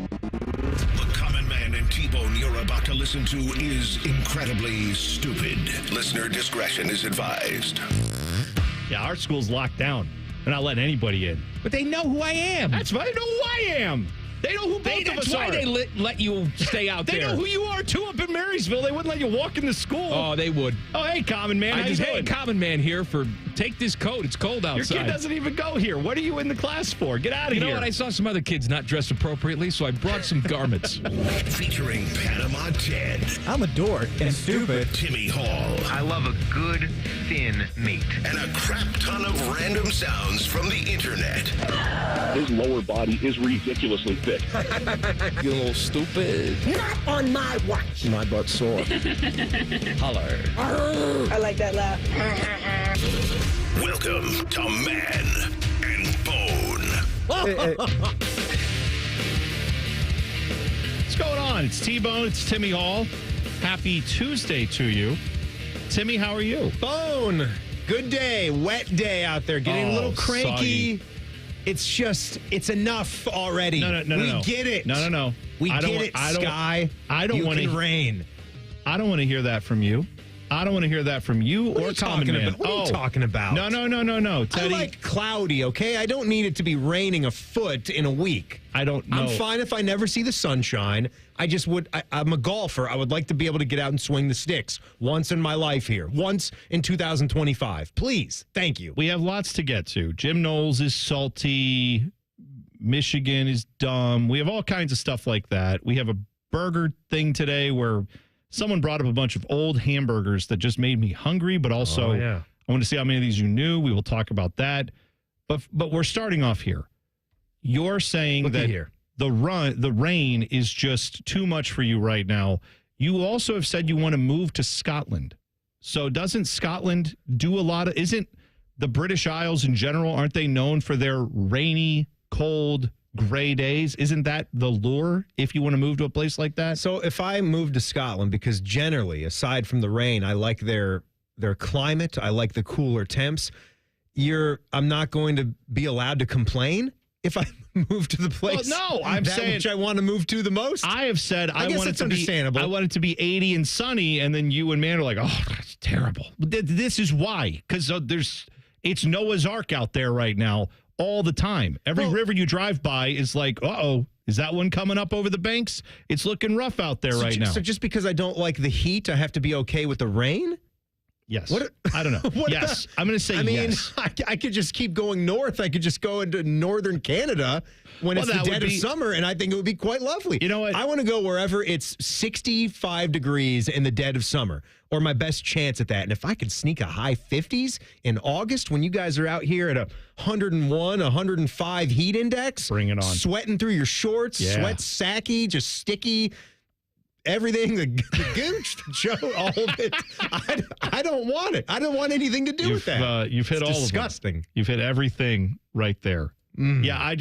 The Common Man and T-Bone you're about to listen to is incredibly stupid. Listener discretion is advised. Yeah, our school's locked down. They're not letting anybody in. But they know who I am. That's why they know who I am. They know who both of us are. That's why they let you stay out They there. know who you are, too, up in Marysville. They wouldn't let you walk into school. Oh, they would. Oh, hey, Common Man, how you doing? Hey, Common Man here for take this coat. It's cold outside. Your kid doesn't even go here. What are you in the class for? Get out of here. You know what? I saw some other kids not dressed appropriately, so I brought some garments. Featuring Panama Ted. I'm a dork and stupid. Timmy Hall. I love a good, thin meat. And a crap ton of random sounds from the internet. His lower body is ridiculously thick. You're a little stupid. Not on my watch. My butt's sore. Holler. I like that laugh. Welcome to Man and Bone. What's going on? It's T-Bone. It's Timmy Hall. Happy Tuesday to you. Timmy, how are you? Bone. Good day. Wet day out there. Getting a little cranky. Soggy. It's enough already. No. We get it. No. We get it, Sky. I don't want to rain. I don't want to hear that from you. I don't want to hear that from you or Common Man. What are you talking about? No, Teddy. I like cloudy, okay? I don't need it to be raining a foot in a week. I don't know. I'm fine if I never see the sunshine. I'm a golfer. I would like to be able to get out and swing the sticks once in my life here. Once in 2025. Please. Thank you. We have lots to get to. Jim Knowles is salty. Michigan is dumb. We have all kinds of stuff like that. We have a burger thing today where someone brought up a bunch of old hamburgers that just made me hungry, but also I want to see how many of these you knew. We will talk about that. But we're starting off here. You're saying that the rain is just too much for you right now. You also have said you want to move to Scotland. So doesn't Scotland do a lot of, isn't the British Isles in general, aren't they known for their rainy, cold, gray days? Isn't that the lure if you want to move to a place like that? So if I move to Scotland, because generally, aside from the rain, I like their climate, I like the cooler temps, I'm not going to be allowed to complain if I move to the place. Well, no, I'm saying which I want to move to the most. I have said I want it to understandable. I want it to be 80 and sunny, and then you and Man are like, oh, that's terrible. This is why, because it's Noah's Ark out there right now. All the time. Every river you drive by is like, uh-oh, is that one coming up over the banks? It's looking rough out there right now. So just because I don't like the heat, I have to be okay with the rain? Yes. I don't know. Yes. I'm going to say yes. I could just keep going north. I could just go into northern Canada when it's the dead of summer, and I think it would be quite lovely. You know what? I want to go wherever it's 65 degrees in the dead of summer, or my best chance at that. And if I could sneak a high 50s in August when you guys are out here at a 101, 105 heat index. Bring it on. Sweating through your shorts, sweat sacky, just sticky. Everything, the gooch, the joke, all of it. I don't want it. I don't want anything to do with that. You've hit all disgusting. of them. You've hit everything right there. Yeah,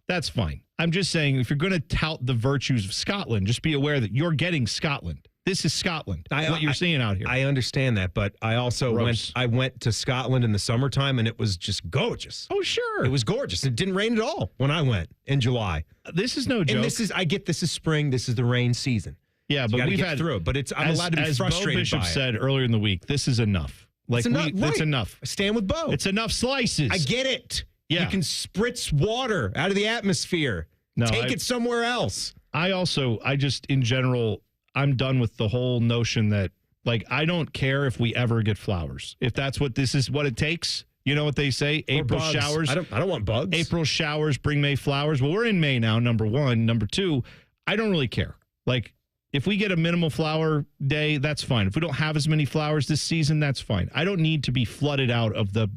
that's fine. I'm just saying, if you're going to tout the virtues of Scotland, just be aware that you're getting Scotland. This is Scotland, what you're seeing out here. I understand that, but I also went to Scotland in the summertime, and it was just gorgeous. Oh, sure. It was gorgeous. It didn't rain at all when I went in July. This is no joke. And this is spring. This is the rain season. Yeah, but we've had through it. But I'm allowed to be frustrated Bo Bishop by it. said earlier in the week, this is enough. Like it's enough. I stand with Bo. It's enough slices. I get it. Yeah. You can spritz water out of the atmosphere. Take it somewhere else. In general, I'm done with the whole notion that, like, I don't care if we ever get flowers. If that's what this is, what it takes. You know what they say? April showers. I don't want bugs. April showers bring May flowers. Well, we're in May now, number one. Number two, I don't really care. Like, if we get a minimal flower day, that's fine. If we don't have as many flowers this season, that's fine. I don't need to be flooded out of the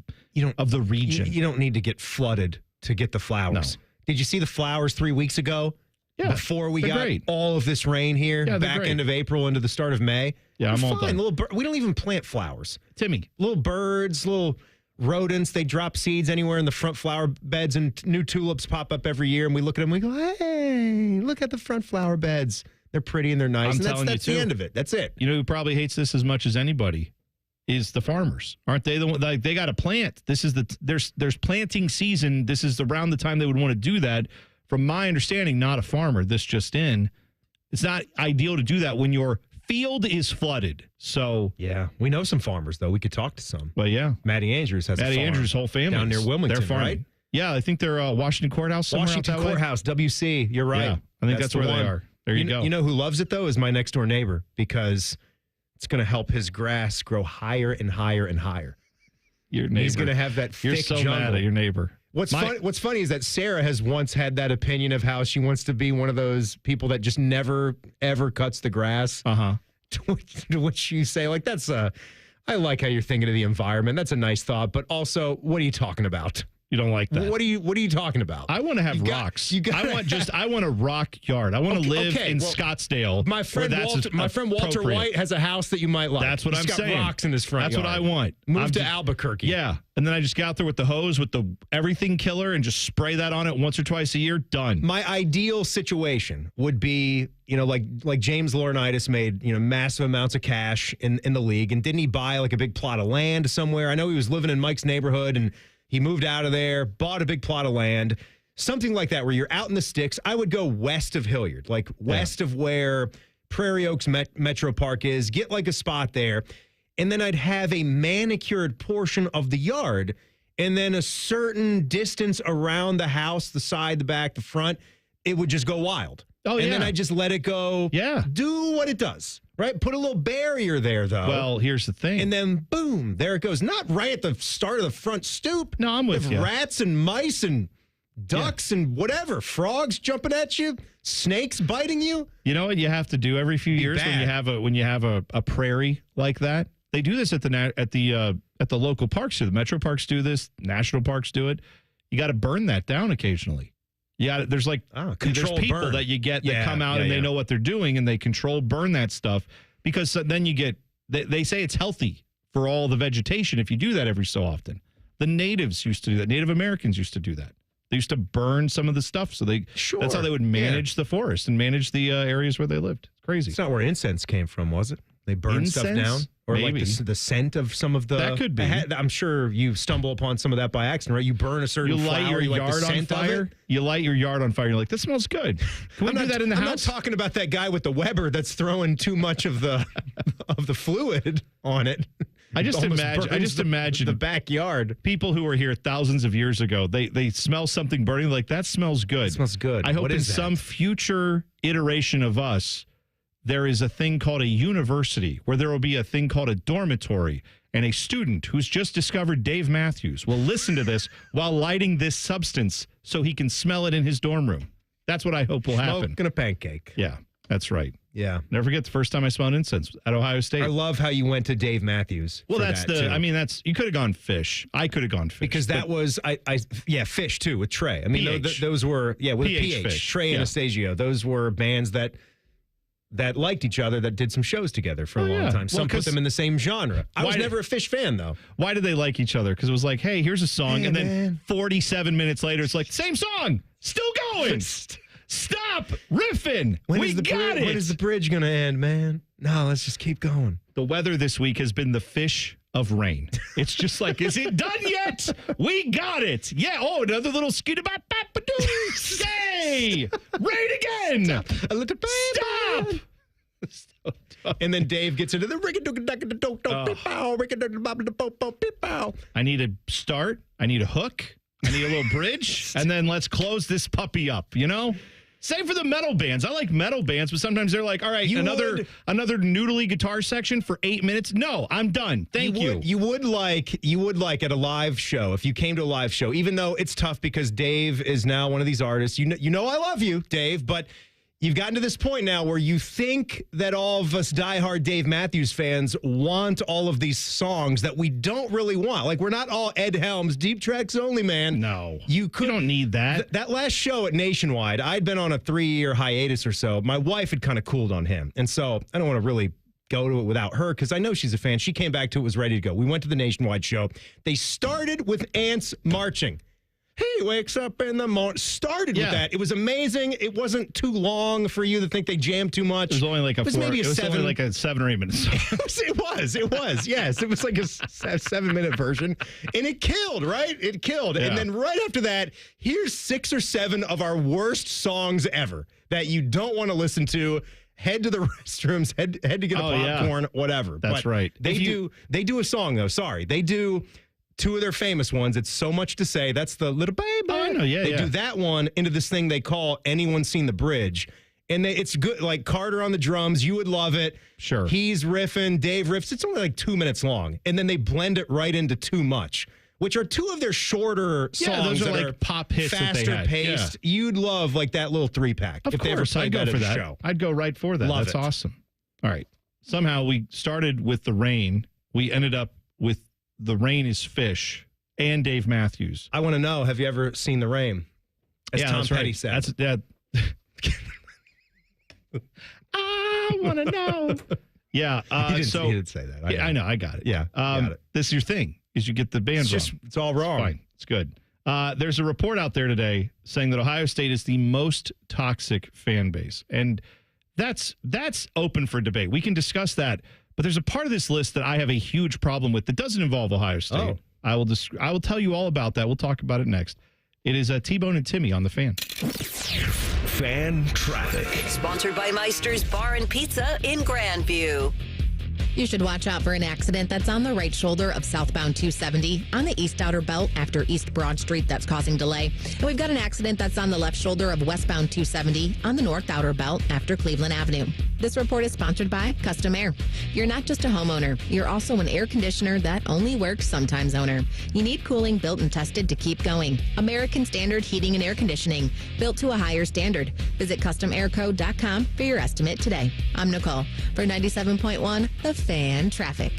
region. You don't need to get flooded to get the flowers. No. Did you see the flowers 3 weeks ago? Yeah. Before we got all of this rain here, back end of April into the start of May. Yeah, I'm all done. We don't even plant flowers. Timmy. Little birds, little rodents, they drop seeds anywhere in the front flower beds, and new tulips pop up every year, and we look at them and we go, hey, look at the front flower beds. They're pretty and they're nice. That's the end of it. That's it. You know who probably hates this as much as anybody is the farmers. Aren't they the one? Like, they got to plant. This is there's planting season. This is around the time they would want to do that from my understanding, not a farmer. This just in. It's not ideal to do that when your field is flooded. So Yeah. We know some farmers, though. We could talk to some. but yeah, Maddie Andrews has a Matty farm Andrews' whole family down near Wilmington, they're farming. right? Yeah, I think they're Washington Courthouse somewhere Washington out that way. Courthouse, WC. You're right. Yeah, I think that's the where they one. are. There you go. You know who loves it, though, is my next door neighbor, because it's going to help his grass grow higher and higher and higher. Your neighbor. He's going to have that You're thick so jungle. mad at your neighbor. What's funny is that Sarah has once had that opinion of how she wants to be one of those people that just never, ever cuts the grass. Uh-huh. To which you say, like, I like how you're thinking of the environment. That's a nice thought. But also, what are you talking about? You don't like that. What are you talking about? I want to have rocks. I want a rock yard. I want to live in Scottsdale. My friend Walter White has a house that you might like. That's what He's I'm saying. got rocks in his front That's yard. what I want. Move to Albuquerque. Yeah. And then I just get out there with the hose with the everything killer and just spray that on it once or twice a year. Done. My ideal situation would be, like James Laurinaitis made, massive amounts of cash in the league. And didn't he buy like a big plot of land somewhere? I know he was living in Mike's neighborhood and he moved out of there, bought a big plot of land, something like that where you're out in the sticks. I would go west of Hilliard, like west of where Prairie Oaks Metro Park is, get like a spot there. And then I'd have a manicured portion of the yard and then a certain distance around the house, the side, the back, the front, it would just go wild. And then I just let it go. Yeah. Do what it does. Right? Put a little barrier there, though. Well, here's the thing. And then, boom, there it goes. Not right at the start of the front stoop. No, I'm with you. Rats and mice and ducks and whatever. Frogs jumping at you. Snakes biting you. You know what you have to do every few years when you have a prairie like that? They do this at the local parks too. The metro parks do this. National parks do it. You got to burn that down occasionally. Yeah, there's like there's people burn. that you get that come out and they know what they're doing and they burn that stuff because then you get they say it's healthy for all the vegetation if you do that every so often. The natives used to do that. Native Americans used to do that. They used to burn some of the stuff so that's how they would manage the forest and manage the areas where they lived. It's crazy. It's not where incense came from, was it? They burned stuff down? Or maybe. Like the scent of some of the... That could be. I'm sure you stumble upon some of that by accident, right? You burn a certain You light flower, your you like yard the on scent fire. of it. You light your yard on fire. You're like, this smells good. Can we do that in the I'm house? not talking about that guy with the Weber that's throwing too much of the of the fluid on it. I just imagine the backyard. People who were here thousands of years ago, they smell something burning, like that smells good. It smells good. I hope What in is that? some future iteration of us, there is a thing called a university where there will be a thing called a dormitory, and a student who's just discovered Dave Matthews will listen to this while lighting this substance so he can smell it in his dorm room. That's what I hope will happen. Smoking a pancake. Yeah, that's right. Yeah. Never forget the first time I smelled incense at Ohio State. I love how you went to Dave Matthews. Well, for that's that, too. you could have gone fish. I could have gone fish. Because that was, Fish too with Trey. I mean, PH. those were, with PH PH, Fish. Trey Yeah. Anastasio. Those were bands that liked each other, that did some shows together for a long yeah. time. Well, Some put 'cause them in the same genre. I was why never a Fish fan, though. Why did they like each other? Because it was like, hey, here's a song. Hey, and then man. 47 minutes later, it's like, same song. Still going. Stop riffing. When We got it. When is the bridge going to end, man? No, let's just keep going. The weather this week has been the fish of rain. It's just like, is it done yet? We got it. Yeah. Oh, another little skitty bop bop doo. Yay. Rain again. A little Stop. And then Dave gets into the I need a start. I need a hook. I need a little bridge. And then let's close this puppy up, you know? Same for the metal bands. I like metal bands, but sometimes they're like, all right, another noodly guitar section for 8 minutes. No, I'm done. Thank you. You would like at a live show, if you came to a live show, even though it's tough because Dave is now one of these artists. You know I love you, Dave, but you've gotten to this point now where you think that all of us diehard Dave Matthews fans want all of these songs that we don't really want. Like, we're not all Ed Helms, deep tracks only, man. No. You don't need that. That last show at Nationwide, I'd been on a 3-year hiatus or so. My wife had kind of cooled on him. And so I don't want to really go to it without her because I know she's a fan. She came back to it, was ready to go. We went to the Nationwide show. They started with ants marching. He wakes up in the morning. Started with that. It was amazing. It wasn't too long for you to think they jammed too much. It was only like maybe only like a 7 or 8 minutes. It was. Yes, it was like a 7-minute version, and it killed. Right, it killed. Yeah. And then right after that, here's 6 or 7 of our worst songs ever that you don't want to listen to. Head to the restrooms. Head to get a popcorn. Whatever. That's right. They do a song though. Sorry, they do. 2 of their famous ones. It's So Much to Say. That's the Little Baby. Oh, I know. Yeah, They do that one into this thing they call Anyone Seen the Bridge. And it's good. Like Carter on the drums. You would love it. Sure. He's riffing. Dave riffs. It's only like 2 minutes long. And then they blend it right into Too Much, which are 2 of their shorter songs. Yeah, those are that like pop hits faster that they had. paced. Yeah. You'd love like that little 3-pack. Of if they ever course, played I'd go that for at a that. show. I'd go right for that. Love That's it. awesome. All right. Somehow we started with the rain. We ended up with The Rain is Fish and Dave Matthews. I want to know, have you ever seen The Rain? As Tom that's Petty right. said. That's that. I want to know. Yeah. He didn't say that. I know. I got it. Yeah. Got it. This is your thing, is you get the band wrong. It's all wrong. Fine. It's good. There's a report out there today saying that Ohio State is the most toxic fan base. And that's open for debate. We can discuss that. But there's a part of this list that I have a huge problem with that doesn't involve Ohio State. Oh. I will tell you all about that. We'll talk about it next. It is T-Bone and Timmy on the Fan. Fan traffic. Sponsored by Meister's Bar and Pizza in Grandview. You should watch out for an accident that's on the right shoulder of southbound 270 on the east outer belt after East Broad Street that's causing delay. And we've got an accident that's on the left shoulder of westbound 270 on the north outer belt after Cleveland Avenue. This report is sponsored by Custom Air. You're not just a homeowner. You're also an air conditioner that only works sometimes owner. You need cooling built and tested to keep going. American Standard Heating and Air Conditioning, built to a higher standard. Visit CustomAirCode.com for your estimate today. I'm Nicole for 97.1 The Fan Traffic.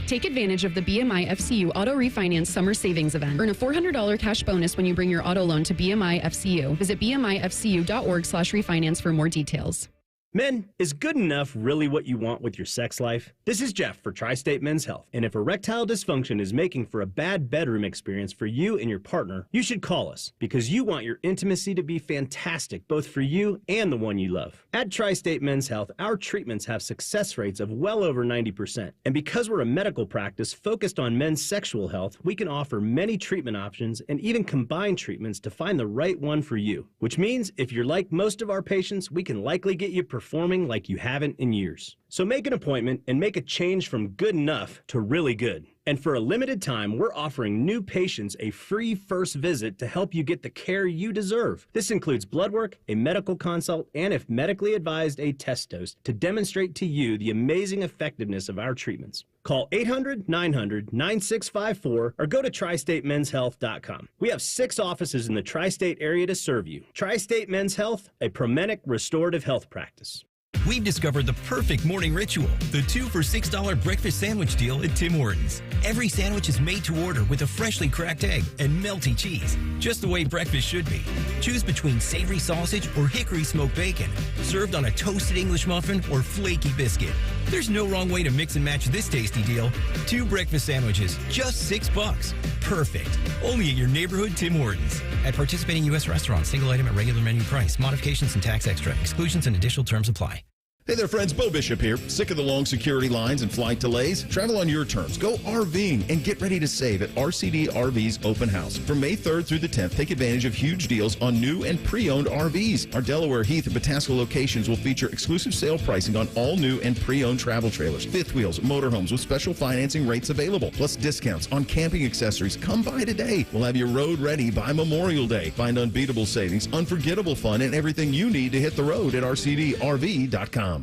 Take advantage of the BMI FCU Auto Refinance Summer Savings Event. Earn a $400 cash bonus when you bring your auto loan to BMI FCU. Visit bmifcu.org/refinance for more details. Men, is good enough really what you want with your sex life? This is Jeff for Tri-State Men's Health. And if erectile dysfunction is making for a bad bedroom experience for you and your partner, you should call us because you want your intimacy to be fantastic both for you and the one you love. At Tri-State Men's Health, our treatments have success rates of well over 90%. And because we're a medical practice focused on men's sexual health, we can offer many treatment options and even combine treatments to find the right one for you. Which means if you're like most of our patients, we can likely get you performing like you haven't in years. So make an appointment and make a change from good enough to really good. And for a limited time, we're offering new patients a free first visit to help you get the care you deserve. This includes blood work, a medical consult, and if medically advised, a test dose to demonstrate to you the amazing effectiveness of our treatments. Call 800-900-9654 or go to tristatemenshealth.com. We have 6 offices in the tri-state area to serve you. Tri-State Men's Health, a Promenic restorative health practice. We've discovered the perfect morning ritual, the 2 for $6 breakfast sandwich deal at Tim Hortons. Every sandwich is made to order with a freshly cracked egg and melty cheese, just the way breakfast should be. Choose between savory sausage or hickory smoked bacon, served on a toasted English muffin or flaky biscuit. There's no wrong way to mix and match this tasty deal. 2 breakfast sandwiches, just $6. Perfect. Only at your neighborhood Tim Hortons. At participating U.S. restaurants, single item at regular menu price. Modifications and tax extra. Exclusions and additional terms apply. Hey there, friends. Bo Bishop here. Sick of the long security lines and flight delays? Travel on your terms. Go RVing and get ready to save at RCD RV's Open House. From May 3rd through the 10th, take advantage of huge deals on new and pre-owned RVs. Our Delaware, Heath, and Pataska locations will feature exclusive sale pricing on all new and pre-owned travel trailers, fifth wheels, motorhomes with special financing rates available, plus discounts on camping accessories. Come by today. We'll have your road ready by Memorial Day. Find unbeatable savings, unforgettable fun, and everything you need to hit the road at rcdrv.com.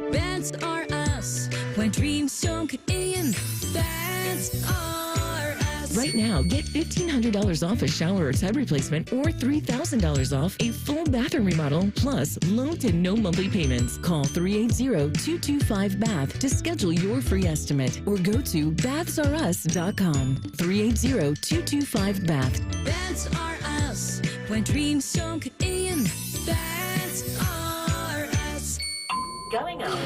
That's are us. When dreams don't get in, that's are us. Right now, get $1,500 off a shower or tub replacement or $3,000 off a full bathroom remodel, plus low to no monthly payments. Call 380-225-BATH to schedule your free estimate or go to bathsareus.com. 380-225-BATH. That's are us. When dreams don't get in, that's are us. Going up.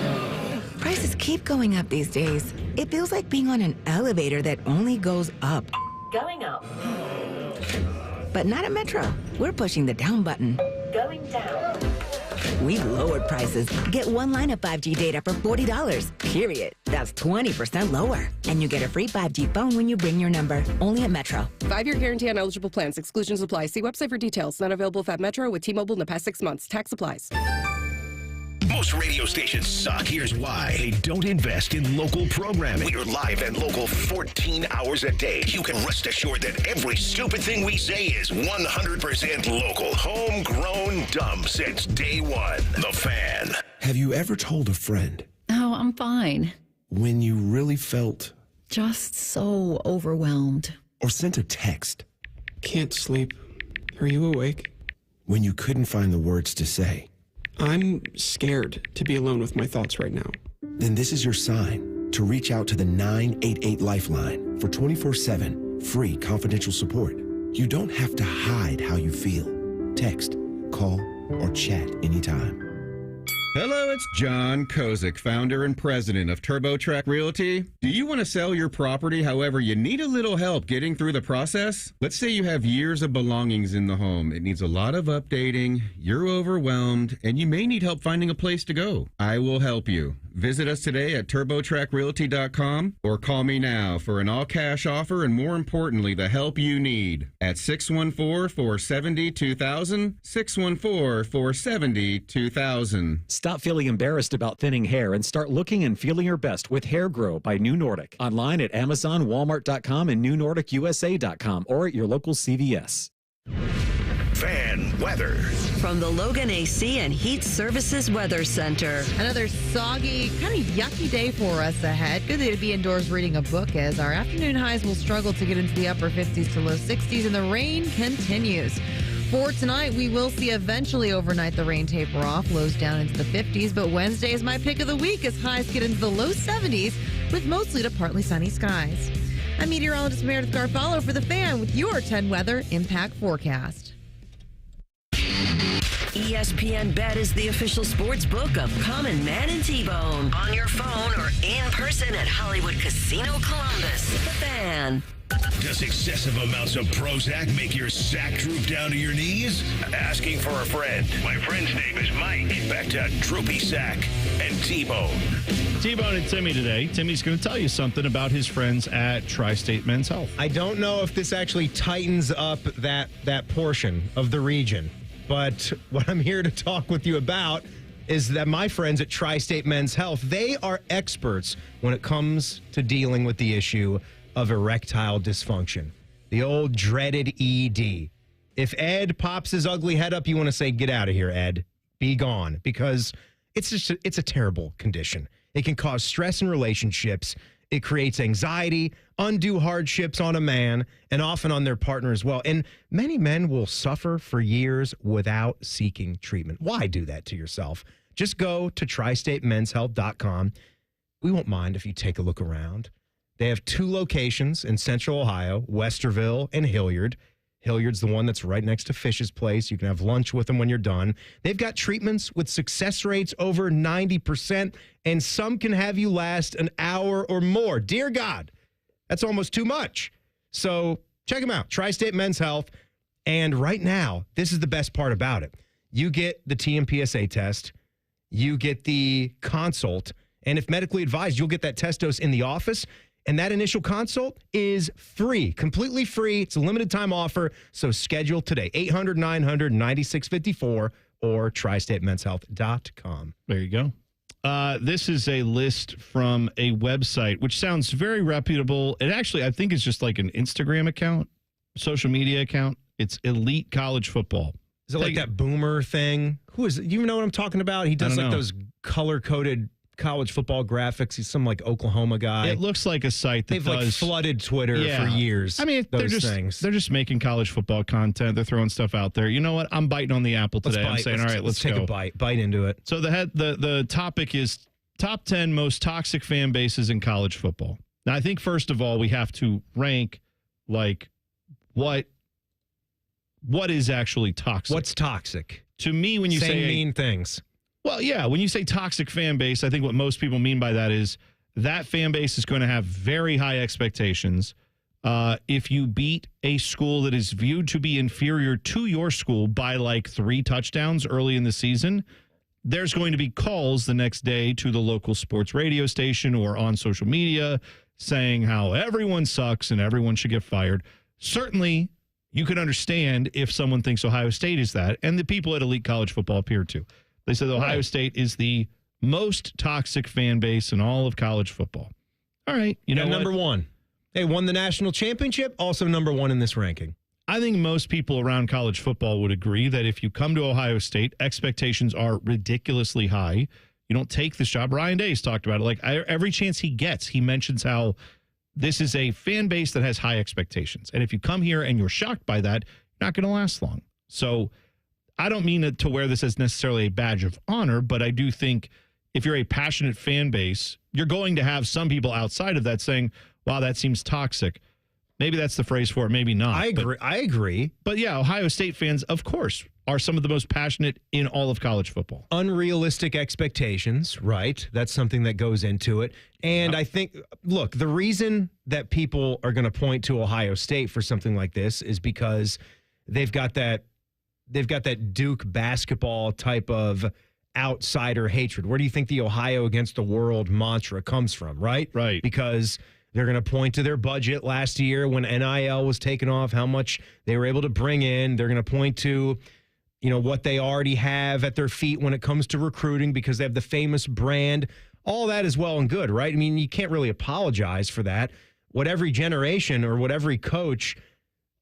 Prices keep going up these days. It feels like being on an elevator that only goes up. Going up. But not at Metro. We're pushing the down button. Going down. We've lowered prices. Get one line of 5G data for $40, period. That's 20% lower. And you get a free 5G phone when you bring your number. Only at Metro. 5-year guarantee on eligible plans. Exclusions apply. See website for details. Not available at Metro with T-Mobile in the past 6 months. Tax applies. Most radio stations suck. Here's why. They don't invest in local programming. We're live and local 14 hours a day. You can rest assured that every stupid thing we say is 100% local. Homegrown dumb since day one. The Fan. Have you ever told a friend Oh, I'm fine. when you really felt Just so overwhelmed. or sent a text Can't sleep. Are you awake? when you couldn't find the words to say? I'm scared to be alone with my thoughts right now. Then this is your sign to reach out to the 988 Lifeline for 24/7 free confidential support. You don't have to hide how you feel. Text, call, or chat anytime. Hello, it's John Kozik, founder and president of TurboTrack Realty. Do you want to sell your property, however, you need a little help getting through the process? Let's say you have years of belongings in the home. It needs a lot of updating, you're overwhelmed, and you may need help finding a place to go. I will help you. Visit us today at TurboTrackRealty.com or call me now for an all-cash offer and, more importantly, the help you need at 614-470-2000, 614-470-2000. Stop feeling embarrassed about thinning hair and start looking and feeling your best with Hair Grow by New Nordic. Online at Amazon, Walmart.com, and NewNordicUSA.com or at your local CVS. Fan weather. From the Logan AC and Heat Services Weather Center. Another soggy, kind of yucky day for us ahead. Good day to be indoors reading a book, as our afternoon highs will struggle to get into the upper 50s to low 60s, and the rain continues. For tonight, we will see eventually overnight the rain taper off, lows down into the 50s, but Wednesday is my pick of the week as highs get into the low 70s with mostly to partly sunny skies. I'm meteorologist Meredith Garfalo for The Fan with your 10 weather impact forecast. ESPN Bet is the official sports book of Common Man and T-Bone. On your phone or in person at Hollywood Casino Columbus. The Fan. Does excessive amounts of Prozac make your sack droop down to your knees? Asking for a friend. My friend's name is Mike. Back to Droopy Sack and T-Bone. T-Bone and Timmy today. Timmy's going to tell you something about his friends at Tri-State Men's Health. I don't know if this actually tightens up that portion of the region, but what I'm here to talk with you about is that my friends at Tri-State Men's Health, they are experts when it comes to dealing with the issue of erectile dysfunction, the old dreaded ED. If Ed pops his ugly head up, you want to say, get out of here, Ed. Be gone, because it's a terrible condition. It can cause stress in relationships. It creates anxiety, undue hardships on a man, and often on their partner as well. And many men will suffer for years without seeking treatment. Why do that to yourself? Just go to tristatemenshealth.com. We won't mind if you take a look around. They have 2 locations in Central Ohio, Westerville and Hilliard. Hilliard's the one that's right next to Fish's Place. You can have lunch with them when you're done. They've got treatments with success rates over 90%, and some can have you last an hour or more. Dear God, that's almost too much. So check them out, Tri-State Men's Health. And right now, this is the best part about it. You get the TMPSA test, you get the consult, and if medically advised, you'll get that test dose in the office. And that initial consult is free, completely free. It's a limited time offer. So schedule today, 800-900-9654 or tristatemenshealth.com. There you go. This is a list from a website, which sounds very reputable. It actually, I think, is just like an Instagram account, social media account. It's Elite College Football. Is it like that Boomer thing? Who is it? You know what I'm talking about? He does like those color-coded college football graphics. He's some like Oklahoma guy. It looks like a site that they've like flooded Twitter for years. I mean, they're just making college football content. They're throwing stuff out there. You know what? I'm biting on the apple today. I'm saying, all right, let's take go. a bite into it. So the topic is top 10 most toxic fan bases in college football. Now, I think first of all we have to rank like what is actually toxic. What's toxic? To me, when you say mean things. Well, yeah, when you say toxic fan base, I think what most people mean by that is that fan base is going to have very high expectations. If you beat a school that is viewed to be inferior to your school by like 3 touchdowns early in the season, there's going to be calls the next day to the local sports radio station or on social media saying how everyone sucks and everyone should get fired. Certainly, you can understand if someone thinks Ohio State is that, and the people at Elite College Football appear to. They said Ohio State is the most toxic fan base in all of college football. All right, you know, number one. They won the national championship, also number 1 in this ranking. I think most people around college football would agree that if you come to Ohio State, expectations are ridiculously high. You don't take this job. Ryan Day's talked about it. Like every chance he gets, he mentions how this is a fan base that has high expectations. And if you come here and you're shocked by that, you're not going to last long. So I don't mean it to wear this as necessarily a badge of honor, but I do think if you're a passionate fan base, you're going to have some people outside of that saying, wow, that seems toxic. Maybe that's the phrase for it, maybe not. I agree. But yeah, Ohio State fans, of course, are some of the most passionate in all of college football. Unrealistic expectations, right? That's something that goes into it. And I think, look, the reason that people are going to point to Ohio State for something like this is because they've got that Duke basketball type of outsider hatred. Where do you think the Ohio against the world mantra comes from, right? Right. Because they're going to point to their budget last year when NIL was taken off, how much they were able to bring in. They're going to point to, you know, what they already have at their feet when it comes to recruiting because they have the famous brand. All that is well and good, right? I mean, you can't really apologize for that. What every generation or what every coach,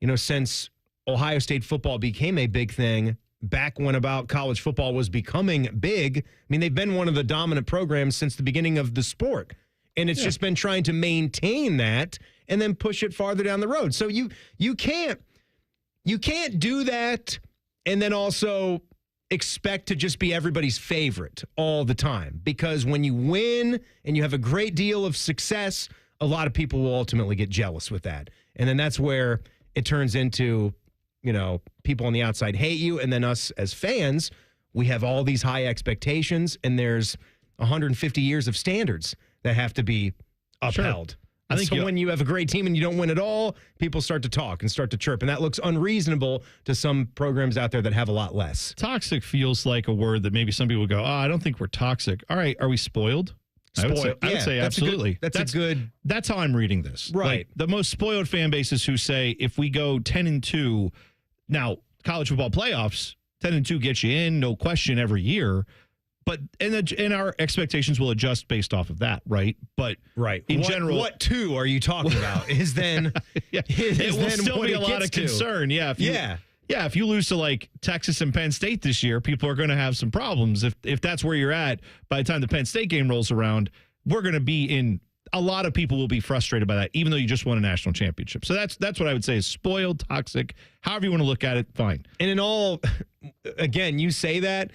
you know, since Ohio State football became a big thing, back when about college football was becoming big, I mean, they've been one of the dominant programs since the beginning of the sport. And it's just been trying to maintain that and then push it farther down the road. So you can't do that and then also expect to just be everybody's favorite all the time. Because when you win and you have a great deal of success, a lot of people will ultimately get jealous with that. And then that's where it turns into, you know, people on the outside hate you. And then us as fans, we have all these high expectations and there's 150 years of standards that have to be upheld. Sure. I think so when you have a great team and you don't win at all, people start to talk and start to chirp. And that looks unreasonable to some programs out there that have a lot less. Toxic feels like a word that maybe some people go, I don't think we're toxic. All right, are we spoiled? I would say absolutely. That's how I'm reading this. Right. Like, the most spoiled fan bases who say if we go 10-2, now college football playoffs, 10-2 gets you in, no question, every year. But and our expectations will adjust based off of that, right? But in general, what 2 are you talking about? Is then it will still be a lot of concern. Yeah, if you lose to like Texas and Penn State this year, people are going to have some problems. If that's where you're at by the time the Penn State game rolls around, we're going to be in. A lot of people will be frustrated by that, even though you just won a national championship. So that's what I would say is spoiled, toxic. However you want to look at it, fine. And in all, again, you say that.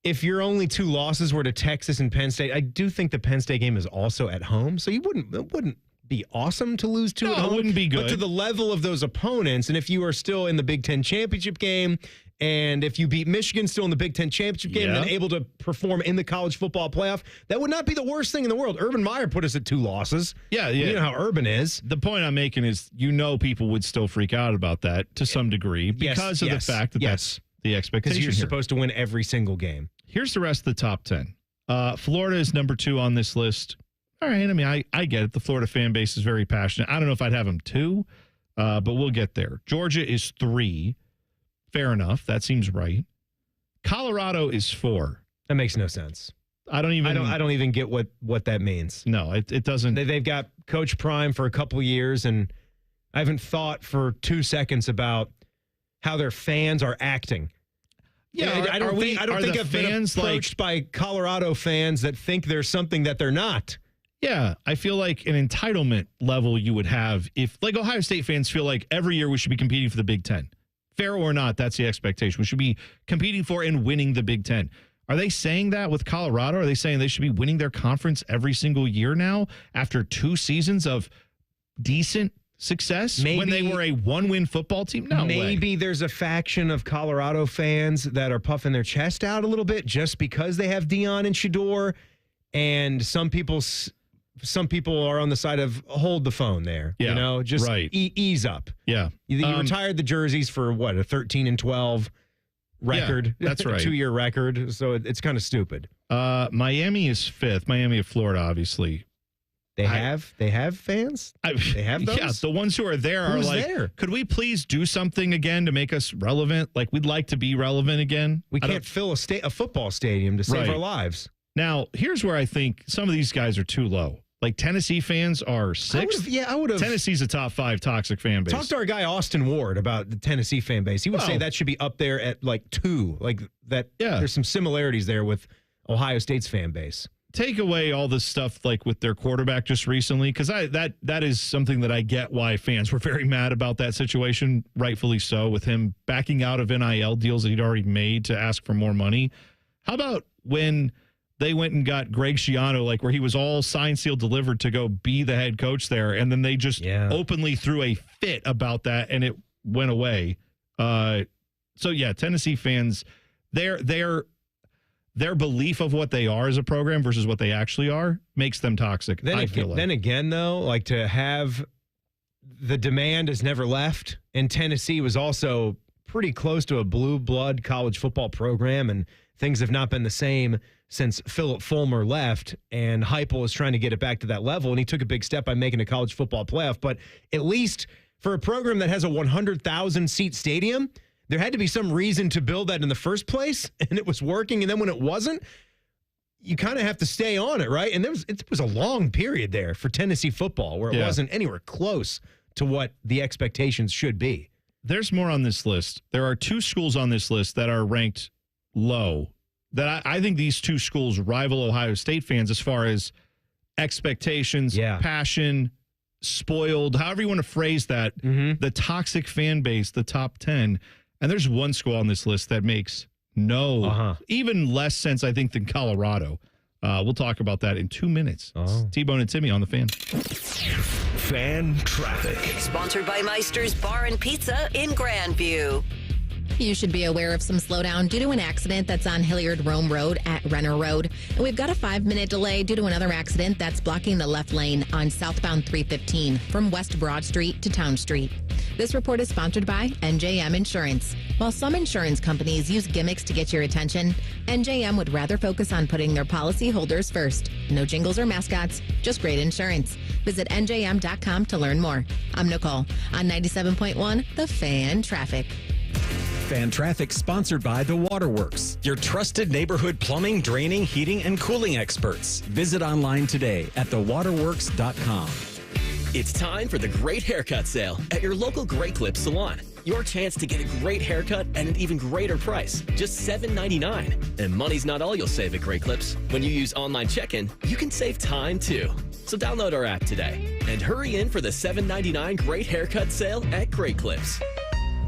If your only 2 losses were to Texas and Penn State, I do think the Penn State game is also at home. So it wouldn't be awesome to lose 2 at home. It wouldn't be good. But to the level of those opponents, and if you are still in the Big Ten championship game, and if you beat Michigan still in the Big Ten championship game, and then able to perform in the college football playoff, that would not be the worst thing in the world. Urban Meyer put us at 2 losses. Yeah. You know how Urban is. The point I'm making is, people would still freak out about that to some degree because of the fact that that's the expectation. Because you're supposed to win every single game. Here's the rest of the top 10. Florida is number 2 on this list. All right. I mean, I get it. The Florida fan base is very passionate. I don't know if I'd have them 2, but we'll get there. Georgia is 3. Fair enough. That seems right. Colorado is 4. That makes no sense. I don't even get what that means. No, it doesn't. They've got Coach Prime for a couple of years, and I haven't thought for 2 seconds about how their fans are acting. Yeah, I don't think I've been approached by Colorado fans that think there's something that they're not. Yeah, I feel like an entitlement level you would have if, like, Ohio State fans feel like every year we should be competing for the Big Ten. Fair or not, that's the expectation. We should be competing for and winning the Big Ten. Are they saying that with Colorado? Are they saying they should be winning their conference every single year now after 2 seasons of decent success when they were a 1-win football team? No Maybe way. There's a faction of Colorado fans that are puffing their chest out a little bit just because they have Dion and Shedeur, and some people some people are on the side of hold the phone there. Yeah, you know, just right. Ease up. Yeah. You retired the jerseys for what, a 13-12 record? Yeah, that's right. 2-year record. So it's kind of stupid. Miami is 5th. Miami of Florida, obviously. They have fans? They have those? Yeah, the ones who are there Who's are like, there? could we please do something again to make us relevant? Like, we'd like to be relevant again. We can't fill a football stadium to save our lives. Now, here's where I think some of these guys are too low. Like, Tennessee fans are 6th. I would have. Tennessee's a top 5 toxic fan base. Talk to our guy Austin Ward about the Tennessee fan base. He would say that should be up there at like 2. Like that. Yeah. There's some similarities there with Ohio State's fan base. Take away all this stuff like with their quarterback just recently, because that is something that I get why fans were very mad about that situation, rightfully so, with him backing out of NIL deals that he'd already made to ask for more money. How about when they went and got Greg Schiano, like where he was all signed, sealed, delivered to go be the head coach there, and then they just openly threw a fit about that, and it went away. So yeah, Tennessee fans, their belief of what they are as a program versus what they actually are makes them toxic. Then again, though, like to have the demand has never left, and Tennessee was also pretty close to a blue blood college football program, and things have not been the same since Philip Fulmer left, and Heupel is trying to get it back to that level, and he took a big step by making a college football playoff. But at least for a program that has a 100,000-seat stadium, there had to be some reason to build that in the first place, and it was working. And then when it wasn't, you kind of have to stay on it, right? And it was a long period there for Tennessee football where it wasn't anywhere close to what the expectations should be. There's more on this list. There are 2 schools on this list that are ranked low. That I think these 2 schools rival Ohio State fans as far as expectations, passion, spoiled, however you want to phrase that, the toxic fan base, the top 10. And there's one school on this list that makes even less sense, I think, than Colorado. We'll talk about that in 2 minutes. T-Bone and Timmy on the Fan. Fan Traffic. Sponsored by Meister's Bar and Pizza in Grandview. You should be aware of some slowdown due to an accident that's on Hilliard-Rome Road at Renner Road. And we've got a 5-minute delay due to another accident that's blocking the left lane on southbound 315 from West Broad Street to Town Street. This report is sponsored by NJM Insurance. While some insurance companies use gimmicks to get your attention, NJM would rather focus on putting their policyholders first. No jingles or mascots, just great insurance. Visit NJM.com to learn more. I'm Nicole on 97.1 The Fan Traffic. Fan Traffic sponsored by The Waterworks, your trusted neighborhood plumbing, draining, heating, and cooling experts. Visit online today at thewaterworks.com. It's time for the Great Haircut Sale at your local Great Clips salon. Your chance to get a great haircut at an even greater price, just $7.99. And money's not all you'll save at Great Clips. When you use online check-in, you can save time too. So download our app today and hurry in for the $7.99 Great Haircut Sale at Great Clips.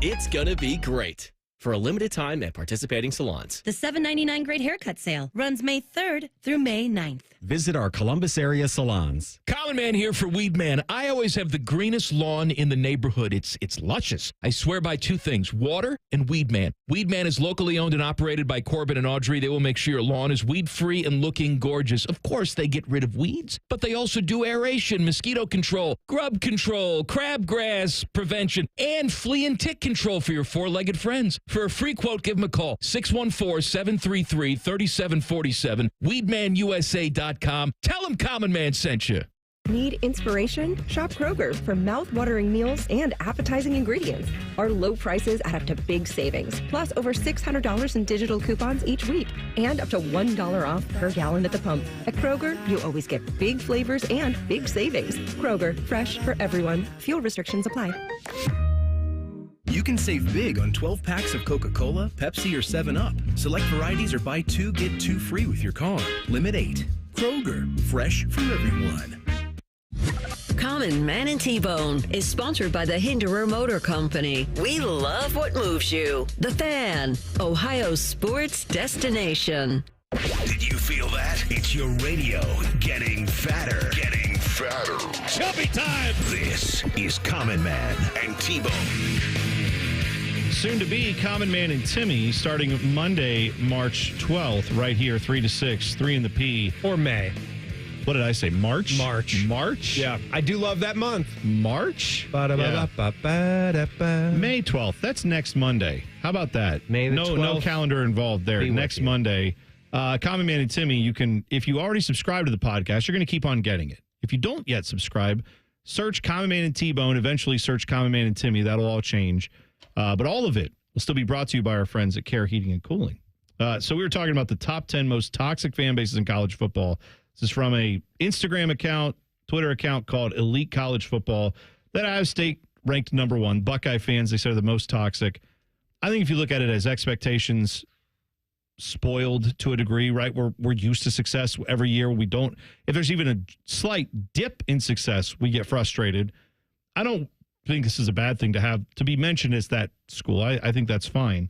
It's gonna be great. For a limited time at participating salons. The $7.99 Great Haircut Sale runs May 3rd through May 9th. Visit our Columbus area salons. Common Man here for Weed Man. I always have the greenest lawn in the neighborhood. It's luscious. I swear by 2 things, water and Weed Man. Weed Man is locally owned and operated by Corbin and Audrey. They will make sure your lawn is weed-free and looking gorgeous. Of course, they get rid of weeds, but they also do aeration, mosquito control, grub control, crabgrass prevention, and flea and tick control for your 4-legged friends. For a free quote, give them a call, 614-733-3747, weedmanusa.com. Tell them Common Man sent you. Need inspiration? Shop Kroger for mouth-watering meals and appetizing ingredients. Our low prices add up to big savings, plus over $600 in digital coupons each week, and up to $1 off per gallon at the pump. At Kroger, you always get big flavors and big savings. Kroger, fresh for everyone. Fuel restrictions apply. You can save big on 12 packs of Coca-Cola, Pepsi, or 7-Up. Select varieties or buy 2, get 2 free with your card. Limit 8. Kroger, fresh for everyone. Common Man and T-Bone is sponsored by the Hinderer Motor Company. We love what moves you. The Fan, Ohio's sports destination. Did you feel that? It's your radio getting fatter. Getting fatter. Chubby time! This is Common Man and T-Bone. Soon to be Common Man and Timmy starting Monday, March 12th, right here, 3 to 6, 3 in the P. Or May. What did I say? March? March. Yeah, I do love that month. March? Yeah. May 12th. That's next Monday. How about that? May the no 12th. calendar involved there. Be with Next you. Monday. Common Man and Timmy, you can, if you already subscribe to the podcast, you're going to keep on getting it. If you don't yet subscribe, search Common Man and T-Bone. Eventually search Common Man and Timmy. That'll all change. But all of it will still be brought to you by our friends at Care Heating and Cooling. So we were talking about the top 10 most toxic fan bases in college football. This is from a Instagram account, Twitter account called Elite College Football that Ohio State ranked number 1. Buckeye fans, they said, are the most toxic. I think if you look at it as expectations spoiled to a degree, right? We're used to success every year. We don't, if there's even a slight dip in success, we get frustrated. I don't think this is a bad thing to have to be mentioned as that school. I think that's fine.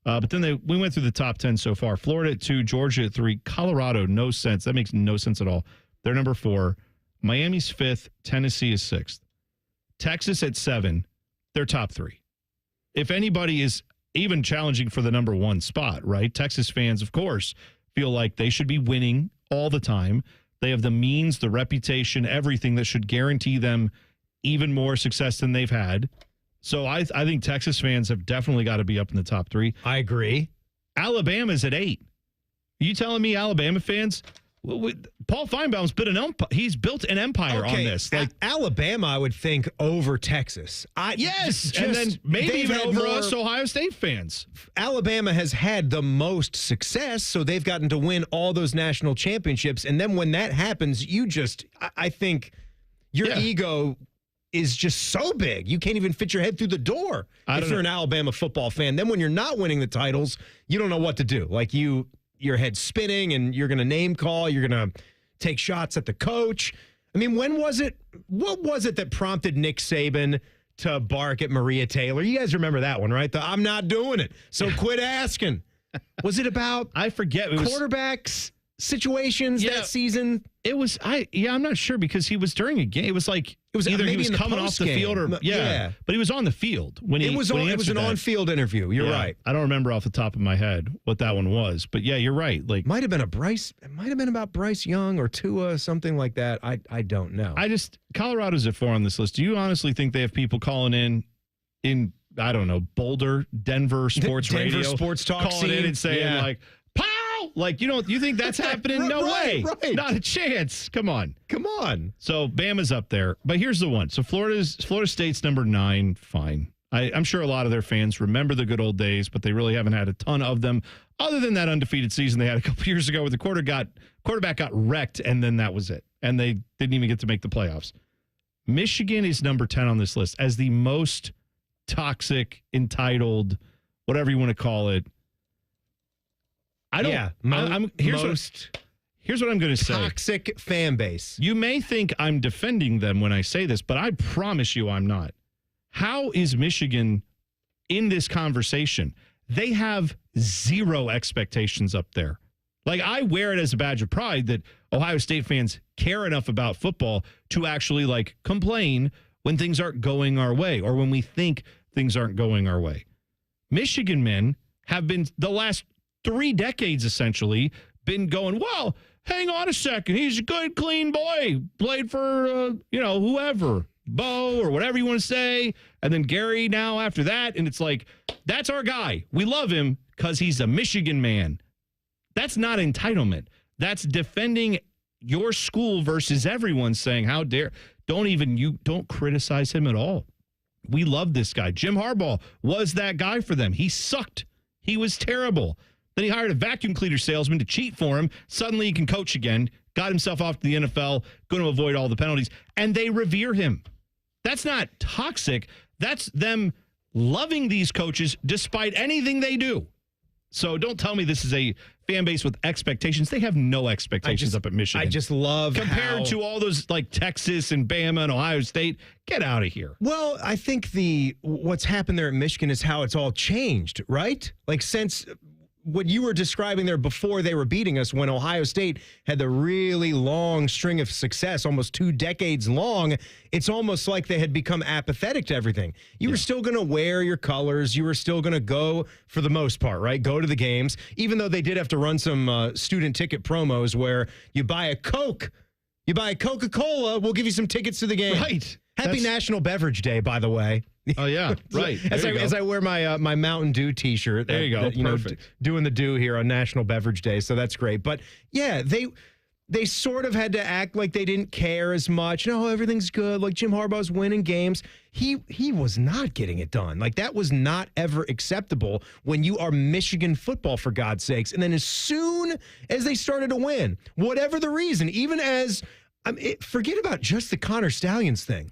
But then we went through the top 10 so far. Florida at 2, Georgia at 3, Colorado, no sense. That makes no sense at all. They're number 4. Miami's 5th, Tennessee is 6th. Texas at 7, they're top 3. If anybody is even challenging for the number 1 spot, right? Texas fans, of course, feel like they should be winning all the time. They have the means, the reputation, everything that should guarantee them even more success than they've had. So I think Texas fans have definitely got to be up in the top 3. I agree. Alabama's at 8. Are you telling me Alabama fans? Paul Feinbaum's he's built an empire on this. Like Alabama, I would think over Texas. Yes, and then maybe even over us Ohio State fans. Alabama has had the most success, so they've gotten to win all those national championships. And then when that happens, I think your ego is just so big. You can't even fit your head through the door if you're an Alabama football fan. Then when you're not winning the titles, you don't know what to do. Like your head's spinning and you're going to name call. You're going to take shots at the coach. I mean, what was it that prompted Nick Saban to bark at Maria Taylor? You guys remember that one, right? I'm not doing it, so quit asking. Was it about I forget. It was quarterbacks situations that season? It was I'm not sure because he was during a game. It was either he was coming off the field or but he was on the field when it was an on-field interview. You're right. I don't remember off the top of my head what that one was, but yeah, you're right. Like might have been about Bryce Young or Tua, something like that. I don't know. Colorado's at 4 on this list. Do you honestly think they have people calling in I don't know, Boulder, Denver sports radio, sports talk calling in and saying like, "Pow!" Like you think that's happening? No way. Right. Not a chance. Come on. So Bama's up there. But here's the one. So Florida State's number 9. Fine. I'm sure a lot of their fans remember the good old days, but they really haven't had a ton of them other than that undefeated season they had a couple years ago where the quarterback got wrecked, and then that was it. And they didn't even get to make the playoffs. Michigan is number 10 on this list as the most toxic, entitled, whatever you want to call it. Here's what I'm going to say. Toxic fan base. You may think I'm defending them when I say this, but I promise you I'm not. How is Michigan in this conversation? They have 0 expectations up there. Like, I wear it as a badge of pride that Ohio State fans care enough about football to actually, complain when things aren't going our way or when we think things aren't going our way. Michigan men have been, the last 3 decades, essentially, been going, well, hang on a second. He's a good, clean boy. Played for, whoever, Bo or whatever you want to say. And then Gary now after that. And it's like, that's our guy. We love him because he's a Michigan man. That's not entitlement. That's defending your school versus everyone saying, how dare, don't criticize him at all. We love this guy. Jim Harbaugh was that guy for them. He sucked. He was terrible. Then he hired a vacuum cleaner salesman to cheat for him. Suddenly he can coach again. Got himself off to the NFL, going to avoid all the penalties. And they revere him. That's not toxic. That's them loving these coaches despite anything they do. So don't tell me this is a fan base with expectations. They have no expectations up at Michigan. I just love compared to all those Texas and Bama and Ohio State. Get out of here. Well, I think what's happened there at Michigan is how it's all changed, right? Since what you were describing there before they were beating us, when Ohio State had the really long string of success, almost 2 decades long, it's almost like they had become apathetic to everything. You were still going to wear your colors. You were still going to go, for the most part, right? Go to the games, even though they did have to run some student ticket promos where you buy a Coke You buy a Coca-Cola, we'll give you some tickets to the game. Right. Happy National Beverage Day, by the way. Oh, yeah. Right. As I wear my my Mountain Dew T-shirt. There you go. Perfect. Doing the Dew here on National Beverage Day, so that's great. But, yeah, they sort of had to act like they didn't care as much. No, everything's good. Like, Jim Harbaugh's winning games. He was not getting it done. Like, that was not ever acceptable when you are Michigan football, for God's sakes. And then as soon as they started to win, whatever the reason, even as forget about just the Connor Stallions thing.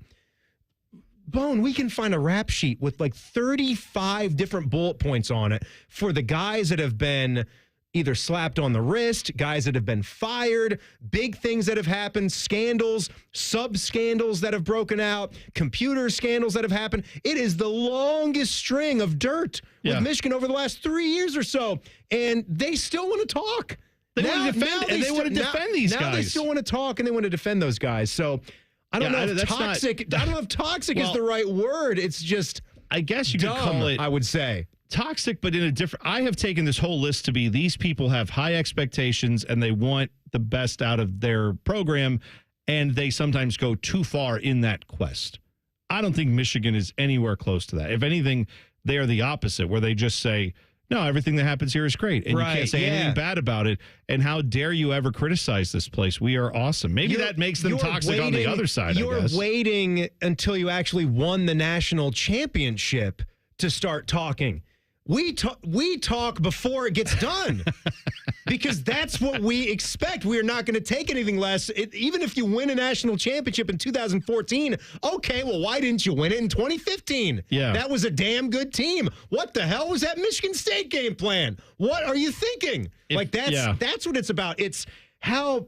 Bone, we can find a rap sheet with like 35 different bullet points on it for the guys that have been either slapped on the wrist, guys that have been fired, big things that have happened, scandals, sub-scandals that have broken out, computer scandals that have happened. It is the longest string of dirt with Michigan over the last 3 years or so, and they still want to talk. They want to defend these guys. Now they still want to talk, and they want to defend those guys. So I don't know if toxic. I don't know if toxic is the right word. It's just, I guess you could call it, I would say, toxic, but in a different. I have taken this whole list to be these people have high expectations and they want the best out of their program, and they sometimes go too far in that quest. I don't think Michigan is anywhere close to that. If anything, they are the opposite, where they just say, no, everything that happens here is great, and you can't say anything bad about it. And how dare you ever criticize this place? We are awesome. Maybe that makes them toxic on the other side, I guess. You're waiting until you actually won the national championship to start talking. We talk before it gets done because that's what we expect. We are not going to take anything less. Even if you win a national championship in 2014, okay, well, why didn't you win it in 2015? Yeah. That was a damn good team. What the hell was that Michigan State game plan? What are you thinking? That's what it's about. It's how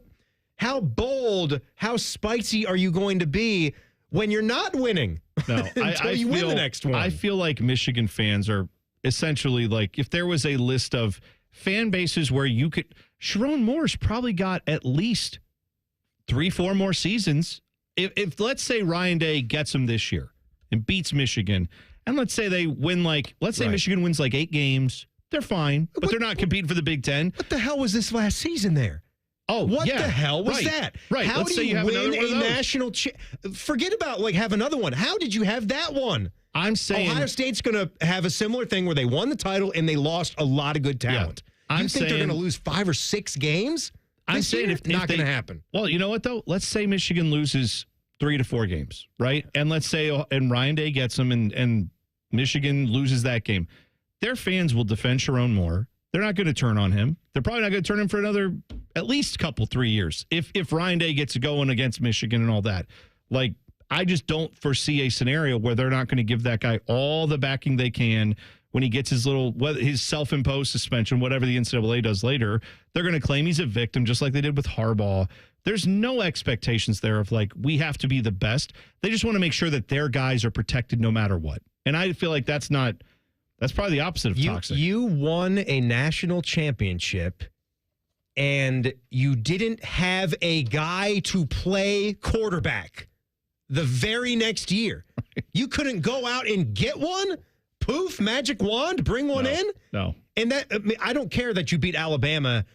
bold, how spicy are you going to be when you're not winning? No, until you win the next one. I feel like Michigan fans are essentially like, if there was a list of fan bases where you could, Sharon Moore's probably got at least 3-4 more seasons. If let's say Ryan Day gets them this year and beats Michigan, and let's say they win Michigan wins like 8 games, they're fine, but they're not competing for the Big Ten. What the hell was this last season there? Oh, what the hell was that? Right. How Let's do say you you have win another one a of those. national forget about have another one. How did you have that one? I'm saying Ohio State's going to have a similar thing where they won the title and they lost a lot of good talent. Yeah. You think they're going to lose 5 or 6 games? I'm saying it's not going to happen. Well, you know what though? Let's say Michigan loses 3 to 4 games, right? And let's say Ryan Day gets them and Michigan loses that game. Their fans will defend Sharon Moore. They're not going to turn on him. They're probably not going to turn him for another at least couple 3 years if Ryan Day gets going against Michigan and all that. Like, I just don't foresee a scenario where they're not going to give that guy all the backing they can when he gets his self-imposed suspension, whatever the NCAA does later. They're going to claim he's a victim, just like they did with Harbaugh. There's no expectations there of we have to be the best. They just want to make sure that their guys are protected no matter what. And I feel like that's probably the opposite of toxic. You won a national championship and you didn't have a guy to play quarterback the very next year. You couldn't go out and get one? Poof, magic wand, bring one in? No. And I don't care that you beat Alabama.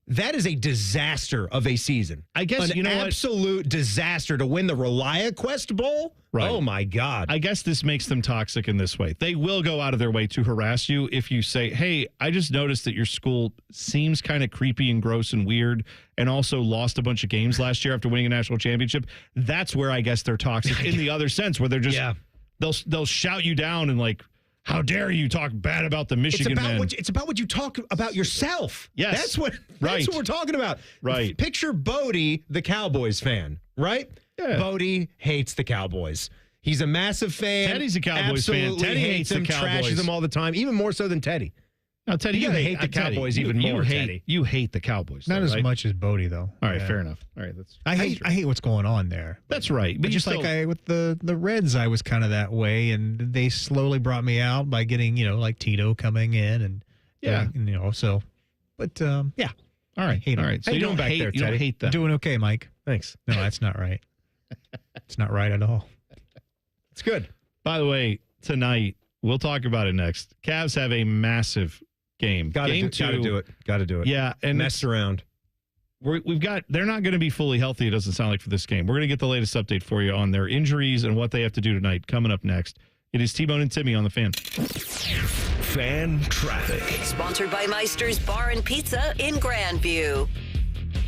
That is a disaster of a season. I guess, an absolute disaster to win the ReliaQuest Bowl. Right. Oh, my God. I guess this makes them toxic in this way. They will go out of their way to harass you if you say, hey, I just noticed that your school seems kind of creepy and gross and weird and also lost a bunch of games last year after winning a national championship. That's where I guess they're toxic in the other sense, where they're just, they'll shout you down and how dare you talk bad about the Michigan men? It's about what you talk about yourself. Yes. That's what we're talking about. Right. Picture Bodie, the Cowboys fan, right? Yeah. Bodie hates the Cowboys. He's a massive fan. Teddy's a Cowboys fan. Teddy hates them, the Cowboys. trashes them all the time, even more so than Teddy. Now, Teddy, you hate the Cowboys even more, Teddy. You hate the Cowboys. Not though, as right? much as Bodie, though. All right, fair enough. All right, I hate what's going on there. That's right. But just with the Reds, I was kind of that way, and they slowly brought me out by getting, Tito coming in, and so. But yeah, all right, hate all right. So you don't hate them. Doing okay, Mike. Thanks. No, that's not right. It's not right at all. It's good. By the way, tonight we'll talk about it next. Cavs have a massive game. Got to do it. Yeah, and mess around. they're not going to be fully healthy, it doesn't sound like, for this game. We're going to get the latest update for you on their injuries and what they have to do tonight coming up next. It is T-Bone and Timmy on the Fan. Fan traffic. Sponsored by Meister's Bar and Pizza in Grandview.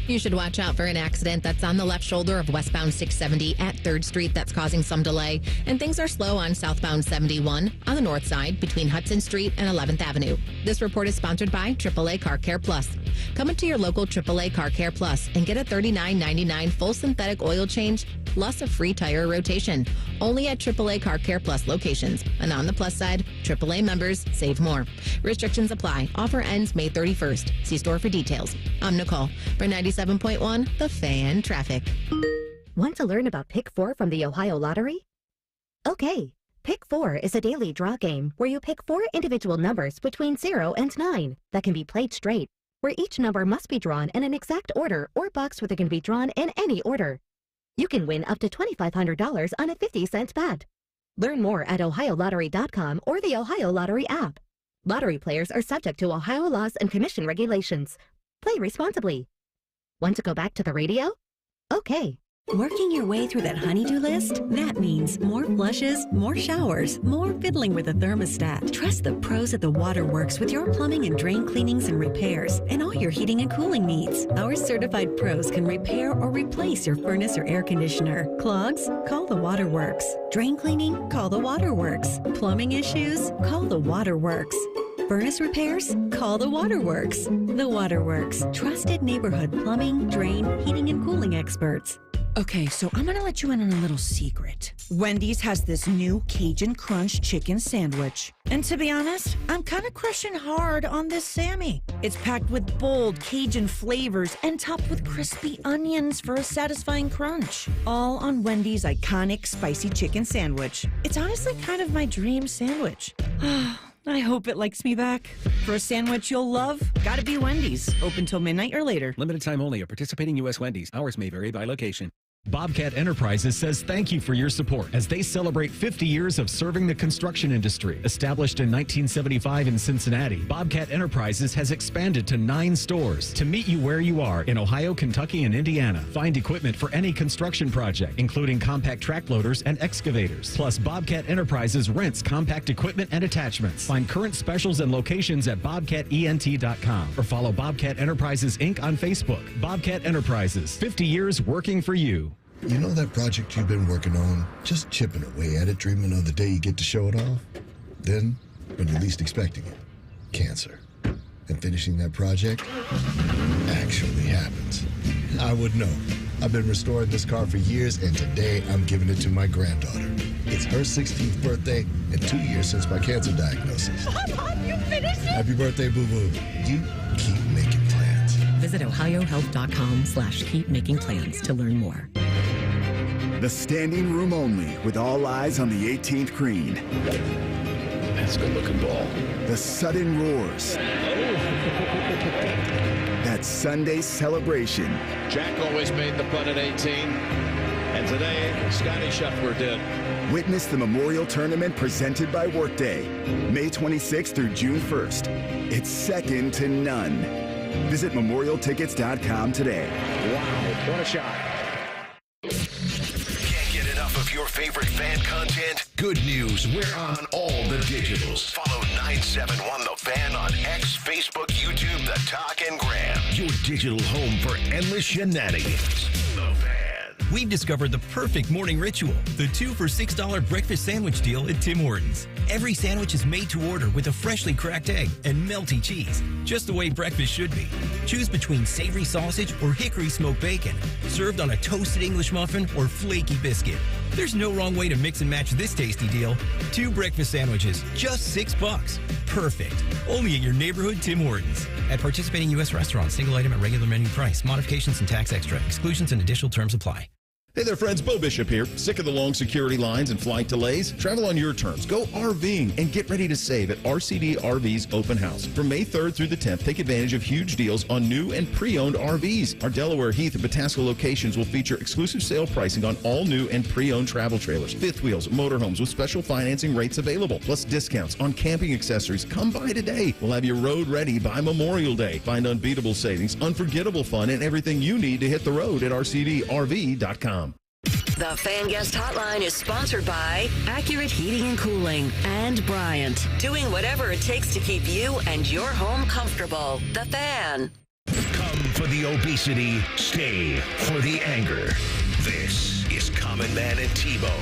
You should watch out for an accident that's on the left shoulder of westbound 670 at 3rd Street that's causing some delay. And things are slow on southbound 71 on the north side between Hudson Street and 11th Avenue. This report is sponsored by AAA Car Care Plus. Come into your local AAA Car Care Plus and get a $39.99 full synthetic oil change plus a free tire rotation. Only at AAA Car Care Plus locations. And on the plus side, AAA members save more. Restrictions apply. Offer ends May 31st. See store for details. I'm Nicole for 97.1 The Fan Traffic. Want to learn about Pick 4 from the Ohio Lottery? Okay, Pick 4 is a daily draw game where you pick 4 individual numbers between 0 and 9 that can be played straight, where each number must be drawn in an exact order or box where they can be drawn in any order. You can win up to $2,500 on a 50-cent bet. Learn more at OhioLottery.com or the Ohio Lottery app. Lottery players are subject to Ohio laws and commission regulations. Play responsibly. Want to go back to the radio? Okay. Working your way through that honey-do list? That means more flushes, more showers, more fiddling with the thermostat. Trust the pros at the Waterworks with your plumbing and drain cleanings and repairs and all your heating and cooling needs. Our certified pros can repair or replace your furnace or air conditioner. Clogs? Call the Waterworks. Drain cleaning? Call the Waterworks. Plumbing issues? Call the Waterworks. Furnace repairs? Call the Waterworks. The Waterworks. Trusted neighborhood plumbing, drain, heating, and cooling experts. Okay, so I'm gonna let you in on a little secret. Wendy's has this new Cajun Crunch chicken sandwich. And to be honest, I'm kind of crushing hard on this Sammy. It's packed with bold Cajun flavors and topped with crispy onions for a satisfying crunch. All on Wendy's iconic spicy chicken sandwich. It's honestly kind of my dream sandwich. I hope it likes me back. For a sandwich you'll love, gotta be Wendy's. Open till midnight or later. Limited time only at participating U.S. Wendy's. Hours may vary by location. Bobcat Enterprises says thank you for your support as they celebrate 50 years of serving the construction industry. Established in 1975 in Cincinnati, Bobcat Enterprises has expanded to 9 stores to meet you where you are in Ohio, Kentucky, and Indiana. Find equipment for any construction project, including compact track loaders and excavators. Plus, Bobcat Enterprises rents compact equipment and attachments. Find current specials and locations at bobcatent.com or follow Bobcat Enterprises Inc. on Facebook. Bobcat Enterprises, 50 years working for you. You know that project you've been working on? Just chipping away at it, dreaming of the day you get to show it off? Then, when you're least expecting it, cancer. And finishing that project actually happens. I would know. I've been restoring this car for years, and today I'm giving it to my granddaughter. It's her 16th birthday and 2 years since my cancer diagnosis. Mom, you finished it? Happy birthday, boo-boo. You keep making plans. Visit ohiohealth.com/keepmakingplans to learn more. The standing room only, with all eyes on the 18th green. That's a good-looking ball. The sudden roars. That Sunday celebration. Jack always made the putt at 18, and today Scotty Scheffler did. Witness the Memorial Tournament presented by Workday, May 26th through June 1st. It's second to none. Visit memorialtickets.com today. Wow, what a shot. Can't get enough of your favorite fan content? Good news, we're on all the digitals. Follow 971 The Fan on X, Facebook, YouTube, The Talk, and Gram. Your digital home for endless shenanigans. The Fan. We've discovered the perfect morning ritual, the 2 for $6 breakfast sandwich deal at Tim Hortons. Every sandwich is made to order with a freshly cracked egg and melty cheese, just the way breakfast should be. Choose between savory sausage or hickory smoked bacon, served on a toasted English muffin or flaky biscuit. There's no wrong way to mix and match this tasty deal. 2 breakfast sandwiches, just $6. Perfect. Only at your neighborhood Tim Hortons. At participating U.S. restaurants, single item at regular menu price. Modifications and tax extra. Exclusions and additional terms apply. Hey there, friends. Bo Bishop here. Sick of the long security lines and flight delays? Travel on your terms. Go RVing and get ready to save at RCD RV's Open House. From May 3rd through the 10th, take advantage of huge deals on new and pre-owned RVs. Our Delaware, Heath, and Pataska locations will feature exclusive sale pricing on all new and pre-owned travel trailers, fifth wheels, motorhomes with special financing rates available, plus discounts on camping accessories. Come by today. We'll have your road ready by Memorial Day. Find unbeatable savings, unforgettable fun, and everything you need to hit the road at rcdrv.com. The Fan Guest Hotline is sponsored by Accurate Heating and Cooling and Bryant, doing whatever it takes to keep you and your home comfortable. The Fan. Come for the obesity, stay for the anger. This is Common Man and T-Bone.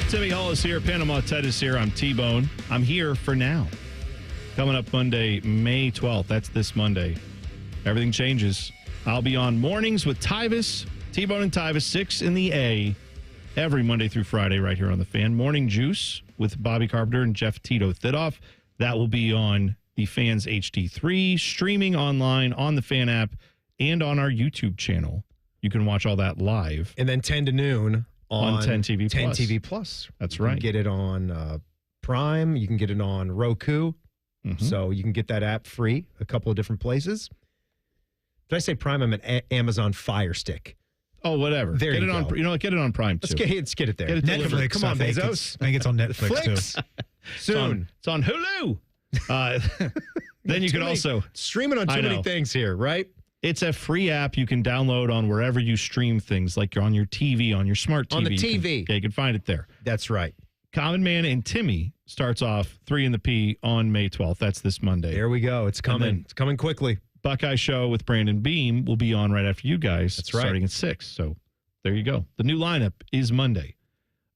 Timmy Hall is here. Panama Ted is here. I'm T-Bone. I'm here for now. Coming up Monday, May 12th. That's this Monday. Everything changes. I'll be on Mornings with Tyvis. T-Bone and Tyvis, 6 in the A, every Monday through Friday right here on The Fan. Morning Juice with Bobby Carpenter and Jeff Tito Thidoff. That will be on the Fan's HD3, streaming online on the Fan app and on our YouTube channel. You can watch all that live. And then 10 to noon on 10 TV Plus. 10 TV Plus. That's You right. can get it on Prime. You can get it on Roku. Mm-hmm. So you can get that app free a couple of different places. Did I say Prime? I'm at Amazon Fire Stick. Oh, whatever. There get you it on. go. You know what? Get it on Prime too. Let's get it there. Get it delivered. Netflix. Come on, I think Bezos. I think it's on Netflix Flicks. too. Soon. It's on Hulu. Then you can also stream it on too many things here, right? It's a free app you can download on wherever you stream things, like you're on your TV, on your smart TV. On the TV. You can find it there. That's right. Common Man and Timmy starts off 3 in the P on May 12th. That's this Monday. There we go. It's coming. It's coming quickly. Buckeye Show with Brandon Beam will be on right after you guys. That's right. Starting at 6. So there you go. The new lineup is Monday.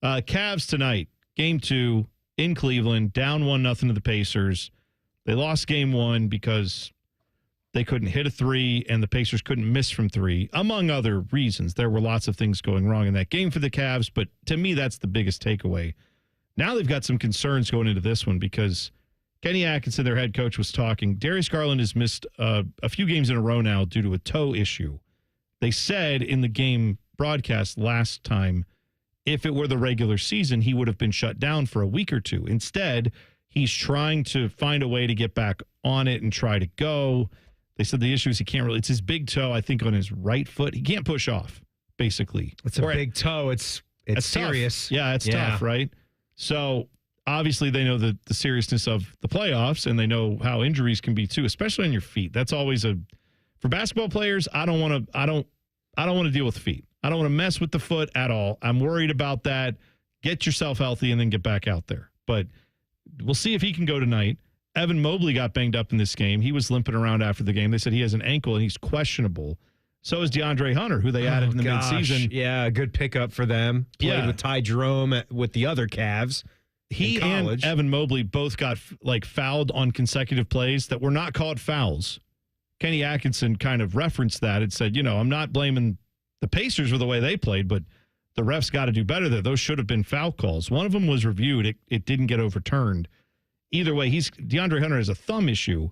Cavs tonight, game 2 in Cleveland, down 1-0 to the Pacers. They lost game 1 because they couldn't hit a 3 and the Pacers couldn't miss from 3, among other reasons. There were lots of things going wrong in that game for the Cavs, but to me, that's the biggest takeaway. Now they've got some concerns going into this one because Kenny Atkinson, their head coach, was talking. Darius Garland has missed a few games in a row now due to a toe issue. They said in the game broadcast last time, if it were the regular season, he would have been shut down for a week or two. Instead, he's trying to find a way to get back on it and try to go. They said the issue is he can't really, it's his big toe, I think, on his right foot. He can't push off, basically. It's a big toe. It's serious. Tough. Yeah, it's tough, right? So obviously they know the seriousness of the playoffs, and they know how injuries can be too, especially on your feet. That's always for basketball players. I don't want to deal with feet. I don't want to mess with the foot at all. I'm worried about that. Get yourself healthy and then get back out there. But we'll see if he can go tonight. Evan Mobley got banged up in this game. He was limping around after the game. They said he has an ankle and he's questionable. So is DeAndre Hunter, who they added in the midseason. Yeah, a good pickup for them. Played with Ty Jerome with the other Cavs. He and Evan Mobley both got fouled on consecutive plays that were not called fouls. Kenny Atkinson kind of referenced that and said, I'm not blaming the Pacers for the way they played, but the refs got to do better there. Those should have been foul calls. One of them was reviewed. It didn't get overturned. Either way, DeAndre Hunter has a thumb issue.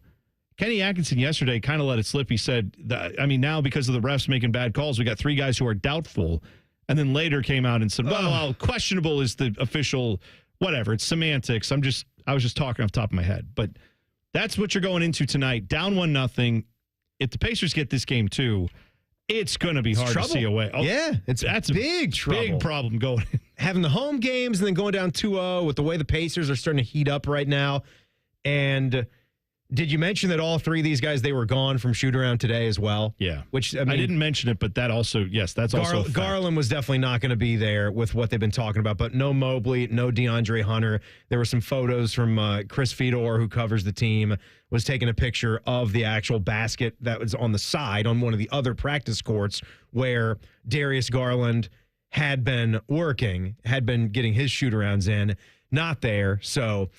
Kenny Atkinson yesterday kind of let it slip. He said, now because of the refs making bad calls, we got 3 guys who are doubtful. And then later came out and said, well, questionable is the official, whatever. It's semantics. I was just talking off the top of my head. But that's what you're going into tonight. Down 1-0. If the Pacers get this game too, it's going to be hard to see a way. That's big trouble. Big problem going. Having the home games and then going down 2-0 with the way the Pacers are starting to heat up right now. And did you mention that all 3 of these guys, they were gone from shoot-around today as well? Yeah. Which, I didn't mention it, but that also, yes, that's also a fact. Garland was definitely not going to be there with what they've been talking about, but no Mobley, no DeAndre Hunter. There were some photos from Chris Fedor, who covers the team, was taking a picture of the actual basket that was on the side on one of the other practice courts where Darius Garland had been working, had been getting his shoot-arounds in, not there. So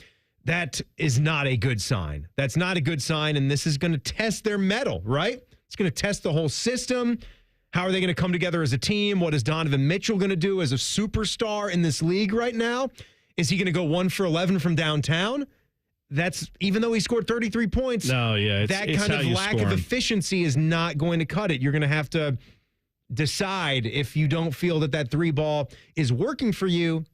that is not a good sign. That's not a good sign, and this is going to test their mettle, right? It's going to test the whole system. How are they going to come together as a team? What is Donovan Mitchell going to do as a superstar in this league right now? Is he going to go 1 for 11 from downtown? That's even though he scored 33 points. No, yeah, that kind of lack of efficiency is not going to cut it. You're going to have to decide if you don't feel that three ball is working for you.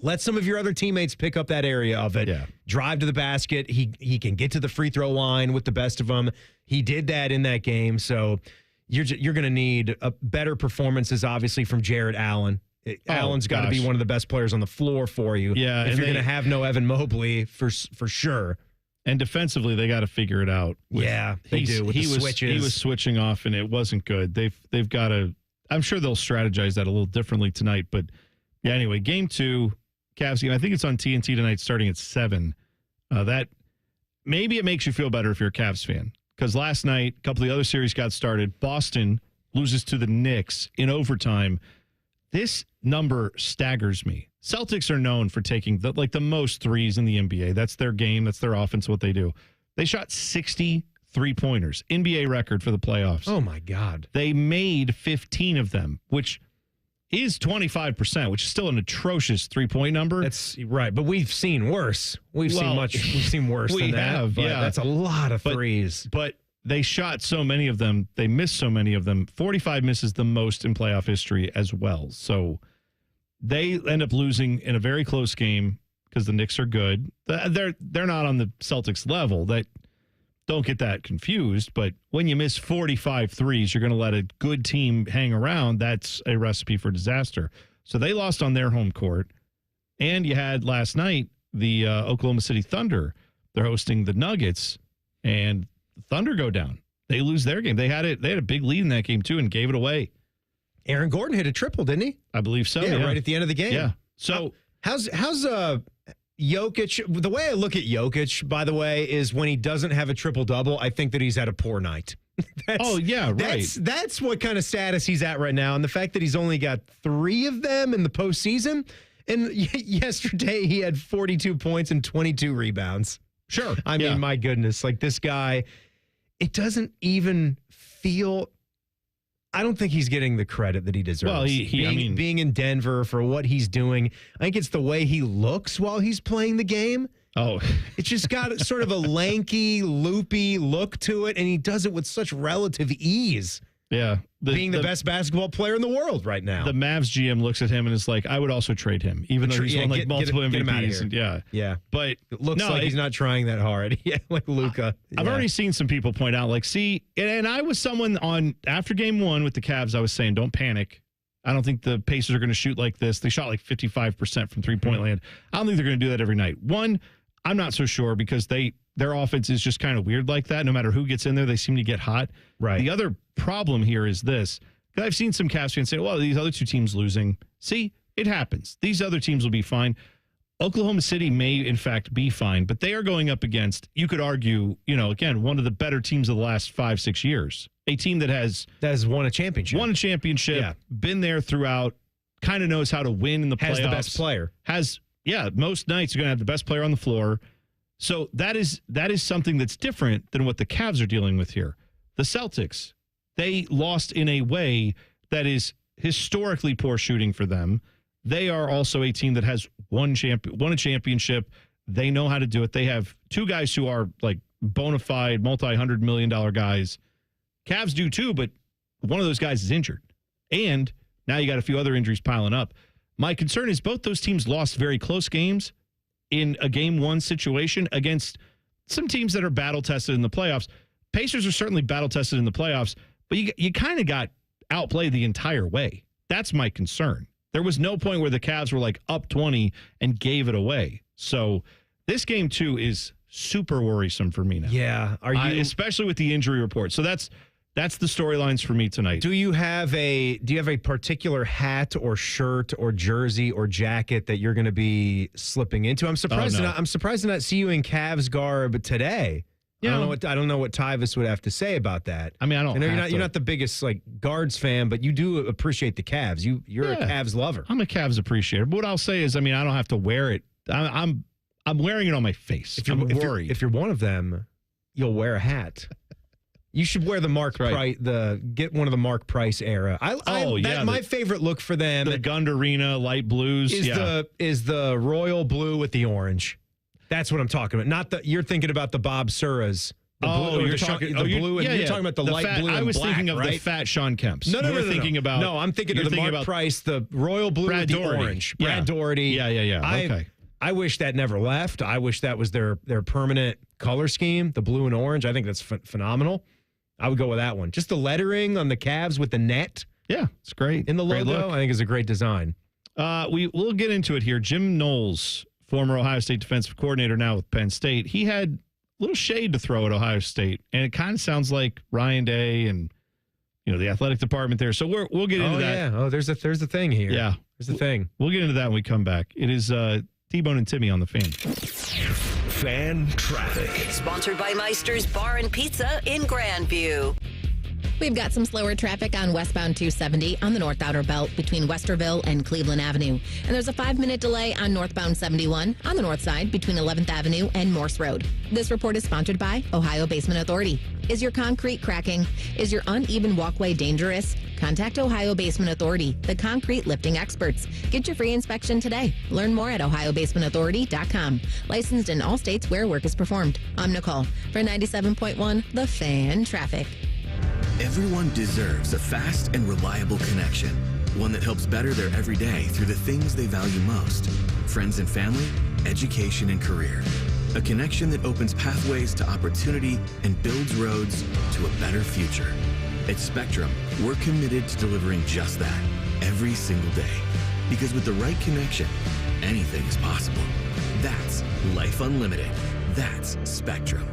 Let some of your other teammates pick up that area of it. Yeah. Drive to the basket. He can get to the free throw line with the best of them. He did that in that game. So you're going to need better performances, obviously, from Jared Allen. Allen's got to be one of the best players on the floor for you. Yeah, if you're going to have no Evan Mobley for sure. And defensively, they got to figure it out. They do. With the switches. He was switching off, and it wasn't good. They've got to. I'm sure they'll strategize that a little differently tonight. But yeah, anyway, game 2, Cavs game. I think it's on TNT tonight, starting at 7. That maybe it makes you feel better if you're a Cavs fan, because last night a couple of the other series got started. Boston loses to the Knicks in overtime. This number staggers me. Celtics are known for taking the most threes in the NBA. That's their game. That's their offense, what they do. They shot 60 3-pointers, NBA record for the playoffs. Oh, my God. They made 15 of them, which is 25%, which is still an atrocious 3-point number. That's right, but we've seen worse. We've seen worse than that. Yeah. That's a lot of threes. But they shot so many of them. They missed so many of them. 45 misses the most in playoff history as well. So they end up losing in a very close game because the Knicks are good. They're not on the Celtics level. Don't get that confused. But when you miss 45 threes, you're going to let a good team hang around. That's a recipe for disaster. So they lost on their home court. And you had last night the Oklahoma City Thunder. They're hosting the Nuggets, and the Thunder go down. They lose their game. They had a big lead in that game too and gave it away. Aaron Gordon hit a triple, didn't he? I believe so. Yeah, right at the end of the game. Yeah. So how's Jokic? The way I look at Jokic, by the way, is when he doesn't have a triple double, I think that he's had a poor night. That's what kind of status he's at right now, and the fact that he's only got 3 of them in the postseason. And yesterday he had 42 points and 22 rebounds. Sure. I mean, my goodness, like this guy, it doesn't even feel. I don't think he's getting the credit that he deserves. Well, being in Denver for what he's doing, I think it's the way he looks while he's playing the game. Oh, it's just got sort of a lanky, loopy look to it, and he does it with such relative ease. Yeah. Being the best basketball player in the world right now. The Mavs GM looks at him and is like, I would also trade him, even though he's won multiple MVPs. Yeah. But it looks like he's not trying that hard. Yeah, like Luka. I've already seen some people point out, and I was someone after game 1 with the Cavs, I was saying, don't panic. I don't think the Pacers are going to shoot like this. They shot like 55% from 3-point land. I don't think they're going to do that every night. One, I'm not so sure because their offense is just kind of weird like that. No matter who gets in there, they seem to get hot. Right. The other problem here is this. I've seen some Cavs fans say, well, these other 2 teams losing. See, it happens. These other teams will be fine. Oklahoma City may, in fact, be fine, but they are going up against, you could argue, again, one of the better teams of the last 5-6 years. A team that has won a championship. Been there throughout, kind of knows how to win in the playoffs. Has the best player. Most nights you're going to have the best player on the floor. So that is something that's different than what the Cavs are dealing with here. The Celtics, they lost in a way that is historically poor shooting for them. They are also a team that has won a championship. They know how to do it. They have 2 guys who are like bona fide multi-$100 million guys. Cavs do too, but one of those guys is injured. And now you got a few other injuries piling up. My concern is both those teams lost very close games in a game 1 situation against some teams that are battle-tested in the playoffs. Pacers are certainly battle-tested in the playoffs, but you kind of got outplayed the entire way. That's my concern. There was no point where the Cavs were like up 20 and gave it away. So this game 2 is super worrisome for me now. Yeah. Especially with the injury report. So that's the storylines for me tonight. Do you have a particular hat or shirt or jersey or jacket that you're going to be slipping into? I'm surprised to not see you in Cavs garb today. Yeah. I don't know what Tyvus would have to say about that. I mean, you're not the biggest Guards fan, but you do appreciate the Cavs. You're a Cavs lover. I'm a Cavs appreciator. But what I'll say is, I don't have to wear it. I'm wearing it on my face. If you're one of them, you'll wear a hat. You should wear the Mark Price, get one of the Mark Price era. My favorite look for them, the Gund Arena light blues, is the royal blue with the orange. That's what I'm talking about. You're thinking about the Bob Suras You're talking about the light fat, blue and I was black, thinking of right? the fat Sean Kemps. No, You're thinking about. No, I'm thinking of the Mark Price, the royal blue Brad with the Doherty. orange. Yeah. Brad Doherty. Yeah. Okay. I wish that never left. I wish that was their permanent color scheme, the blue and orange. I think that's phenomenal. I would go with that one. Just the lettering on the calves with the net. Yeah, it's great. In the Great logo, look. I think is a great design. We'll get into it here. Jim Knowles, former Ohio State defensive coordinator, now with Penn State. He had a little shade to throw at Ohio State, and it kind of sounds like Ryan Day and the athletic department there. So we'll get into that. Yeah. There's a thing here. Yeah, there's a thing. We'll get into that when we come back. It is T-Bone and Timmy on the Fan. Fan traffic. Sponsored by Meister's Bar and Pizza in Grandview. We've got some slower traffic on westbound 270 on the North Outer Belt between Westerville and Cleveland Avenue. And there's a 5-minute delay on northbound 71 on the north side between 11th Avenue and Morse Road. This report is sponsored by Ohio Basement Authority. Is your concrete cracking? Is your uneven walkway dangerous? Contact Ohio Basement Authority, the concrete lifting experts. Get your free inspection today. Learn more at ohiobasementauthority.com. Licensed in all states where work is performed. I'm Nicole for 97.1 The Fan Traffic. Everyone deserves a fast and reliable connection, one that helps better their everyday through the things they value most: friends and family, education and career. A connection that opens pathways to opportunity and builds roads to a better future. At Spectrum, we're committed to delivering just that every single day. Because with the right connection, anything is possible. That's Life Unlimited. That's Spectrum.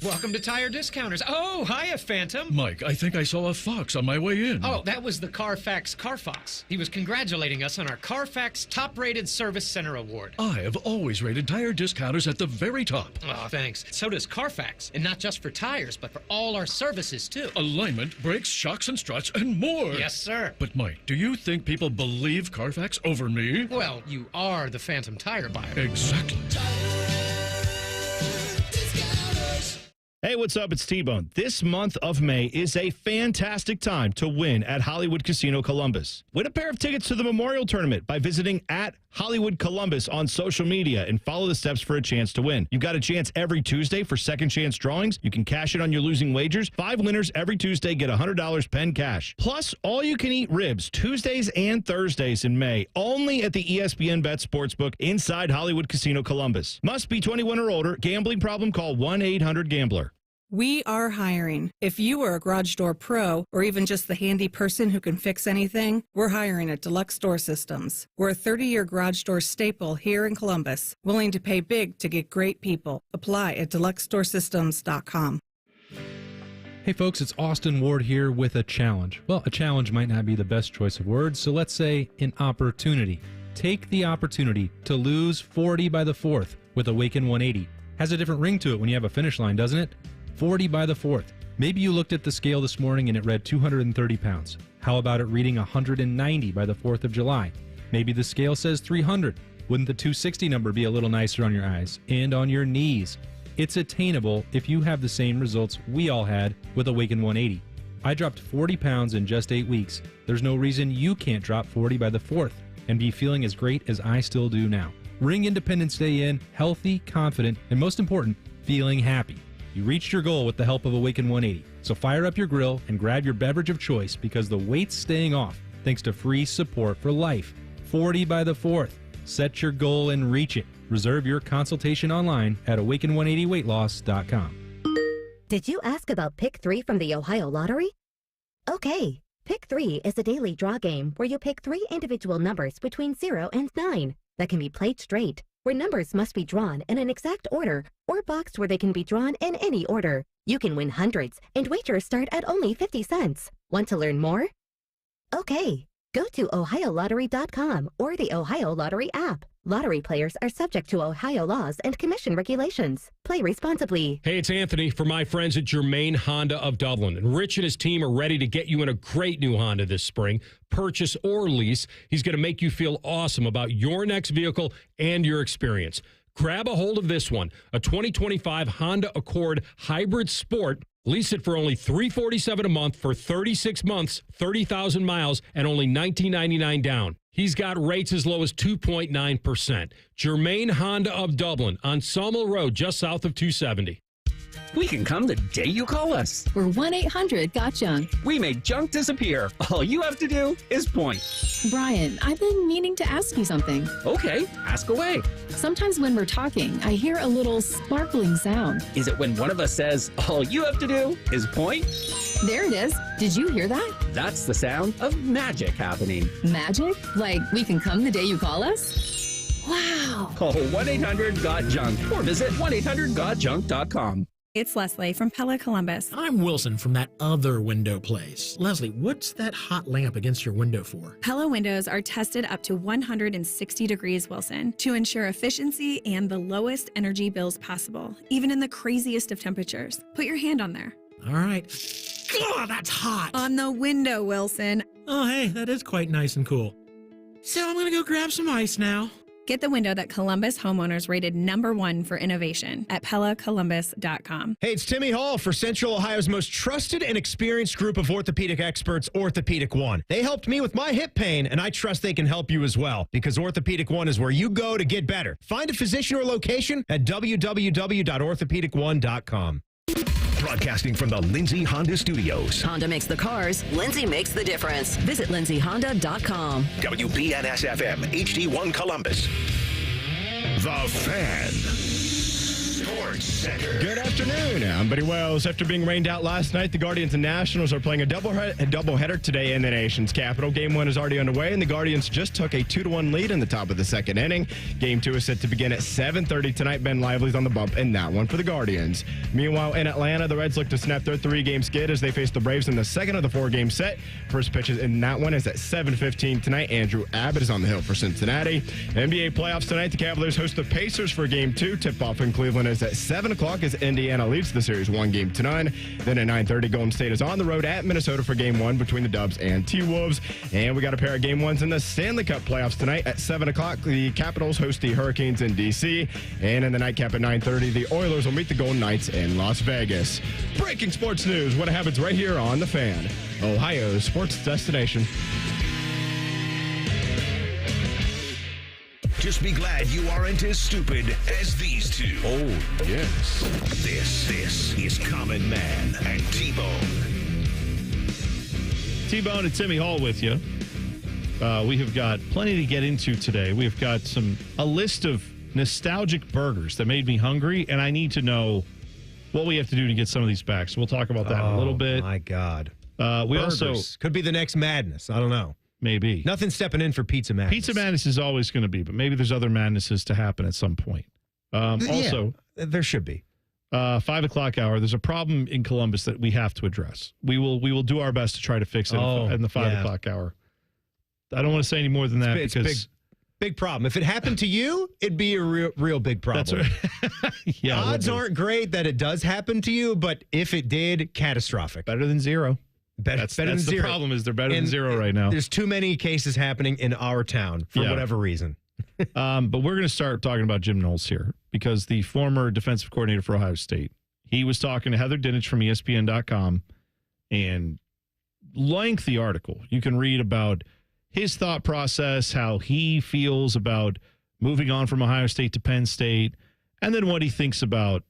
Welcome to Tire Discounters. Oh, hiya, Phantom. Mike, I think I saw a fox on my way in. Oh, that was the Carfax Carfox. He was congratulating us on our Carfax Top-Rated Service Center Award. I have always rated Tire Discounters at the very top. Oh, thanks. So does Carfax. And not just for tires, but for all our services, too. Alignment, brakes, shocks, and struts, and more. Yes, sir. But, Mike, do you think people believe Carfax over me? Well, you are the Phantom tire buyer. Exactly. Hey, what's up? It's T-Bone. This month of May is a fantastic time to win at Hollywood Casino Columbus. Win a pair of tickets to the Memorial Tournament by visiting at Hollywood Columbus on social media and follow the steps for a chance to win. You've got a chance every Tuesday for second chance drawings. You can cash in on your losing wagers. 5 winners every Tuesday get $100 pen cash. Plus, all-you-can-eat ribs Tuesdays and Thursdays in May, only at the ESPN Bet Sportsbook inside Hollywood Casino Columbus. Must be 21 or older. Gambling problem? Call 1-800-GAMBLER. We are hiring. If you are a garage door pro or even just the handy person who can fix anything, we're hiring at Deluxe Door Systems. We're a 30-year garage door staple here in Columbus, willing to pay big to get great people. Apply at deluxedoorsystems.com. Hey folks, it's Austin Ward here with a challenge. Well, a challenge might not be the best choice of words, so let's say an opportunity. Take the opportunity to lose 40 by the 4th with Awaken 180. Has a different ring to it when you have a finish line, doesn't it? 40 by the 4th. Maybe you looked at the scale this morning and it read 230 pounds. How about it reading 190 by the 4th of July? Maybe the scale says 300. Wouldn't the 260 number be a little nicer on your eyes and on your knees? It's attainable if you have the same results we all had with Awaken 180. I dropped 40 pounds in just 8 weeks. There's no reason you can't drop 40 by the 4th and be feeling as great as I still do now. Ring Independence Day in healthy, confident, and most important, feeling happy. You reached your goal with the help of Awaken 180. So fire up your grill and grab your beverage of choice because the weight's staying off thanks to free support for life. 40 by the 4th. Set your goal and reach it. Reserve your consultation online at awaken180weightloss.com. Did you ask about Pick 3 from the Ohio Lottery? Okay, Pick 3 is a daily draw game where you pick 3 individual numbers between 0 and 9 that can be played straight, where numbers must be drawn in an exact order or boxed where they can be drawn in any order. You can win hundreds, and wagers start at only 50 cents. Want to learn more? Okay, go to OhioLottery.com or the Ohio Lottery app. Lottery players are subject to Ohio laws and commission regulations. Play responsibly. Hey, it's Anthony from my friends at Germain Honda of Dublin. And Rich and his team are ready to get you in a great new Honda this spring. Purchase or lease. He's going to make you feel awesome about your next vehicle and your experience. Grab a hold of this one, a 2025 Honda Accord Hybrid Sport. Lease it for only $347 a month for 36 months, 30,000 miles, and only $19.99 down. He's got rates as low as 2.9%. Germain Honda of Dublin on Sawmill Road, just south of 270. We can come the day you call us. We're 1-800-GOT-JUNK. We make junk disappear. All you have to do is point. Brian, I've been meaning to ask you something. Okay, ask away. Sometimes when we're talking, I hear a little sparkling sound. Is it when one of us says, all you have to do is point? There it is. Did you hear that? That's the sound of magic happening. Magic? Like we can come the day you call us? Wow. Call 1-800-GOT-JUNK or visit 1-800-GOT-JUNK.com. It's Leslie from Pella Columbus. I'm Wilson from that other window place. Leslie, what's that hot lamp against your window for? Pella windows are tested up to 160 degrees, Wilson, to ensure efficiency and the lowest energy bills possible, even in the craziest of temperatures. Put your hand on there. All right. God, that's hot. On the window, Wilson. Oh, hey, that is quite nice and cool. So I'm going to go grab some ice now. Get the window that Columbus homeowners rated #1 for innovation at PellaColumbus.com. Hey, it's Timmy Hall for Central Ohio's most trusted and experienced group of orthopedic experts, Orthopedic One. They helped me with my hip pain, and I trust they can help you as well, because Orthopedic One is where you go to get better. Find a physician or location at www.orthopedic1.com. Broadcasting from the Lindsay Honda Studios. Honda makes the cars. Lindsay makes the difference. Visit lindsayhonda.com. WBNS-FM, HD1 Columbus. The Fan. Sports Center. Good afternoon. I'm Buddy Wells. After being rained out last night, the Guardians and Nationals are playing a doubleheader today in the nation's capital. Game 1 is already underway, and the Guardians just took a 2-1 lead in the top of the second inning. Game 2 is set to begin at 7:30 tonight. Ben Lively's on the bump in that one for the Guardians. Meanwhile, in Atlanta, the Reds look to snap their 3-game skid as they face the Braves in the second of the 4-game set. First pitches in that one is at 7:15 tonight. Andrew Abbott is on the hill for Cincinnati. NBA playoffs tonight. The Cavaliers host the Pacers for Game 2. Tip-off in Cleveland is at 7 o'clock as Indiana leads the series 1-9. Then at 9:30, Golden State is on the road at Minnesota for Game 1 between the Dubs and T-Wolves. And we got a pair of Game 1s in the Stanley Cup playoffs tonight at 7 o'clock. The Capitals host the Hurricanes in D.C. And in the nightcap at 9:30, the Oilers will meet the Golden Knights in Las Vegas. Breaking sports news. What happens right here on The Fan, Ohio's sports destination. Just be glad you aren't as stupid as these two. Oh, yes. This is Common Man and T-Bone. T-Bone and Timmy Hall with you. We have got plenty to get into today. We've got a list of nostalgic burgers that made me hungry, and I need to know what we have to do to get some of these back. So we'll talk about that in a little bit. My God. We burgers. also Could be the next madness. I don't know. Maybe. Nothing stepping in for Pizza Madness. Pizza Madness is always going to be, but maybe there's other madnesses to happen at some point. Also, there should be. 5 o'clock hour. There's a problem in Columbus that we have to address. We will do our best to try to fix it in the 5 o'clock hour. I don't want to say any more than that because big problem. If it happened to you, it'd be a real big problem. That's right. Yeah, odds aren't great that it does happen to you, but if it did, catastrophic. Better than zero. Better than zero. The problem is they're better than zero right now. There's too many cases happening in our town for whatever reason. But we're going to start talking about Jim Knowles here because the former defensive coordinator for Ohio State, he was talking to Heather Dinich from ESPN.com, and lengthy article. You can read about his thought process, how he feels about moving on from Ohio State to Penn State, and then what he thinks about,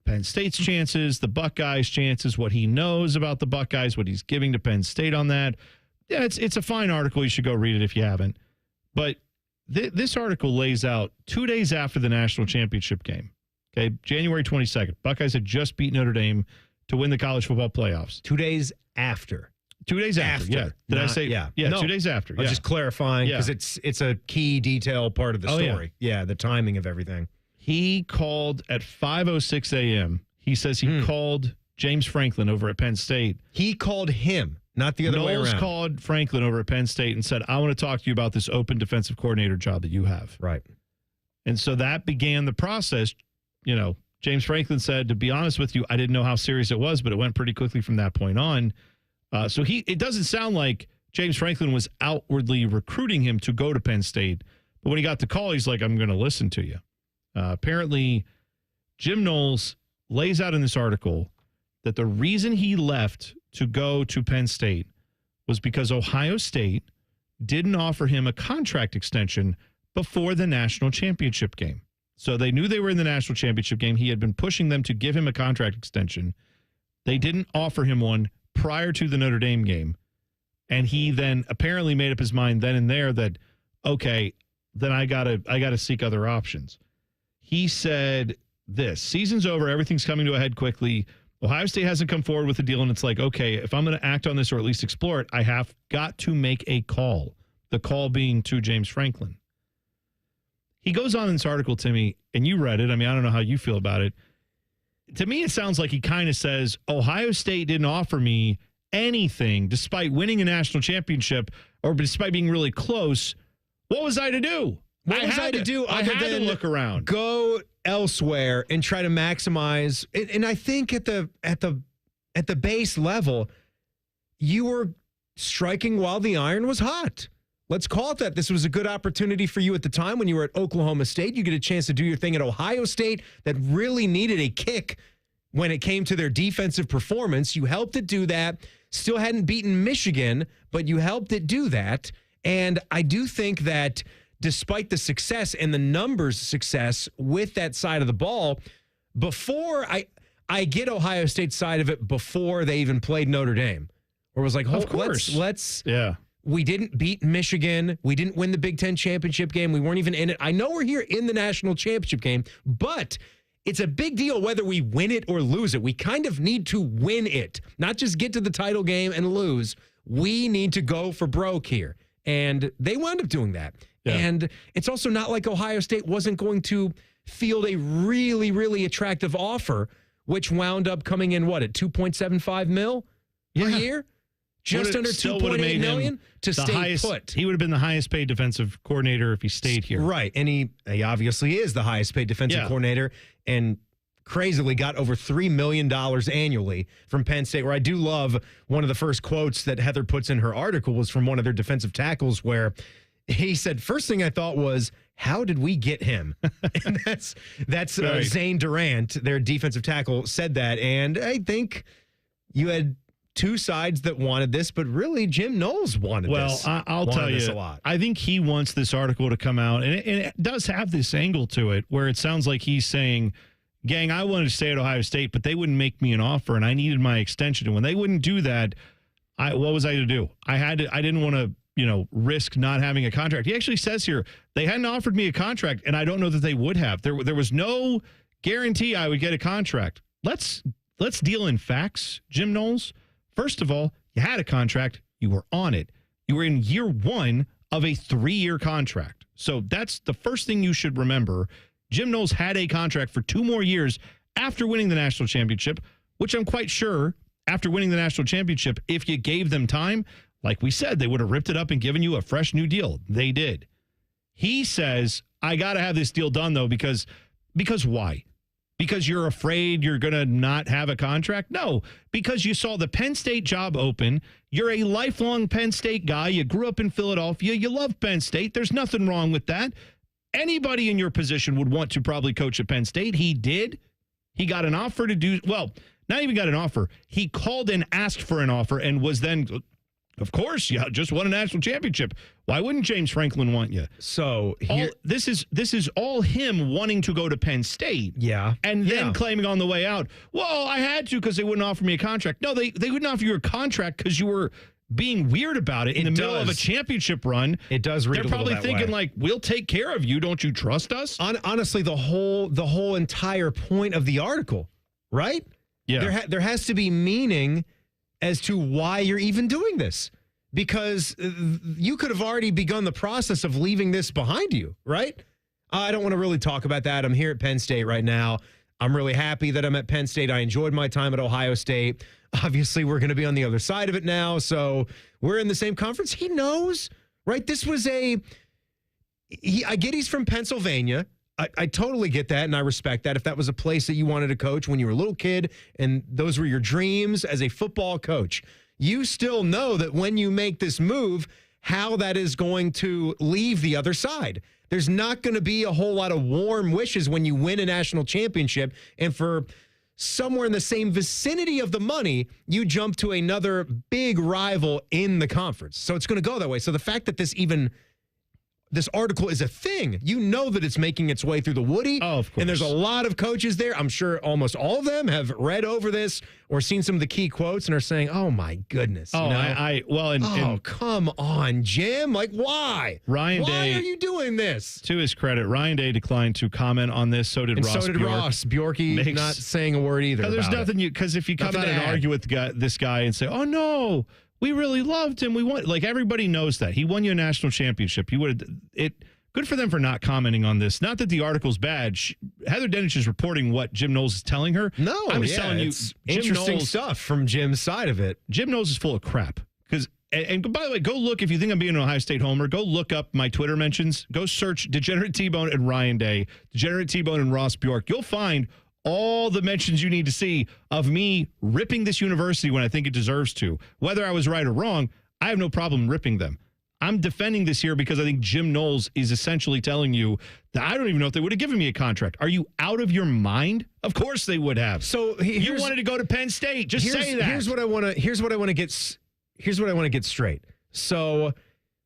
Penn State's chances, the Buckeyes' chances, what he knows about the Buckeyes, what he's giving to Penn State on that. Yeah, it's a fine article. You should go read it if you haven't. But this article lays out 2 days after the national championship game, okay, January 22nd. Buckeyes had just beat Notre Dame to win the college football playoffs. 2 days after. 2 days after. Yeah. Did I say? Yeah. No, 2 days after. I was just clarifying because it's a key detail part of the story. Yeah, the timing of everything. He called at 5:06 a.m. He says he called James Franklin over at Penn State. He called him, not the other way around. Knowles called Franklin over at Penn State and said, I want to talk to you about this open defensive coordinator job that you have. Right. And so that began the process. James Franklin said, to be honest with you, I didn't know how serious it was, but it went pretty quickly from that point on. So it doesn't sound like James Franklin was outwardly recruiting him to go to Penn State. But when he got the call, he's like, I'm going to listen to you. Apparently, Jim Knowles lays out in this article that the reason he left to go to Penn State was because Ohio State didn't offer him a contract extension before the national championship game. So they knew they were in the national championship game. He had been pushing them to give him a contract extension. They didn't offer him one prior to the Notre Dame game. And he then apparently made up his mind then and there that, okay, then I gotta seek other options. He said this: season's over, everything's coming to a head quickly. Ohio State hasn't come forward with a deal, and it's like, okay, if I'm going to act on this or at least explore it, I have got to make a call. The call being to James Franklin. He goes on in this article, Timmy, and you read it. I mean, I don't know how you feel about it. To me, it sounds like he kind of says, Ohio State didn't offer me anything despite winning a national championship or despite being really close. What was I to do? What was I to do I other had than to look around? Go elsewhere and try to maximize. And I think at the base level, you were striking while the iron was hot. Let's call it that. This was a good opportunity for you at the time when you were at Oklahoma State. You get a chance to do your thing at Ohio State that really needed a kick when it came to their defensive performance. You helped it do that. Still hadn't beaten Michigan, but you helped it do that. And I do think that despite the success and the numbers success with that side of the ball, before I get Ohio State's side of it before they even played Notre Dame, where it was like, of course, let's yeah. We didn't beat Michigan. We didn't win the Big Ten championship game. We weren't even in it. I know we're here in the national championship game, but it's a big deal whether we win it or lose it. We kind of need to win it, not just get to the title game and lose. We need to go for broke here. And they wound up doing that. Yeah. And it's also not like Ohio State wasn't going to field a really, really attractive offer, which wound up coming in, at $2.75 million per year? Just under $2.8 million to stay put. He would have been the highest paid defensive coordinator if he stayed here. Right. And he obviously is the highest paid defensive coordinator and crazily got over $3 million annually from Penn State, where I do love one of the first quotes that Heather puts in her article was from one of their defensive tackles where he said, first thing I thought was, how did we get him? And that's right. Zane Durant, their defensive tackle, said that. And I think you had two sides that wanted this, but really Jim Knowles wanted this. Well, I'll tell you, a lot. I think he wants this article to come out, and it does have this angle to it where it sounds like he's saying, gang, I wanted to stay at Ohio State, but they wouldn't make me an offer, and I needed my extension. And when they wouldn't do that, what was I to do? I didn't want to, risk not having a contract. He actually says here, they hadn't offered me a contract, and I don't know that they would have. There was no guarantee I would get a contract. Let's deal in facts, Jim Knowles. First of all, you had a contract. You were on it. You were in year one of a 3-year contract. So that's the first thing you should remember. Jim Knowles had a contract for 2 more years after winning the national championship, which I'm quite sure after winning the national championship, if you gave them time, like we said, they would have ripped it up and given you a fresh new deal. They did. He says, I got to have this deal done, though, because why? Because you're afraid you're going to not have a contract? No, because you saw the Penn State job open. You're a lifelong Penn State guy. You grew up in Philadelphia. You love Penn State. There's nothing wrong with that. Anybody in your position would want to probably coach at Penn State. He did. He got an offer to do, well, not even got an offer. He called and asked for an offer and was then, of course, you just won a national championship. Why wouldn't James Franklin want you? So here, this is all him wanting to go to Penn State. Yeah. And then claiming on the way out, well, I had to because they wouldn't offer me a contract. No, they wouldn't offer you a contract because you were being weird about it in the middle of a championship run. It does read They're a little probably that thinking way. like, we'll take care of you. Don't you trust us? Honestly, the whole entire point of the article, right? Yeah. There has to be meaning as to why you're even doing this. Because you could have already begun the process of leaving this behind you, right? I don't want to really talk about that. I'm here at Penn State right now. I'm really happy that I'm at Penn State. I enjoyed my time at Ohio State. Obviously, we're going to be on the other side of it now, so we're in the same conference. He knows, right? This was I get he's from Pennsylvania. I totally get that, and I respect that. If that was a place that you wanted to coach when you were a little kid, and those were your dreams as a football coach, you still know that when you make this move, how that is going to leave the other side. There's not going to be a whole lot of warm wishes when you win a national championship. And for somewhere in the same vicinity of the money, you jump to another big rival in the conference. So it's going to go that way. So the fact that this article is a thing, you know that it's making its way through the Woody. Oh, of course. And there's a lot of coaches there. I'm sure almost all of them have read over this or seen some of the key quotes and are saying, "Oh my goodness." Oh, and come on, Jim. Like, why? Why are you doing this? To his credit, Ryan Day declined to comment on this. So did Ross Bjork. Ross. Bjorky not saying a word either. There's nothing because if you come out and argue with this guy and say, "Oh no, we really loved him. We won." Like everybody knows that he won you a national championship. You would it. Good for them for not commenting on this. Not that the article's bad. Heather Dinich is reporting what Jim Knowles is telling her. No, I'm just telling you, interesting stuff from Jim's side of it. Jim Knowles is full of crap. And by the way, go look if you think I'm being an Ohio State homer. Go look up my Twitter mentions. Go search Degenerate T-Bone and Ryan Day, Degenerate T-Bone and Ross Bjork. You'll find all the mentions you need to see of me ripping this university when I think it deserves to. Whether I was right or wrong, I have no problem ripping them. I'm defending this here because I think Jim Knowles is essentially telling you that I don't even know if they would have given me a contract. Are you out of your mind? Of course they would have. So you wanted to go to Penn State. Just say that. Here's what I want to get straight. So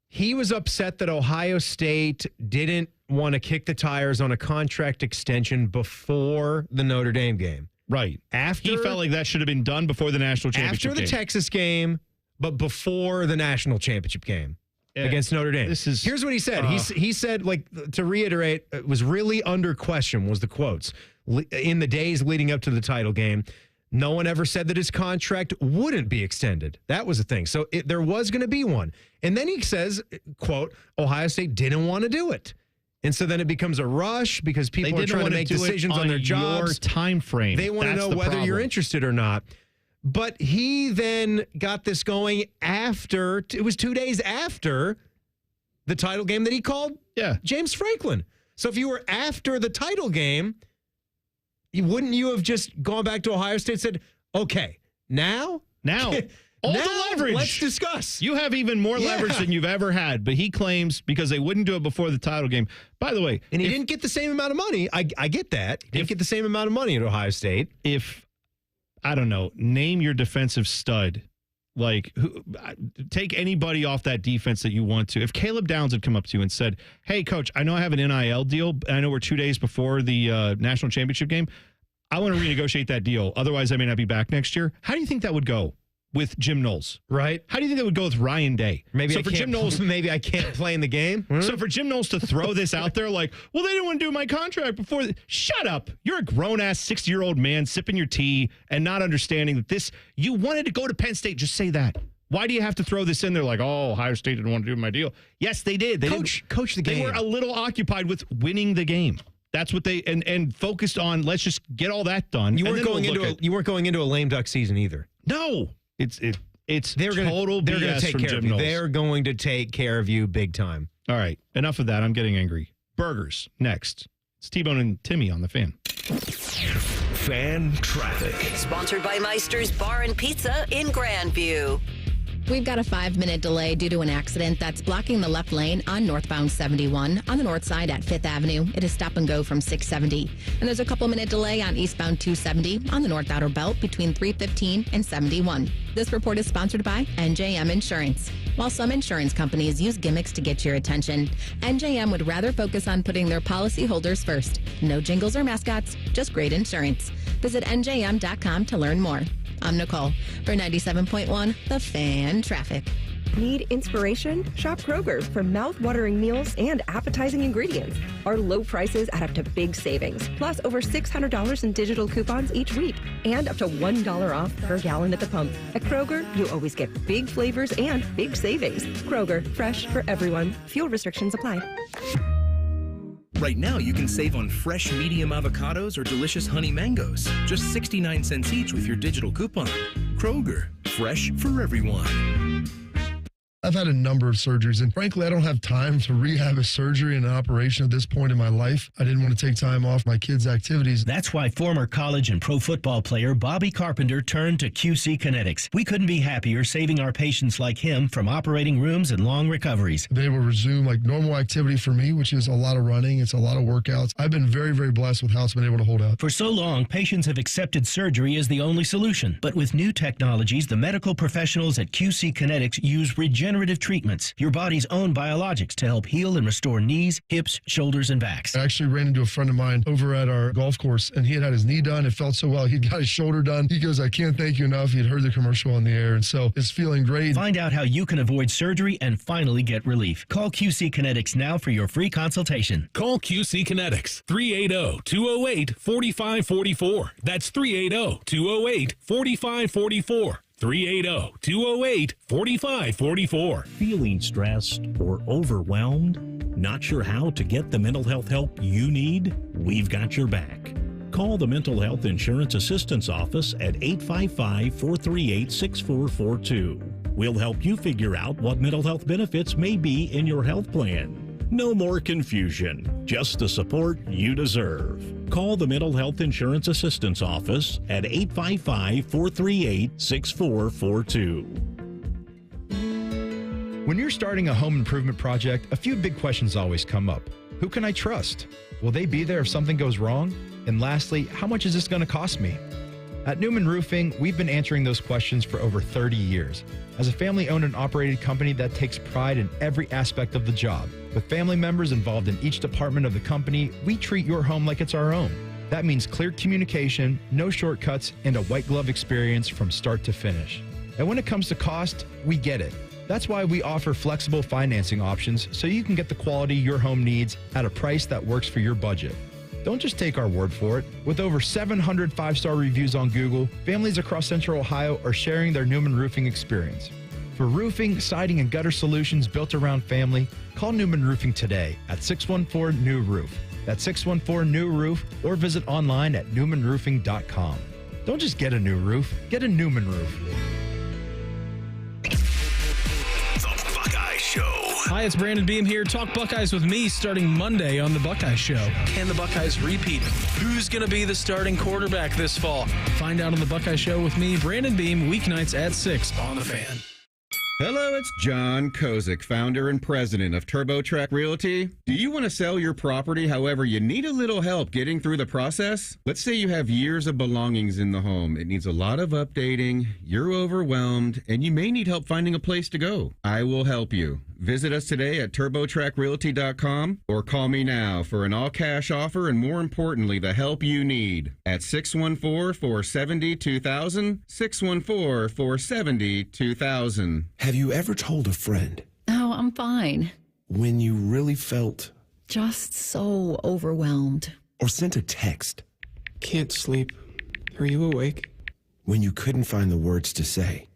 he was upset that Ohio State didn't want to kick the tires on a contract extension before the Notre Dame game. Right. He felt like that should have been done before the national championship game. After the Texas game, but before the national championship game. Against Notre Dame. Here's what he said. He said, like, to reiterate, it was really under question, was the quotes. In the days leading up to the title game, no one ever said that his contract wouldn't be extended. That was the thing. So there was going to be one. And then he says, quote, Ohio State didn't want to do it. And so then it becomes a rush because people are trying to make decisions on their jobs. Your time frame. They want to know whether you're interested or not. But he then got this going after, it was 2 days after the title game that he called James Franklin. So if you were after the title game, wouldn't you have just gone back to Ohio State and said, okay, now? All the leverage. Let's discuss. You have even more leverage than you've ever had. But he claims because they wouldn't do it before the title game. By the way. And he didn't get the same amount of money. I get that. He didn't get the same amount of money at Ohio State. I don't know, name your defensive stud. Like, take anybody off that defense that you want to. If Caleb Downs had come up to you and said, hey, coach, I know I have an NIL deal. I know we're 2 days before the national championship game. I want to renegotiate that deal. Otherwise, I may not be back next year. How do you think that would go with Jim Knowles? Right. How do you think that would go with Ryan Day? Maybe I can't play in the game. So for Jim Knowles to throw this out there like, well, they didn't want to do my contract before. Shut up. You're a grown-ass 60-year-old man sipping your tea and not understanding that you wanted to go to Penn State. Just say that. Why do you have to throw this in there like, oh, Ohio State didn't want to do my deal? Yes, they did. Coach the game. They were a little occupied with winning the game. That's what they and focused on. Let's just get all that done. You weren't going into a lame duck season either. No, it's they're total they're BS going to take from care Jim of you. Knowles. They're going to take care of you big time. All right, enough of that. I'm getting angry. Burgers next. It's T-Bone and Timmy on the Fan. Fan traffic. Sponsored by Meister's Bar and Pizza in Grandview. We've got a 5-minute delay due to an accident that's blocking the left lane on northbound 71. On the north side at 5th Avenue, it is stop and go from 670. And there's a couple-minute delay on eastbound 270 on the north outer belt between 315 and 71. This report is sponsored by NJM Insurance. While some insurance companies use gimmicks to get your attention, NJM would rather focus on putting their policyholders first. No jingles or mascots, just great insurance. Visit NJM.com to learn more. I'm Nicole for 97.1 The Fan Traffic. Need inspiration? Shop Kroger for mouth-watering meals and appetizing ingredients. Our low prices add up to big savings, plus over $600 in digital coupons each week, and up to $1 off per gallon at the pump. At Kroger, you always get big flavors and big savings. Kroger, fresh for everyone. Fuel restrictions apply. Right now, you can save on fresh medium avocados or delicious honey mangoes. Just 69 cents each with your digital coupon. Kroger, fresh for everyone. I've had a number of surgeries, and frankly, I don't have time to rehab a surgery and an operation at this point in my life. I didn't want to take time off my kids' activities. That's why former college and pro football player Bobby Carpenter turned to QC Kinetics. We couldn't be happier saving our patients like him from operating rooms and long recoveries. They will resume like normal activity for me, which is a lot of running. It's a lot of workouts. I've been very, very blessed with how it's been able to hold up. For so long, patients have accepted surgery as the only solution. But with new technologies, the medical professionals at QC Kinetics use regenerative treatments, your body's own biologics, to help heal and restore knees, hips, shoulders, and backs. I actually ran into a friend of mine over at our golf course, and he had his knee done. It felt so well. He'd got his shoulder done. He goes, I can't thank you enough. He'd heard the commercial on the air, and so it's feeling great. Find out how you can avoid surgery and finally get relief. Call QC Kinetics now for your free consultation. Call QC Kinetics, 380-208-4544. That's 380-208-4544. 380-208-4544. Feeling stressed or overwhelmed? Not sure how to get the mental health help you need? We've got your back. Call the Mental Health Insurance Assistance Office at 855-438-6442. We'll help you figure out what mental health benefits may be in your health plan. No more confusion, just the support you deserve. Call the Mental Health Insurance Assistance Office at 855-438-6442. When you're starting a home improvement project, a few big questions always come up. Who can I trust? Will they be there if something goes wrong? And lastly, how much is this going to cost me? At Newman Roofing, we've been answering those questions for over 30 years. As a family-owned and operated company that takes pride in every aspect of the job, with family members involved in each department of the company, we treat your home like it's our own. That means clear communication, no shortcuts, and a white glove experience from start to finish. And when it comes to cost, we get it. That's why we offer flexible financing options so you can get the quality your home needs at a price that works for your budget. Don't just take our word for it. With over 700 five-star reviews on Google, families across Central Ohio are sharing their Newman Roofing experience. For roofing, siding, and gutter solutions built around family, call Newman Roofing today at 614-NEW-ROOF. That's 614-NEW-ROOF, or visit online at newmanroofing.com. Don't just get a new roof, get a Newman roof. Hi, it's Brandon Beam here. Talk Buckeyes with me starting Monday on The Buckeye Show. Can the Buckeyes repeat? Who's going to be the starting quarterback this fall? Find out on The Buckeye Show with me, Brandon Beam, weeknights at 6 on The Fan. Hello, it's John Kozik, founder and president of TurboTrack Realty. Do you want to sell your property, however, you need a little help getting through the process? Let's say you have years of belongings in the home. It needs a lot of updating, you're overwhelmed, and you may need help finding a place to go. I will help you. Visit us today at TurboTrackRealty.com or call me now for an all-cash offer and, more importantly, the help you need at 614-470-2000, 614-470-2000. Have you ever told a friend? Oh, I'm fine. When you really felt? Just so overwhelmed. Or sent a text? Can't sleep. Are you awake? When you couldn't find the words to say?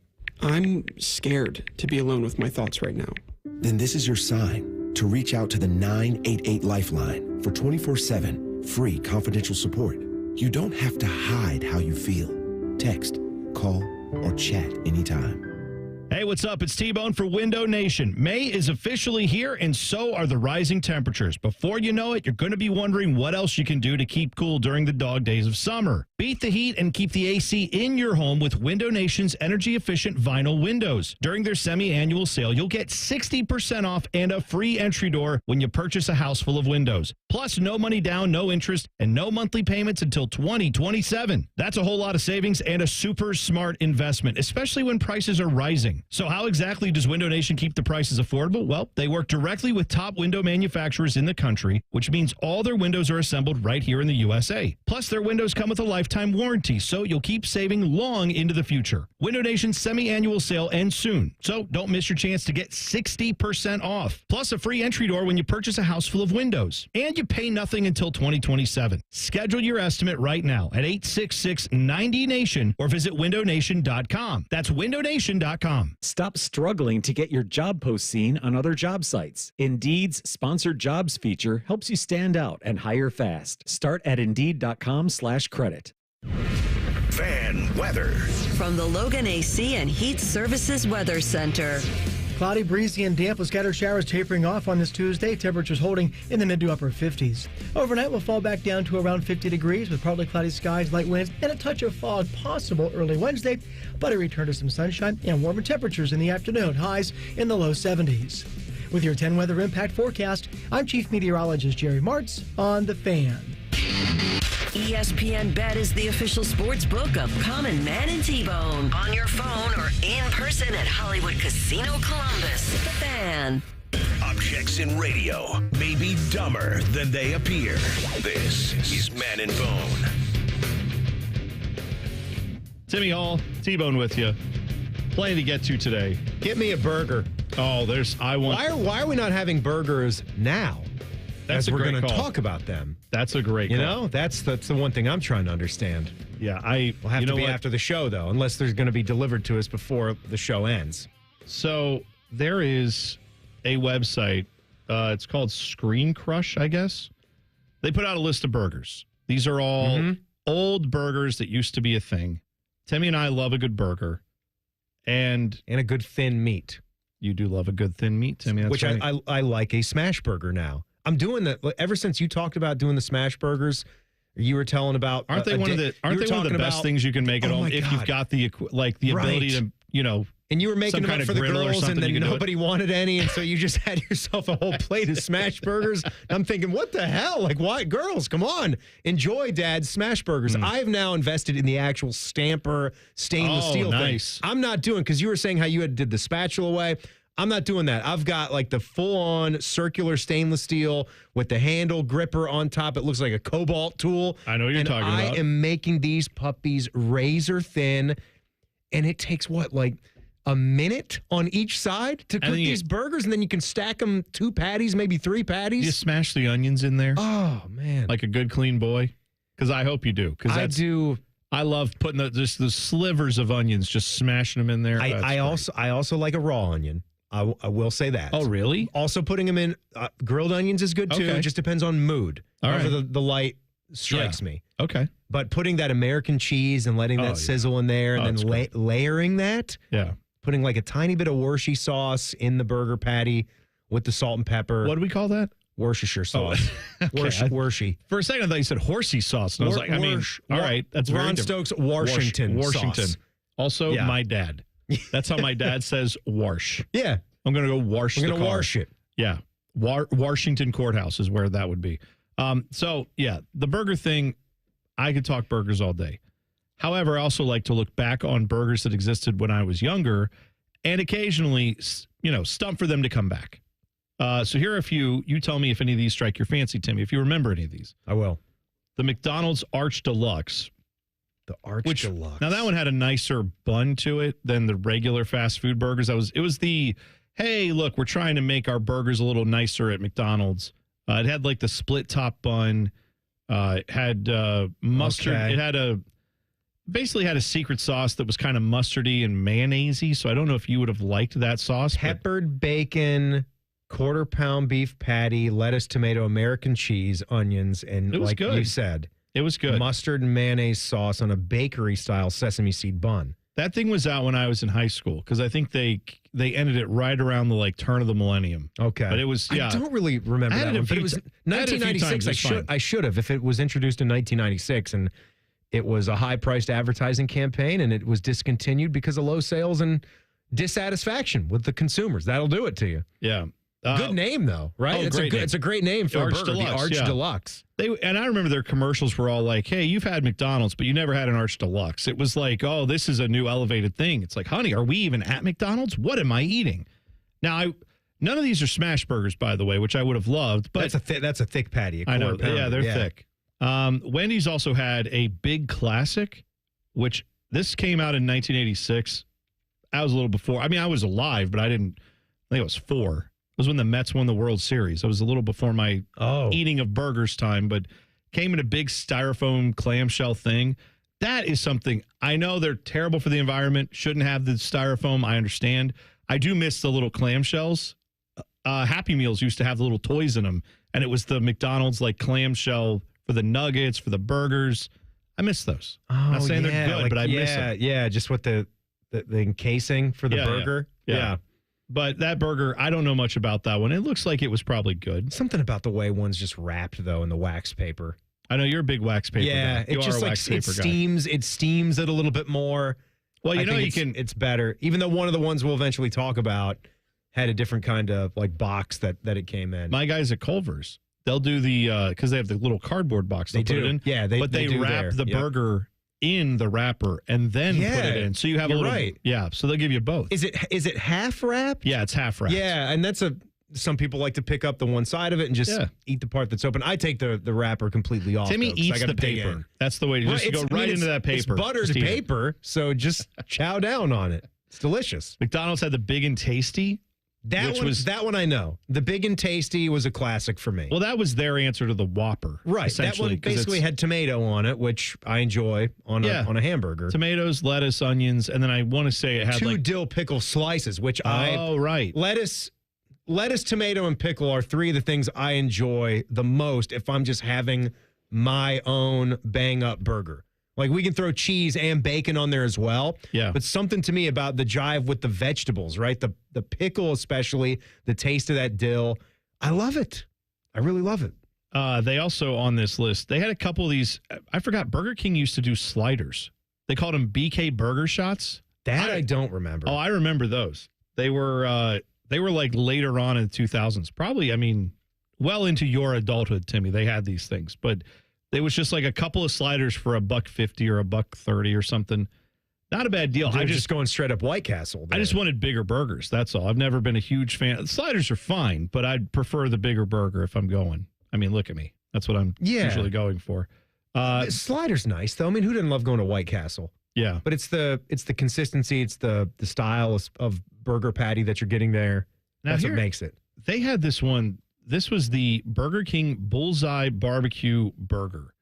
I'm scared to be alone with my thoughts right now. Then this is your sign to reach out to the 988 Lifeline for 24/7 free confidential support. You don't have to hide how you feel. Text, call, or chat anytime. Hey, what's up? It's T-Bone for Window Nation. May is officially here, and so are the rising temperatures. Before you know it, you're going to be wondering what else you can do to keep cool during the dog days of summer. Beat the heat and keep the AC in your home with Window Nation's energy-efficient vinyl windows. During their semi-annual sale, you'll get 60% off and a free entry door when you purchase a house full of windows. Plus, no money down, no interest, and no monthly payments until 2027. That's a whole lot of savings and a super smart investment, especially when prices are rising. So how exactly does Window Nation keep the prices affordable? Well, they work directly with top window manufacturers in the country, which means all their windows are assembled right here in the USA. Plus, their windows come with a lifetime warranty, so you'll keep saving long into the future. Window Nation's semi-annual sale ends soon, so don't miss your chance to get 60% off. Plus, a free entry door when you purchase a house full of windows. And you pay nothing until 2027. Schedule your estimate right now at 866-90-NATION or visit windownation.com. That's windownation.com. Stop struggling to get your job post seen on other job sites. Indeed's Sponsored Jobs feature helps you stand out and hire fast. Start at Indeed.com/credit. Fan weather. From the Logan AC and Heat Services Weather Center. Cloudy, breezy, and damp with scattered showers tapering off on this Tuesday. Temperatures holding in the mid to upper 50s. Overnight, we'll fall back down to around 50 degrees with partly cloudy skies, light winds, and a touch of fog possible early Wednesday, but a return to some sunshine and warmer temperatures in the afternoon, highs in the low 70s. With your 10 weather impact forecast, I'm Chief Meteorologist Jerry Martz on The Fan. ESPN Bet is the official sports book of Common Man and T-Bone. On your phone or in person at Hollywood Casino Columbus. The Fan. Objects in radio may be dumber than they appear. This is Man and Bone. Timmy Hall, T-Bone with you. Plenty to get to today. Get me a burger. Oh, Why are we not having burgers now? That's we're going to talk about them. That's a great call. You know, that's the one thing I'm trying to understand. Yeah, we'll have to be after the show, though, unless there's going to be delivered to us before the show ends. So there is a website. It's called Screen Crush, I guess. They put out a list of burgers. These are all old burgers that used to be a thing. Timmy and I love a good burger. And a good thin meat. You do love a good thin meat, Timmy. That's Which right. I like a smash burger now. I'm doing that ever since you talked about doing the smash burgers. You were telling about aren't they one of the best things you can make at home if you've got the ability to, and you were making them kind up of for the grill or girls, and something, then nobody wanted any, and so you just had yourself a whole plate of smash burgers. I'm thinking, what the hell? Like, why? Girls, come on. Enjoy Dad's smash burgers. I've now invested in the actual Stamper stainless steel thing. I'm not doing, because you were saying how you did the spatula way. I'm not doing that. I've got like the full-on circular stainless steel with the handle gripper on top. It looks like a cobalt tool. I know what you're talking about. I am making these puppies razor thin, and it takes like a minute on each side to cook these burgers, and then you can stack them 2 patties, maybe 3 patties. You smash the onions in there. Oh, man. Like a good clean boy. Because I hope you do. I do. I love putting the slivers of onions, just smashing them in there. I also like a raw onion. I will say that. Oh, really? Also putting them in grilled onions is good, too. Okay. It just depends on mood. All However right. the light strikes me. Okay. But putting that American cheese and letting that sizzle in there and then layering that. Yeah. Putting like a tiny bit of Worcestershire sauce in the burger patty with the salt and pepper. What do we call that? Worcestershire sauce. Worcestershire. For a second, I thought you said horsey sauce. And I was like, all right, that's very Ron different. Stokes Washington sauce. Also, my dad. That's how my dad says warsh. Yeah. I'm going to go wash the car. I'm going to wash it. Yeah. Washington Courthouse is where that would be. So, yeah, the burger thing, I could talk burgers all day. However, I also like to look back on burgers that existed when I was younger and occasionally, stump for them to come back. So here are a few. You tell me if any of these strike your fancy, Timmy, if you remember any of these. I will. The McDonald's Arch Deluxe. The Arch Deluxe. Now, that one had a nicer bun to it than the regular fast food burgers. It was the, hey, look, we're trying to make our burgers a little nicer at McDonald's. It had like the split top bun. It had mustard. Okay. It had basically had a secret sauce that was kind of mustardy and mayonnaise-y. So I don't know if you would have liked that sauce. Peppered bacon, quarter-pound beef patty, lettuce, tomato, American cheese, onions, and it was like good. you said, it was good. Mustard and mayonnaise sauce on a bakery-style sesame seed bun. That thing was out when I was in high school because I think they ended it right around the turn of the millennium. Okay, but it was I don't really remember that one, but it was 1996. I should have if it was introduced in 1996 and it was a high-priced advertising campaign and it was discontinued because of low sales and dissatisfaction with the consumers. That'll do it to you. Yeah. Good name, though, right? It's a great name for a burger, Deluxe, the Arch Deluxe. And I remember their commercials were all like, hey, you've had McDonald's, but you never had an Arch Deluxe. It was like, oh, this is a new elevated thing. It's like, honey, are we even at McDonald's? What am I eating? Now, none of these are smash burgers, by the way, which I would have loved. But that's a thick patty. I know. Yeah, they're thick. Wendy's also had a big classic, which this came out in 1986. I was a little before. I mean, I was alive, but I think I was 4. It was when the Mets won the World Series. I was a little before my eating of burgers time, but came in a big styrofoam clamshell thing. That is something, I know they're terrible for the environment, shouldn't have the styrofoam, I understand. I do miss the little clamshells. Happy Meals used to have the little toys in them, and it was the McDonald's clamshell for the nuggets, for the burgers. I miss those. I'm not saying they're good, but I miss them. Yeah, just with the encasing for the burger. Yeah. But that burger, I don't know much about that one. It looks like it was probably good. Something about the way one's just wrapped, though, in the wax paper. I know you're a big wax paper guy. It just like it steams it a little bit more. Well, I think it's better. Even though one of the ones we'll eventually talk about had a different kind of like box that it came in. My guys at Culver's, they'll do the because they have the little cardboard box They put do. it in. Yeah, but they do wrap there. the Yep. burger in the wrapper and then put it in. So you have a you're little right. Yeah, so they'll give you both. Is it half wrapped? Yeah, it's half wrapped. Yeah, and some people like to pick up the one side of it and just eat the part that's open. I take the wrapper completely off. Timmy though, 'cause eats I gotta the dig paper. in. That's the way to just go right into that paper. It's buttered Just eat it. paper, so just chow down on it. It's delicious. McDonald's had the Big and Tasty. That one I know. The Big and Tasty was a classic for me. Well, that was their answer to the Whopper. Right. That Essentially, one basically had tomato on it, which I enjoy on a hamburger. Tomatoes, lettuce, onions, and then I want to say it had two like dill pickle slices, which right. Lettuce, tomato, and pickle are three of the things I enjoy the most if I'm just having my own bang up burger. Like we can throw cheese and bacon on there as well. Yeah. But something to me about the jive with the vegetables, right? The pickle especially, the taste of that dill. I love it. I really love it. They also on this list, they had a couple of these. I forgot Burger King used to do sliders. They called them BK burger shots. That I don't remember. Oh, I remember those. They were like later on in the 2000s. Probably, I mean, well into your adulthood, Timmy. They had these things, but it was just like a couple of sliders for $1.50 or $1.30 or something. Not a bad deal. I just going straight up White Castle. I just wanted bigger burgers. That's all. I've never been a huge fan. Sliders are fine, but I'd prefer the bigger burger if I'm going. I mean, look at me. That's what I'm usually going for. Slider's nice though. I mean, who didn't love going to White Castle? Yeah, but it's the consistency, it's the style of burger patty that you're getting there. That's what makes it. They had this one. This was the Burger King Bullseye Barbecue Burger.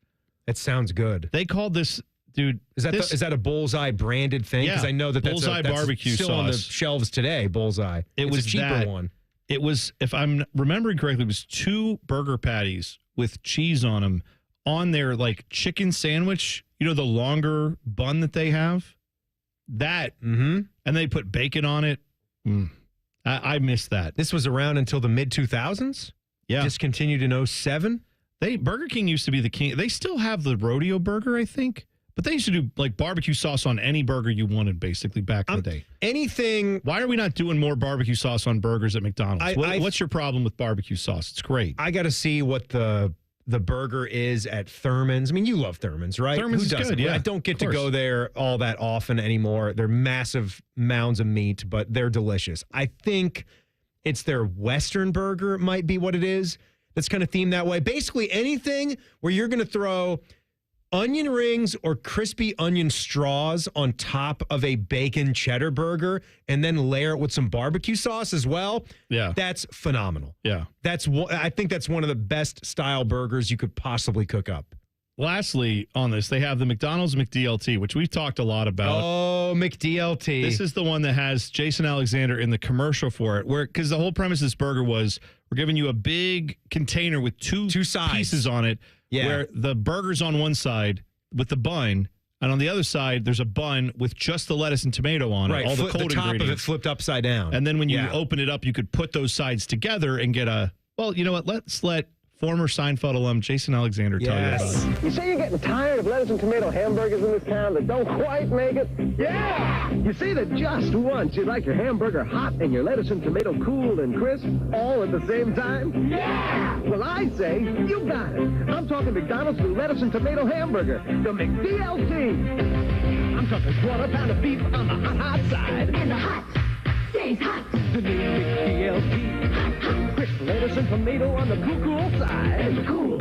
It sounds good. They called this, dude. Is that a Bullseye branded thing? Because I know that's Bullseye barbecue still sauce on the shelves today. Bullseye. It's was a cheaper one. It was, if I'm remembering correctly, it was 2 burger patties with cheese on them on their like chicken sandwich. You know, the longer bun that they have. That, and they put bacon on it. I missed that. This was around until the mid 2000s. Yeah, discontinued in 07. Burger King used to be the king. They still have the rodeo burger, I think, but they used to do like barbecue sauce on any burger you wanted, basically back in the day. Anything. Why are we not doing more barbecue sauce on burgers at McDonald's? What's your problem with barbecue sauce? It's great. I got to see what the burger is at Thurman's. I mean, you love Thurman's, right? Thurman's is good, yeah. I don't get to go there all that often anymore. They're massive mounds of meat, but they're delicious. I think it's their Western burger might be what it is. That's kind of themed that way. Basically anything where you're going to throw onion rings or crispy onion straws on top of a bacon cheddar burger and then layer it with some barbecue sauce as well. Yeah. That's phenomenal. Yeah. I think that's one of the best style burgers you could possibly cook up. Lastly, on this, they have the McDonald's McDLT, which we've talked a lot about. Oh, McDLT. This is the one that has Jason Alexander in the commercial for it, because the whole premise of this burger was we're giving you a big container with two sides. Pieces on it, where the burger's on one side with the bun, and on the other side, there's a bun with just the lettuce and tomato on it, all the cold the top ingredients. of it flipped upside down. And then when you open it up, you could put those sides together and get well, you know what? Let's let former Seinfeld alum Jason Alexander tell you about it. You say you're getting tired of lettuce and tomato hamburgers in this town that don't quite make it? Yeah! You say that just once you'd like your hamburger hot and your lettuce and tomato cool and crisp all at the same time? Yeah! Well, I say you got it. I'm talking McDonald's new lettuce and tomato hamburger, the McDLT. I'm talking quarter pound of beef on the hot side. And the hot stays hot. The new McDLT. Hot. Crisp lettuce and tomato on the cool side. And the cool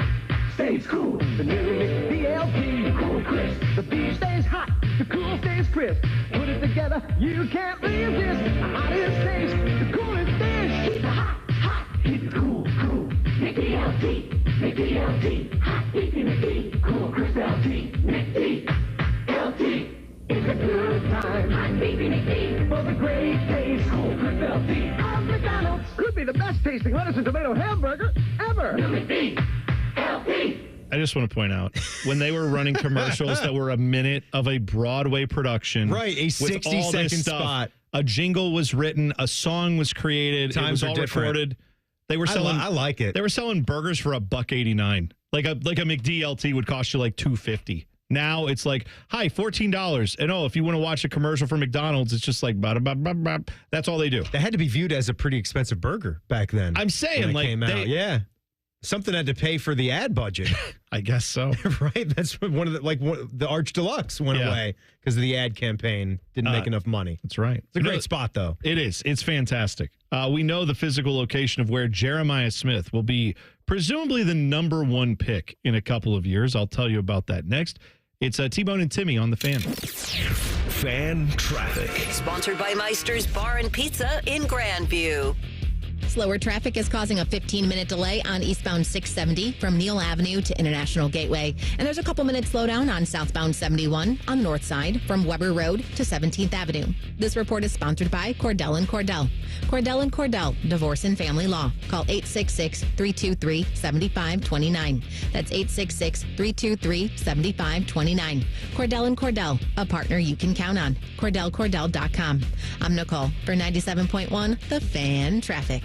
stays cool. The new McDLT. Cool crisp. The beef stays hot. The cool stays crisp. Put it together, you can't resist. The hottest taste. The coolest dish. Keep the hot, hot. Keep the cool, cool. McDLT. McDLT. Hot beefy McD. Cool crisp LT. McDLT. It's a good time. Hot beefy McD. For the great taste. Cool crisp LT. Of McDonald's. Could be the best tasting lettuce and tomato hamburger ever. McDLT. I just want to point out, when they were running commercials that were a minute of a Broadway production. Right, a with 60-second spot. A jingle was written, a song was created, it was all recorded. They were selling. I like it. They were selling burgers for $1.89. Like a McD LT would cost you like $2.50. Now it's like, hi, $14. And if you want to watch a commercial for McDonald's, it's just like, that's all they do. That had to be viewed as a pretty expensive burger back then. I'm saying, like, came out. Yeah. Something had to pay for the ad budget. I guess so. Right? That's one of the Arch Deluxe went away because of the ad campaign. Didn't make enough money. That's right. It's a great spot, though. It is. It's fantastic. We know the physical location of where Jeremiah Smith will be presumably the number one pick in a couple of years. I'll tell you about that next. It's T-Bone and Timmy on the Fan. Fan traffic. Sponsored by Meister's Bar and Pizza in Grandview. Slower traffic is causing a 15-minute delay on eastbound 670 from Neal Avenue to International Gateway. And there's a couple-minute slowdown on southbound 71 on the north side from Weber Road to 17th Avenue. This report is sponsored by Cordell & Cordell. Cordell & Cordell, Divorce and Family Law. Call 866-323-7529. That's 866-323-7529. Cordell & Cordell, a partner you can count on. CordellCordell.com. I'm Nicole for 97.1 The Fan Traffic.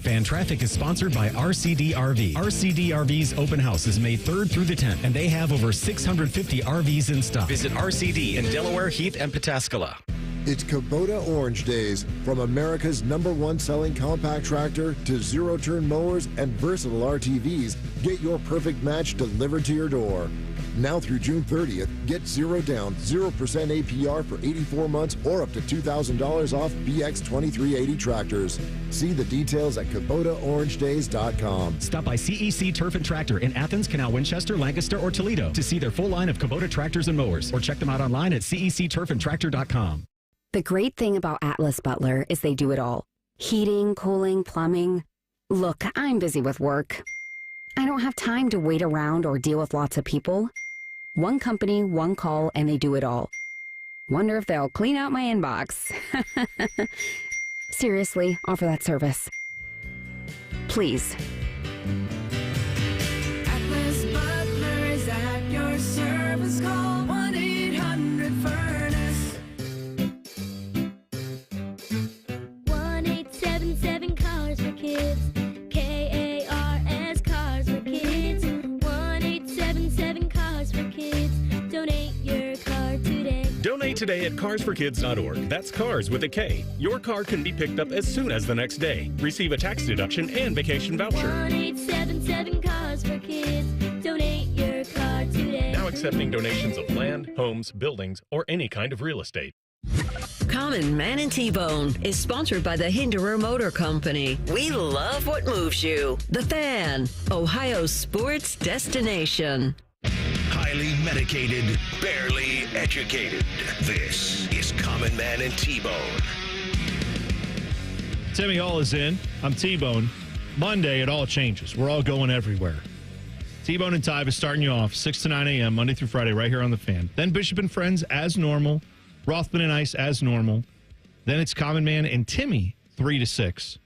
Fan Traffic is sponsored by RCD RV. RCD RV's open house is May 3rd through the 10th, and they have over 650 RVs in stock. Visit RCD in Delaware, Heath, and Pataskala. It's Kubota Orange Days. From America's #1 selling compact tractor to zero-turn mowers and versatile RTVs, get your perfect match delivered to your door. Now through June 30th, get 0 down, 0% APR for 84 months or up to $2,000 off BX 2380 tractors. See the details at KubotaOrangeDays.com. Stop by CEC Turf and Tractor in Athens, Canal, Winchester, Lancaster, or Toledo to see their full line of Kubota tractors and mowers, or check them out online at CECTurfandTractor.com. The great thing about Atlas Butler is they do it all. Heating, cooling, plumbing. Look, I'm busy with work. I don't have time to wait around or deal with lots of people. One company, one call, and they do it all. Wonder if they'll clean out my inbox. Seriously, offer that service. Please. Atlas Butler is at your service. Call 1-800-FURNACE. 1-877 Cars for Kids. KARS Cars for Kids. 1-877 Cars for Kids. Donate your car today. Donate today at carsforkids.org. That's cars with a K. Your car can be picked up as soon as the next day. Receive a tax deduction and vacation voucher. 1-877 Cars for Kids. Donate your car today. Now accepting donations of land, homes, buildings, or any kind of real estate. Common Man and T-Bone is sponsored by the Hinderer Motor Company. We love what moves you. The Fan, Ohio's sports destination. Highly medicated, barely educated. This is Common Man and T-Bone. Timmy Hall is in. I'm T-Bone. Monday, it all changes. We're all going everywhere. T-Bone and Tyva starting you off 6 to 9 a.m. Monday through Friday right here on The Fan. Then Bishop and Friends as normal. Rothman and Ice as normal. Then it's Common Man and Timmy 3 to 6.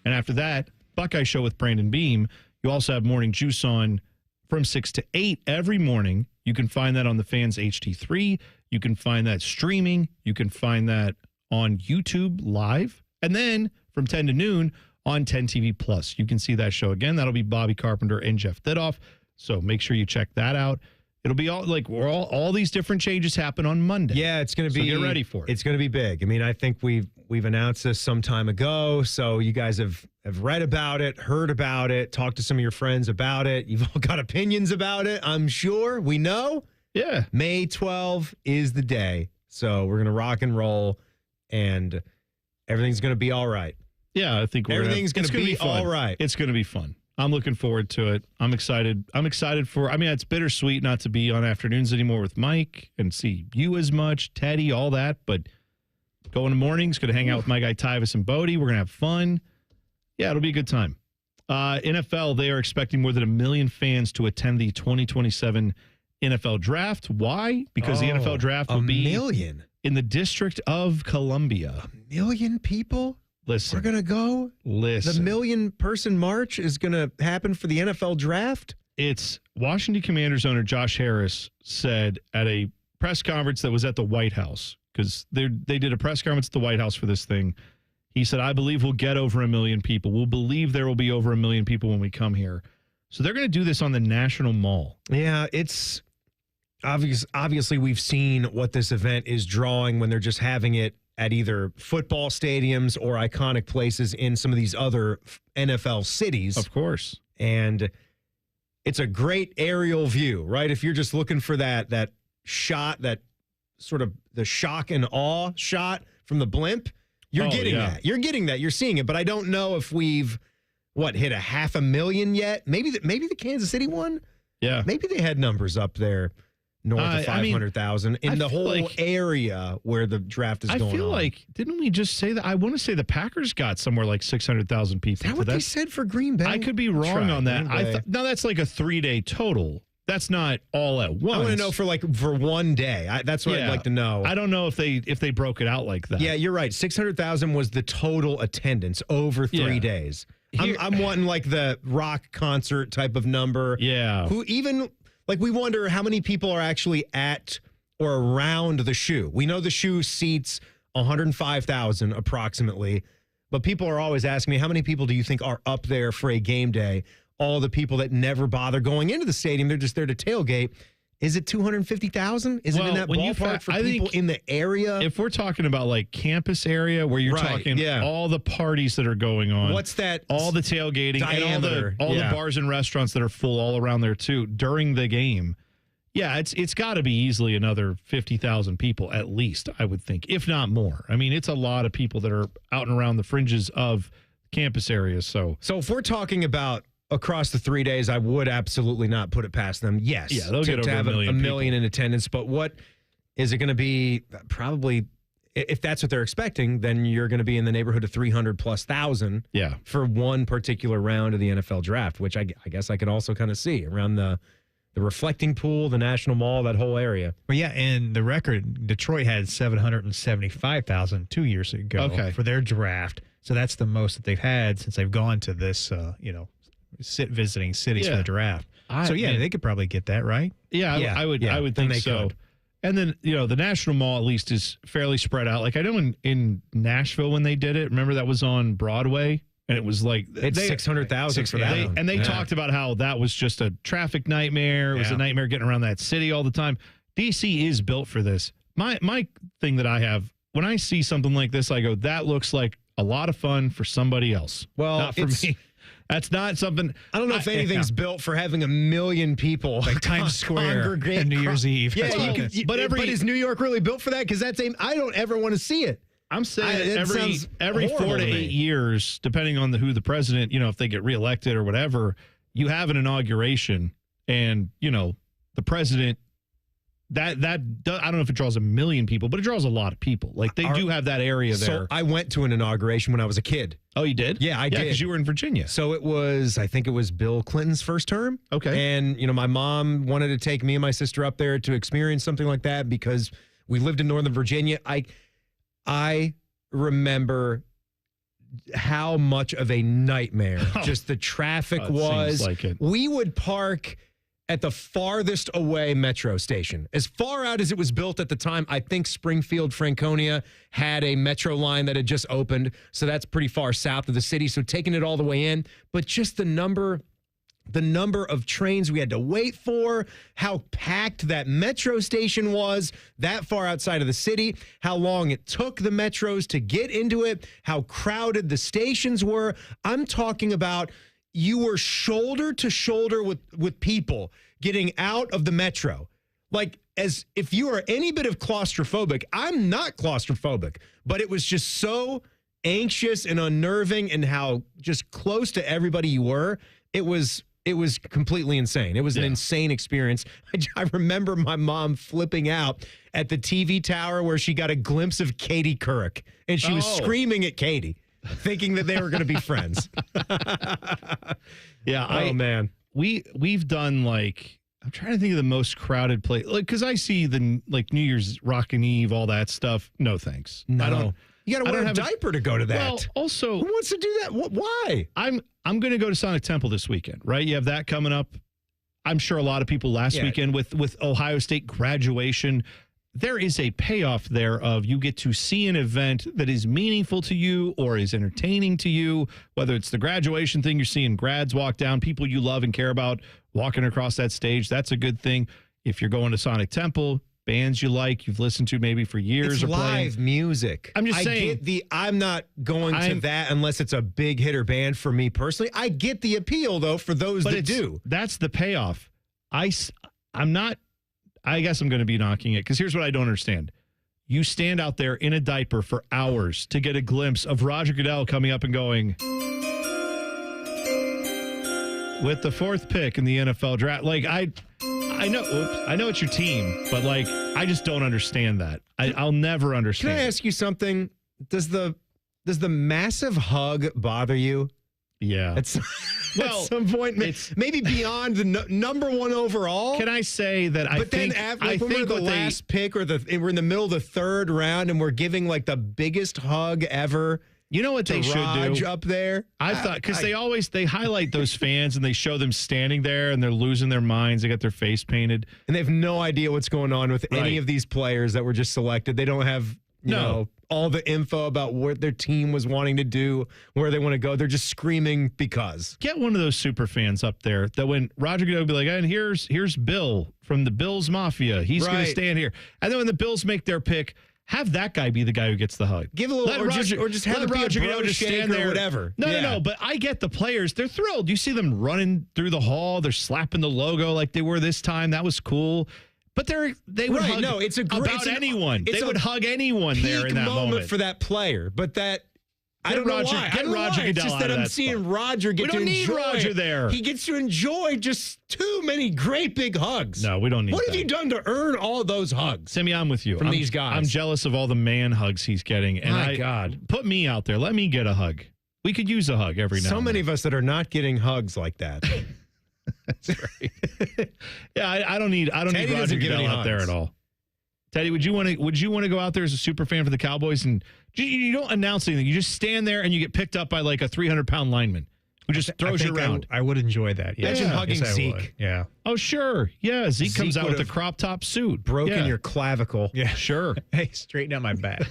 And after that, Buckeye Show with Brandon Beam. You also have Morning Juice on from 6 to 8 every morning. You can find that on the Fans HD3. You can find that streaming. You can find that on YouTube live. And then from 10 to noon on 10 TV Plus. You can see that show again. That'll be Bobby Carpenter and Jeff Thidoff. So make sure you check that out. It'll be all these different changes happen on Monday. Yeah, it's going to be. So get ready for it. It's going to be big. I mean, I think we've announced this some time ago, so you guys have read about it, heard about it, talked to some of your friends about it. You've all got opinions about it, I'm sure. We know. Yeah. May 12 is the day, so we're going to rock and roll, and everything's going to be all right. Yeah, I think everything's going to be all right. It's going to be fun. I'm looking forward to it. I'm excited. It's bittersweet not to be on afternoons anymore with Mike and see you as much, Teddy, all that. But going to mornings, going to hang out with my guy Tyvis and Bodie. We're going to have fun. Yeah, it'll be a good time. NFL, they are expecting more than 1 million fans to attend the 2027 NFL Draft. Why? Because the NFL Draft will be in the District of Columbia. 1 million people? Listen. We're going to go? Listen. The 1 million person march is going to happen for the NFL Draft? It's Washington Commanders owner Josh Harris said at a press conference that was at the White House, because they did a press conference at the White House for this thing. He said, I believe we'll get over 1 million people. We'll believe there will be over 1 million people when we come here. So they're going to do this on the National Mall. Yeah, it's obvious. Obviously, we've seen what this event is drawing when they're just having it at either football stadiums or iconic places in some of these other NFL cities. Of course. And it's a great aerial view, right? If you're just looking for that shot, that sort of the shock and awe shot from the blimp, you're getting that. You're getting that. You're seeing it. But I don't know if we've, hit 500,000 yet? Maybe the Kansas City one? Yeah. Maybe they had numbers up there north of 500,000 in the whole area where the draft is going on. I feel like, didn't we just say that? I want to say the Packers got somewhere like 600,000 people. Is that what they said for Green Bay? I could be wrong on that. No, that's like a 3-day total. That's not all at once. I want to know for one day. That's what I'd like to know. I don't know if they broke it out like that. Yeah, you're right. 600,000 was the total attendance over 3 days. I'm wanting like the rock concert type of number. Yeah. Who even like we wonder how many people are actually at or around the shoe. We know the shoe seats 105,000 approximately, but people are always asking me, how many people do you think are up there for a game day? All the people that never bother going into the stadium, they're just there to tailgate. Is it 250,000? Is it in that ballpark for people in the area? If we're talking about like campus area where you're talking all the parties that are going on. What's that? All the tailgating diameter. and all the bars and restaurants that are full all around there too during the game. Yeah, it's got to be easily another 50,000 people at least, I would think, if not more. I mean, it's a lot of people that are out and around the fringes of campus areas. So if we're talking about across the 3 days, I would absolutely not put it past them. Yes. Yeah, they'll get over to have a million in attendance. But what is it going to be? Probably, if that's what they're expecting, then you're going to be in the neighborhood of 300,000+ for one particular round of the NFL draft, which I guess I could also kind of see around the reflecting pool, the National Mall, that whole area. Well, yeah, and the record, Detroit had 775,000 2 years ago for their draft. So that's the most that they've had since they've gone to this, visiting cities for the draft. They could probably get that, right? Yeah, I would think so. Could. And then, the National Mall at least is fairly spread out. Like I know in Nashville when they did it, remember that was on Broadway? And it was like it's 600,000 for that. And they talked about how that was just a traffic nightmare. It was a nightmare getting around that city all the time. DC is built for this. My thing that I have, when I see something like this, I go, that looks like a lot of fun for somebody else. Well, not for me. That's not something. I don't know if anything's built for having 1 million people like Times Square on New Year's Eve. Yeah, but is New York really built for that? Because I don't ever want to see it. I'm saying every 4 to 8 years, depending on who the president, if they get reelected or whatever, you have an inauguration, and the president. That I don't know if it draws 1 million people, but it draws a lot of people. Like they do have that area there. So I went to an inauguration when I was a kid. Oh, you did? Yeah, I did. Because you were in Virginia. So I think it was Bill Clinton's first term. Okay. And my mom wanted to take me and my sister up there to experience something like that because we lived in Northern Virginia. I remember how much of a nightmare just the traffic was. Seems like it. We would park at the farthest away metro station. As far out as it was built at the time, I think Springfield, Franconia had a metro line that had just opened. So that's pretty far south of the city. So taking it all the way in, but just the number of trains we had to wait for, how packed that metro station was that far outside of the city, how long it took the metros to get into it, how crowded the stations were. I'm talking about you were shoulder to shoulder with people getting out of the metro. Like, as if you are any bit of claustrophobic. I'm not claustrophobic, but it was just so anxious and unnerving, and how just close to everybody you were. It was completely insane. It was an insane experience. I remember my mom flipping out at the TV tower where she got a glimpse of Katie Couric, and she was screaming at Katie, thinking that they were going to be friends. Man. We've done I'm trying to think of the most crowded place. Because I see the New Year's Rockin' Eve, all that stuff. No, thanks. No. I don't. You got to wear a diaper to go to that. Well, also, who wants to do that? Why? I'm going to go to Sonic Temple this weekend, right? You have that coming up. I'm sure a lot of people last weekend with Ohio State graduation. there is a payoff there of you get to see an event that is meaningful to you or is entertaining to you, whether it's the graduation thing, you're seeing grads walk down, people you love and care about walking across that stage. That's a good thing. If you're going to Sonic Temple, bands you like, you've listened to maybe for years. It's live playing music. I'm just saying. I'm not going to that unless it's a big hitter band for me personally. I get the appeal, though, for those that do. That's the payoff. I'm not. I guess I'm going to be knocking it because here's what I don't understand. You stand out there in a diaper for hours to get a glimpse of Roger Goodell coming up and going, with the 4th pick in the NFL draft. Like, I know it's your team, but like, I just don't understand that. I'll never understand. Can I ask you something? Does the massive hug bother you? Yeah. At some point, maybe beyond the number one overall. Can I say that I think when we're the last pick or we're in the middle of the 3rd round and we're giving like the biggest hug ever. You know what they should do up there? I thought because they highlight those fans and they show them standing there and they're losing their minds. They got their face painted and they have no idea what's going on with any of these players that were just selected. They don't have you know all the info about what their team was wanting to do, where they want to go. They're just screaming because. Get one of those super fans up there that when Roger Goodell be like, and here's Bill from the Bills Mafia. He's going to stand here. And then when the Bills make their pick, have that guy be the guy who gets the hug. Give a little, or just have it be Roger Goodell just stand there or whatever. No. But I get the players. They're thrilled. You see them running through the hall. They're slapping the logo like they were this time. That was cool. But they would hug anyone. They would hug anyone there in that moment for that player. But that I don't know why. Get Roger Goodell. It's just that I'm seeing Roger get to enjoy. We don't need Roger there. He gets to enjoy just too many great big hugs. No, we don't need. What have you done to earn all those hugs? Timmy, I'm with you. From these guys, I'm jealous of all the man hugs he's getting. And My God, put me out there. Let me get a hug. We could use a hug every now. So many of us that are not getting hugs like that. That's right. Yeah, I don't need Roger Goodell out there at all. Teddy, would you want to go out there as a super fan for the Cowboys and you don't announce anything? You just stand there and you get picked up by like a 300-pound lineman who just throws you around. I would enjoy that. Yeah. Imagine hugging Zeke. Yeah. Oh, sure. Yeah. Zeke comes out with a crop top suit. Broken your clavicle. Yeah. Sure. Hey, straighten out my back.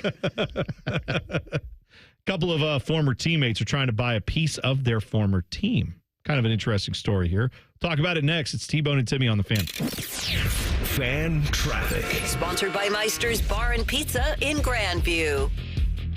Couple of former teammates are trying to buy a piece of their former team. Kind of an interesting story here. Talk about it next. It's T-Bone and Timmy on the Fan. Fan Traffic. Sponsored by Meister's Bar and Pizza in Grandview.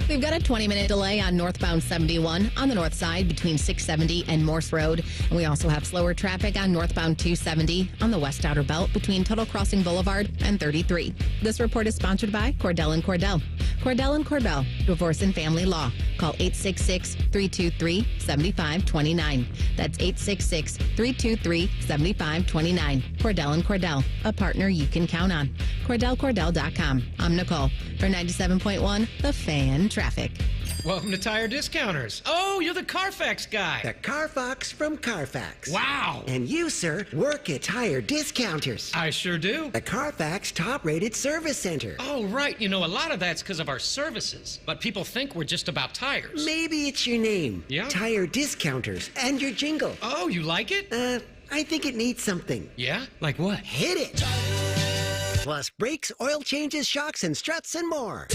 We've got a 20-minute delay on northbound 71 on the north side between 670 and Morse Road. And we also have slower traffic on northbound 270 on the west outer belt between Tuttle Crossing Boulevard and 33. This report is sponsored by Cordell & Cordell. Cordell & Cordell, Divorce and Family Law. Call 866-323-7529. That's 866-323-7529. Cordell & Cordell, a partner you can count on. CordellCordell.com. I'm Nicole for 97.1 The Fan Traffic. Welcome to Tire Discounters. Oh, you're the Carfax guy. The Carfax from Carfax. Wow. And you, sir, work at Tire Discounters. I sure do. The Carfax top-rated service center. Oh, right. You know, a lot of that's because of our services. But people think we're just about tires. Maybe it's your name. Yeah? Tire Discounters. And your jingle. Oh, you like it? I think it needs something. Yeah? Like what? Hit it. Plus brakes, oil changes, shocks, and struts, and more.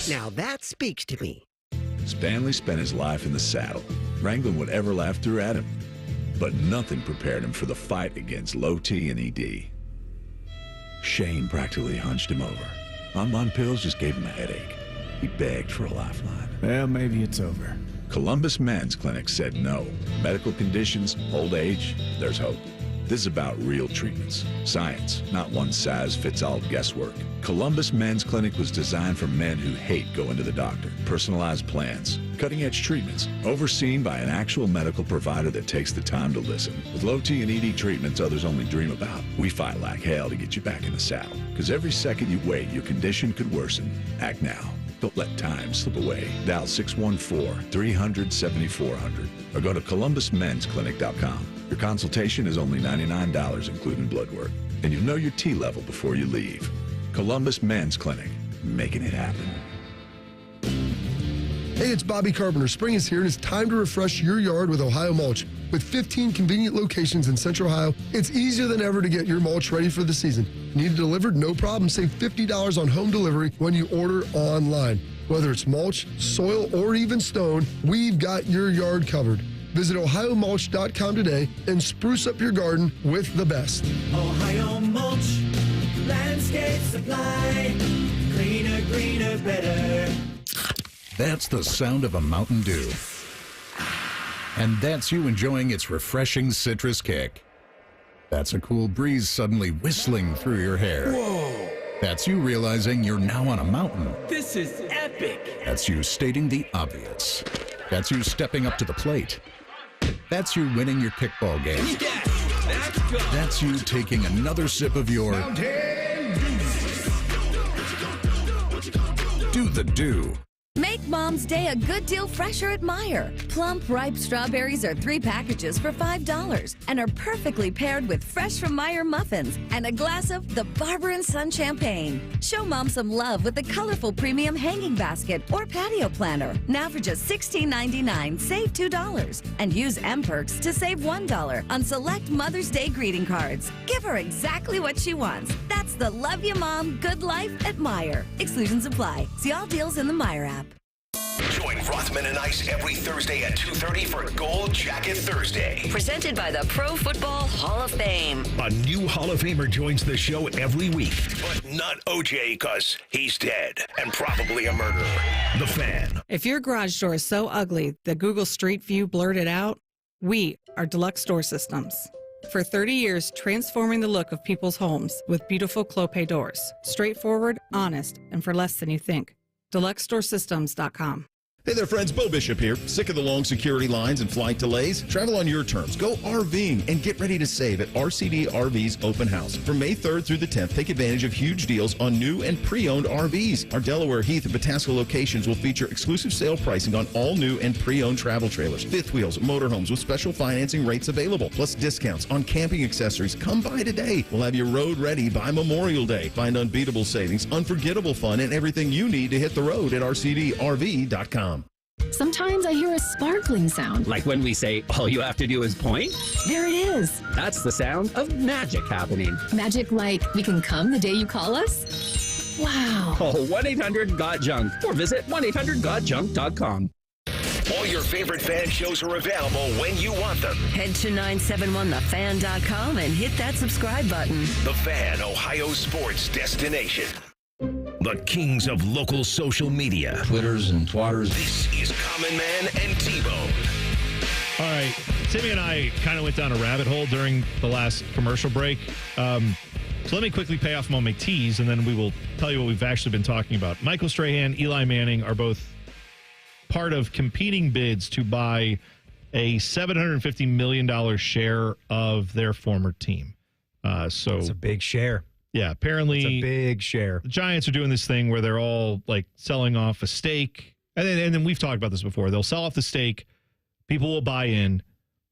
Now that speaks to me. Stanley spent his life in the saddle, wrangling whatever life threw at him. But nothing prepared him for the fight against low T and ED. Shane practically hunched him over. Bonbon pills just gave him a headache. He begged for a lifeline. Well, maybe it's over. Columbus Men's Clinic said no. Medical conditions, old age, there's hope. This is about real treatments. Science, not one-size-fits-all guesswork. Columbus Men's Clinic was designed for men who hate going to the doctor. Personalized plans, cutting-edge treatments, overseen by an actual medical provider that takes the time to listen. With low T and ED treatments others only dream about, we fight like hell to get you back in the saddle. Because every second you wait, your condition could worsen. Act now. Don't let time slip away. Dial 614-300-7400 or go to columbusmensclinic.com. Your consultation is only $99, including blood work. And you'll know your T level before you leave. Columbus Men's Clinic, making it happen. Hey, it's Bobby Carpenter. Spring is here and it's time to refresh your yard with Ohio Mulch. With 15 convenient locations in Central Ohio, it's easier than ever to get your mulch ready for the season. Need it delivered? No problem. Save $50 on home delivery when you order online. Whether it's mulch, soil, or even stone, we've got your yard covered. Visit OhioMulch.com today and spruce up your garden with the best. Ohio Mulch, landscape supply, cleaner, greener, better. That's the sound of a Mountain Dew. And that's you enjoying its refreshing citrus kick. That's a cool breeze suddenly whistling through your hair. Whoa! That's you realizing you're now on a mountain. This is epic! That's you stating the obvious. That's you stepping up to the plate. That's you winning your kickball game. Yes, that's you taking another sip of your Do the Dew. Make Mom's Day a good deal fresher at Meijer. Plump, ripe strawberries are 3 packages for $5 and are perfectly paired with fresh from Meijer muffins and a glass of the Barber & Son champagne. Show Mom some love with the colorful premium hanging basket or patio planner. Now for just $16.99, save $2. And use M-Perks to save $1 on select Mother's Day greeting cards. Give her exactly what she wants. That's the Love You Mom, Good Life at Meijer. Exclusions apply. See all deals in the Meijer app. Join Rothman and Ice every Thursday at 2:30 for Gold Jacket Thursday. Presented by the Pro Football Hall of Fame. A new Hall of Famer joins the show every week, but not OJ because he's dead and probably a murderer. The Fan. If your garage door is so ugly that Google Street View blurred it out, we are Deluxe Door Systems. For 30 years, transforming the look of people's homes with beautiful Clopay doors. Straightforward, honest, and for less than you think. DeluxeDoorSystems.com. Hey there, friends. Bo Bishop here. Sick of the long security lines and flight delays? Travel on your terms. Go RVing and get ready to save at RCD RV's Open House. From May 3rd through the 10th, take advantage of huge deals on new and pre-owned RVs. Our Delaware, Heath, and Pataska locations will feature exclusive sale pricing on all new and pre-owned travel trailers, fifth wheels, motorhomes with special financing rates available, plus discounts on camping accessories. Come by today. We'll have your road ready by Memorial Day. Find unbeatable savings, unforgettable fun, and everything you need to hit the road at RCDRV.com. Sometimes I hear a sparkling sound. Like when we say, all you have to do is point? There it is. That's the sound of magic happening. Magic like we can come the day you call us? Wow. Call 1-800-GOT-JUNK or visit 1-800-GOT-JUNK.com. All your favorite fan shows are available when you want them. Head to 971thefan.com and hit that subscribe button. The Fan, Ohio sports destination. The kings of local social media. Twitters and twatters. This is Common Man and T-Bone. All right. Timmy and I kind of went down a rabbit hole during the last commercial break. So let me quickly pay off my teas, and then we will tell you what we've actually been talking about. Michael Strahan, Eli Manning are both part of competing bids to buy a $750 million share of their former team. So it's a big share. Yeah, apparently it's a big share. The Giants are doing this thing where they're all like selling off a stake. And then we've talked about this before. They'll sell off the stake. People will buy in.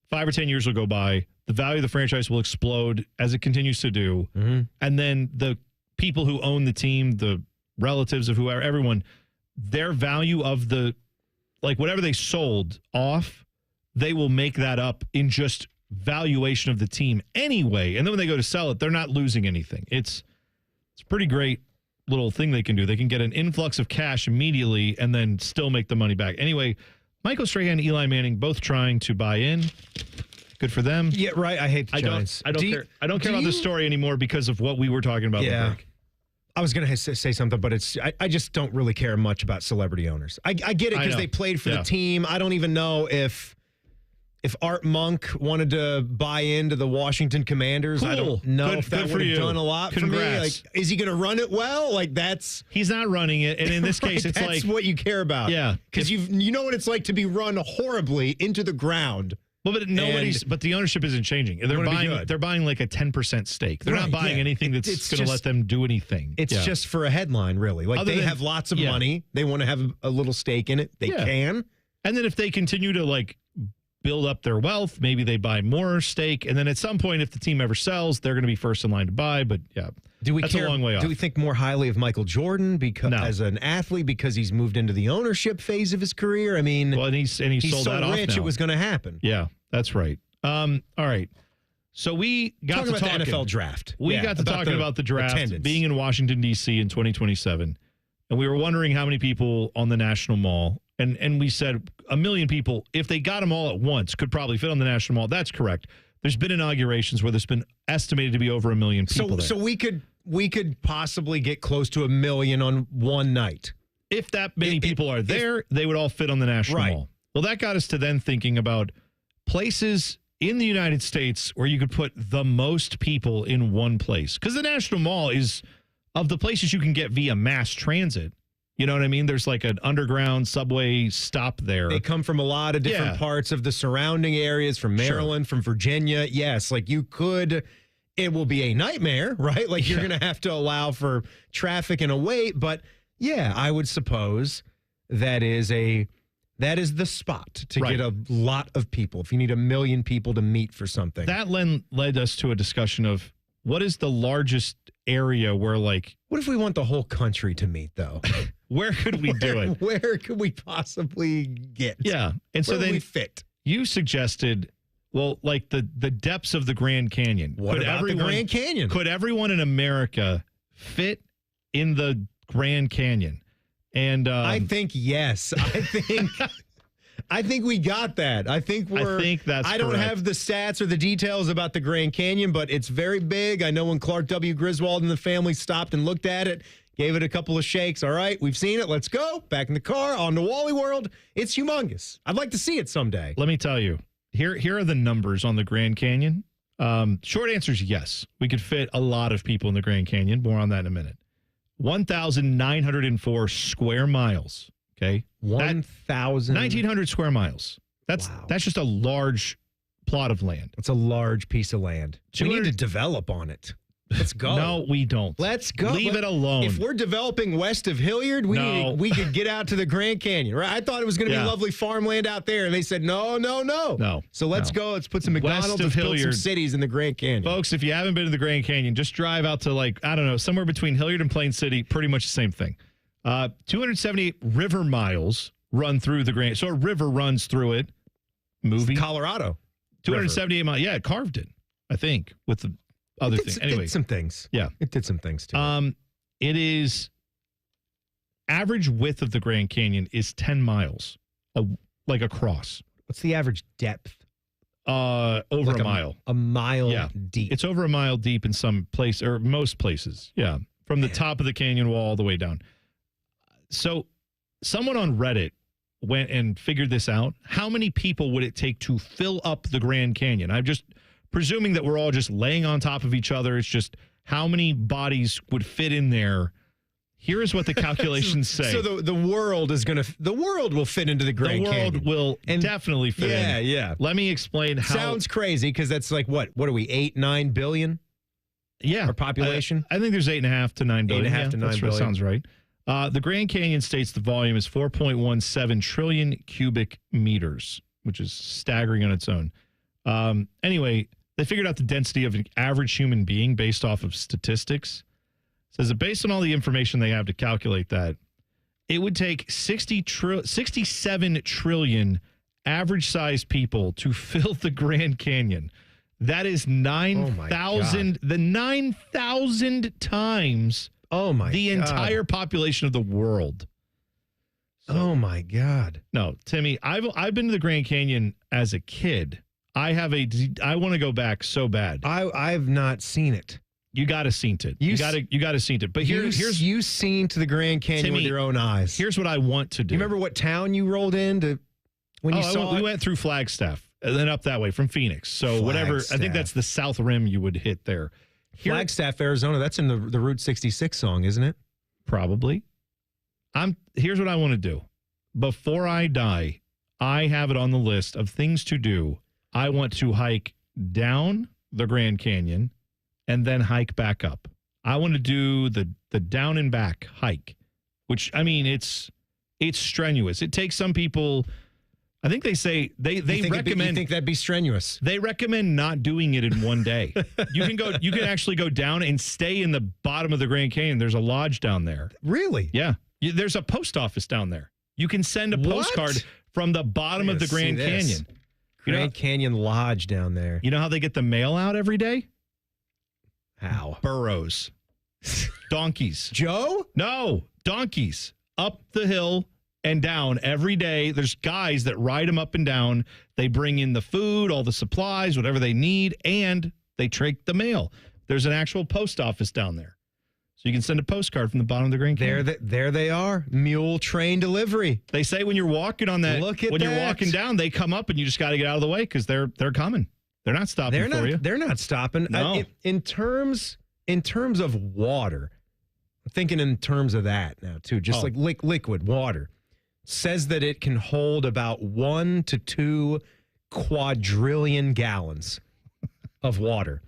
5 or 10 years will go by. The value of the franchise will explode as it continues to do. Mm-hmm. And then the people who own the team, the relatives of whoever, everyone, their value of the, like whatever they sold off, they will make that up in just valuation of the team anyway. And then when they go to sell it, they're not losing anything. It's a pretty great little thing they can do. They can get an influx of cash immediately and then still make the money back. Anyway, Michael Strahan and Eli Manning both trying to buy in. Good for them. Yeah, right. I hate the Giants. I don't care about this story anymore because of what we were talking about. Yeah. In the break. I was going to say something, but I just don't really care much about celebrity owners. I get it because they played for the team. I don't even know if Art Monk wanted to buy into the Washington Commanders. Cool. I don't know if that would have done a lot for me. Like, is he going to run it well? Like he's not running it, and in this case, it's that's like what you care about. Yeah, because you know what it's like to be run horribly into the ground. Well, but the ownership isn't changing. They're buying like a 10% stake. They're not buying anything that's going to let them do anything. It's just for a headline, really. Like they have lots of money. They want to have a little stake in it. They can. And then if they continue to like build up their wealth, maybe they buy more stake. And then at some point, if the team ever sells, they're going to be first in line to buy. But yeah. That's a long way off. Do we think more highly of Michael Jordan as an athlete because he's moved into the ownership phase of his career? I mean, well, and he's sold so that off rich now. it was going to happen. Yeah, that's right. All right. So we got Talking to about talking the NFL draft. We got to talking about the draft attendance. being in Washington, D.C. in 2027. And we were wondering how many people on the National Mall. And we said 1 million people, if they got them all at once, could probably fit on the National Mall. That's correct. There's been inaugurations where there's been estimated to be over 1 million people there. So we could possibly get close to 1 million on one night. If that many people are there, they would all fit on the National Mall. Well, that got us to then thinking about places in the United States where you could put the most people in one place. Because the National Mall is, of the places you can get via mass transit, you know what I mean? There's like an underground subway stop there. They come from a lot of different parts of the surrounding areas, from Maryland, from Virginia. Yes, like you could, it will be a nightmare, right? Like you're going to have to allow for traffic and a wait. But yeah, I would suppose that is the spot to get a lot of people. If you need 1 million people to meet for something. That led us to a discussion of what is the largest area where, like, what if we want the whole country to meet, though? Where could we do it? Where could we possibly get? Yeah. And so then we fit. You suggested, well, like the depths of the Grand Canyon. What about the Grand Canyon? Could everyone in America fit in the Grand Canyon? And I think yes. I think we got that. I think that's I don't correct. have the stats or the details about the Grand Canyon, but it's very big. I know when Clark W. Griswold and the family stopped and looked at it, gave it a couple of shakes. All right, we've seen it. Let's go. Back in the car, on to Wally World. It's humongous. I'd like to see it someday. Let me tell you, here are the numbers on the Grand Canyon. Short answer is yes. We could fit a lot of people in the Grand Canyon. More on that in a minute. 1,904 square miles. Okay. 1,900 square miles. That's just a large plot of land. It's a large piece of land. We need to develop on it. Let's go. No, we don't. Let's go. Leave it alone. If we're developing west of Hilliard, we could get out to the Grand Canyon, right? I thought it was going to be lovely farmland out there, and they said no. So let's go. Let's put some McDonald's and build some cities in the Grand Canyon. Folks, if you haven't been to the Grand Canyon, just drive out to, like, I don't know, somewhere between Hilliard and Plain City, pretty much the same thing. 278 river miles run through the Grand. So a river runs through it. Movie. It's Colorado. 278 miles. Yeah, it carved it, I think, with the other thing. Anyway, it did some things. Yeah. It did some things too. It is average width of the Grand Canyon is 10 miles, like across. What's the average depth? Over like a mile. A mile deep. It's over a mile deep in some place, or most places. Yeah. From the top of the canyon wall all the way down. So someone on Reddit went and figured this out. How many people would it take to fill up the Grand Canyon? I'm just presuming that we're all just laying on top of each other. It's just how many bodies would fit in there. Here is what the calculations say. So the world will fit into the Grand Canyon. The world will definitely fit in. Yeah. Let me explain how. Sounds crazy because that's like what are we, 8-9 billion? Yeah. Our population? I think there's 8.5 to 9 billion. 8.5 to 9 that billion. Sounds right. The Grand Canyon states the volume is 4.17 trillion cubic meters, which is staggering on its own. Anyway, they figured out the density of an average human being based off of statistics. It says that based on all the information they have to calculate that, it would take 67 trillion average-sized people to fill the Grand Canyon. That is 9,000, the 9,000 times the entire population of the world. So, oh my God. No, Timmy, I've been to the Grand Canyon as a kid. I want to go back so bad. I've not seen it. You got to seen it. You got to seen it. But here's you seen to the Grand Canyon Timmy, with your own eyes. Here's what I want to do. You remember what town you rolled into when you saw it? We went through Flagstaff and then up that way from Phoenix. So whatever, I think that's the south rim you would hit there. Flagstaff, Arizona. That's in the Route 66 song, isn't it? Probably. Here's what I want to do. Before I die, I have it on the list of things to do. I want to hike down the Grand Canyon and then hike back up. I want to do the down and back hike, which, I mean, it's strenuous. It takes some people, I think they say they recommend. You think that'd be strenuous? They recommend not doing it in one day. You can actually go down and stay in the bottom of the Grand Canyon. There's a lodge down there. Really? Yeah. There's a post office down there. You can send a postcard from the bottom of the Grand Canyon. Grand Canyon Lodge down there. You know how they get the mail out every day? How? Burros. Donkeys. Joe? No, donkeys. Up the hill and down every day. There's guys that ride them up and down. They bring in the food, all the supplies, whatever they need, and they take the mail. There's an actual post office down there. So you can send a postcard from the bottom of the Grand Canyon. There they are. Mule train delivery. They say when you're walking on that, you're walking down, they come up and you just got to get out of the way because they're coming. They're not stopping for you. They're not stopping. No. In terms of water, I'm thinking in terms of that now too. Just like liquid water. Says that it can hold about 1 to 2 quadrillion gallons of water.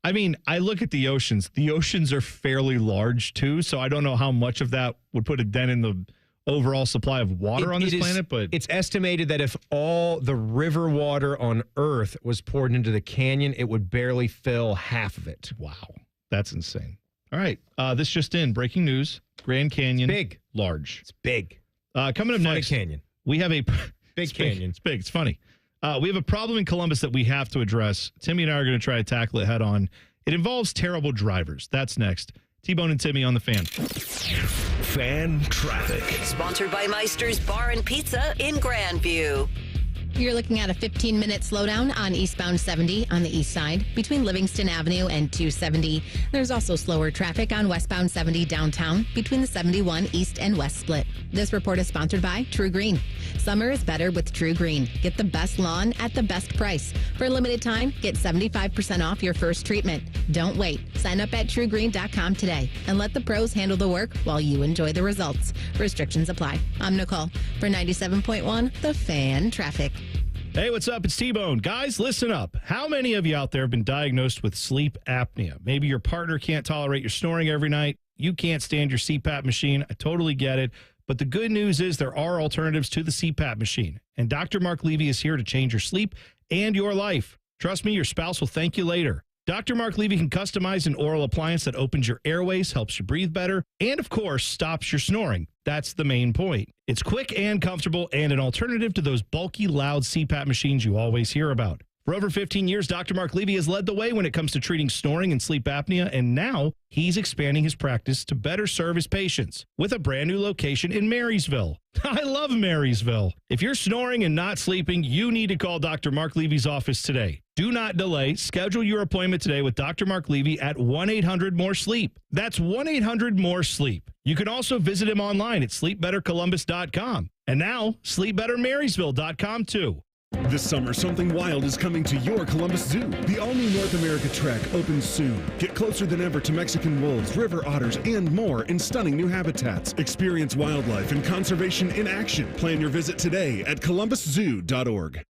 I mean, I look at the oceans. The oceans are fairly large, too, so I don't know how much of that would put a dent in the overall supply of water on this planet, but it's estimated that if all the river water on Earth was poured into the canyon, it would barely fill half of it. Wow. That's insane. All right. This just in. Breaking news. Grand Canyon. Big. Large. It's big. Coming up next. Canyon. We have a... Big canyon. It's big. It's funny. We have a problem in Columbus that we have to address. Timmy and I are going to try to tackle it head on. It involves terrible drivers. That's next. T-Bone and Timmy on the Fan. Fan traffic. Sponsored by Meister's Bar and Pizza in Grandview. You're looking at a 15-minute slowdown on eastbound 70 on the east side between Livingston Avenue and 270. There's also slower traffic on westbound 70 downtown between the 71 east and west split. This report is sponsored by True Green. Summer is better with True Green. Get the best lawn at the best price. For a limited time, get 75% off your first treatment. Don't wait. Sign up at truegreen.com today and let the pros handle the work while you enjoy the results. Restrictions apply. I'm Nicole for 97.1 The Fan Traffic. Hey, what's up? It's T-Bone. Guys, listen up. How many of you out there have been diagnosed with sleep apnea? Maybe your partner can't tolerate your snoring every night. You can't stand your CPAP machine. I totally get it. But the good news is there are alternatives to the CPAP machine. And Dr. Mark Levy is here to change your sleep and your life. Trust me, your spouse will thank you later. Dr. Mark Levy can customize an oral appliance that opens your airways, helps you breathe better, and of course, stops your snoring. That's the main point. It's quick and comfortable and an alternative to those bulky, loud CPAP machines you always hear about. For over 15 years, Dr. Mark Levy has led the way when it comes to treating snoring and sleep apnea, and now he's expanding his practice to better serve his patients with a brand new location in Marysville. I love Marysville. If you're snoring and not sleeping, you need to call Dr. Mark Levy's office today. Do not delay. Schedule your appointment today with Dr. Mark Levy at 1-800-MORE-SLEEP. That's 1-800-MORE-SLEEP. You can also visit him online at sleepbettercolumbus.com. And now, sleepbettermarysville.com too. This summer, something wild is coming to your Columbus Zoo. The all-new North America Trek opens soon. Get closer than ever to Mexican wolves, river otters, and more in stunning new habitats. Experience wildlife and conservation in action. Plan your visit today at columbuszoo.org.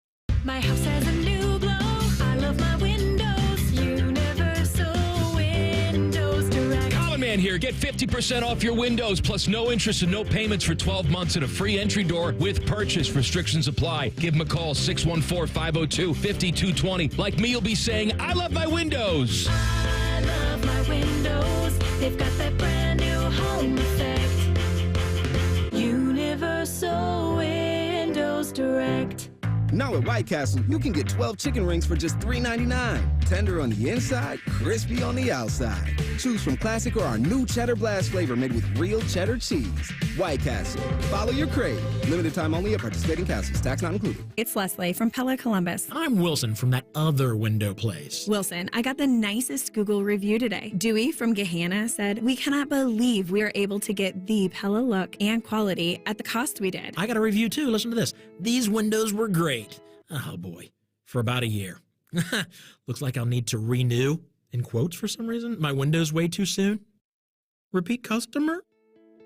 My house has a new glow. I love my windows. Universal Windows Direct. Colin Man here. Get 50% off your windows plus no interest and no payments for 12 months and a free entry door with purchase. Restrictions apply. Give them a call, 614-502-5220. Like me, you'll be saying, I love my windows. I love my windows. They've got that brand new home effect. Universal Windows Direct. Now at White Castle, you can get 12 chicken rings for just $3.99. Tender on the inside, crispy on the outside. Choose from classic or our new Cheddar Blast flavor made with real cheddar cheese. White Castle. Follow your crave. Limited time only at participating castles. Tax not included. It's Leslie from Pella Columbus. I'm Wilson from that other window place. Wilson, I got the nicest Google review today. Dewey from Gehanna said, we cannot believe we are able to get the Pella look and quality at the cost we did. I got a review too. Listen to this. These windows were great. Oh boy, for about a year. Looks like I'll need to renew, in quotes for some reason, my windows way too soon. Repeat customer?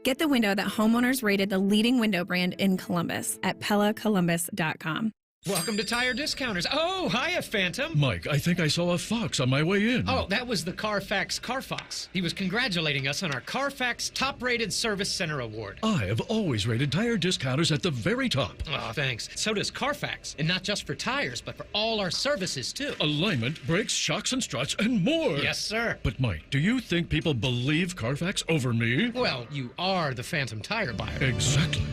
Get the window that homeowners rated the leading window brand in Columbus at PellaColumbus.com. Welcome to Tire Discounters. Oh, hiya, Phantom. Mike, I think I saw a fox on my way in. Oh, that was the Carfax Carfox. He was congratulating us on our Carfax Top-Rated Service Center Award. I have always rated Tire Discounters at the very top. Oh, thanks. So does Carfax. And not just for tires, but for all our services, too. Alignment, brakes, shocks and struts, and more. Yes, sir. But, Mike, do you think people believe Carfax over me? Well, you are the Phantom tire buyer. Exactly.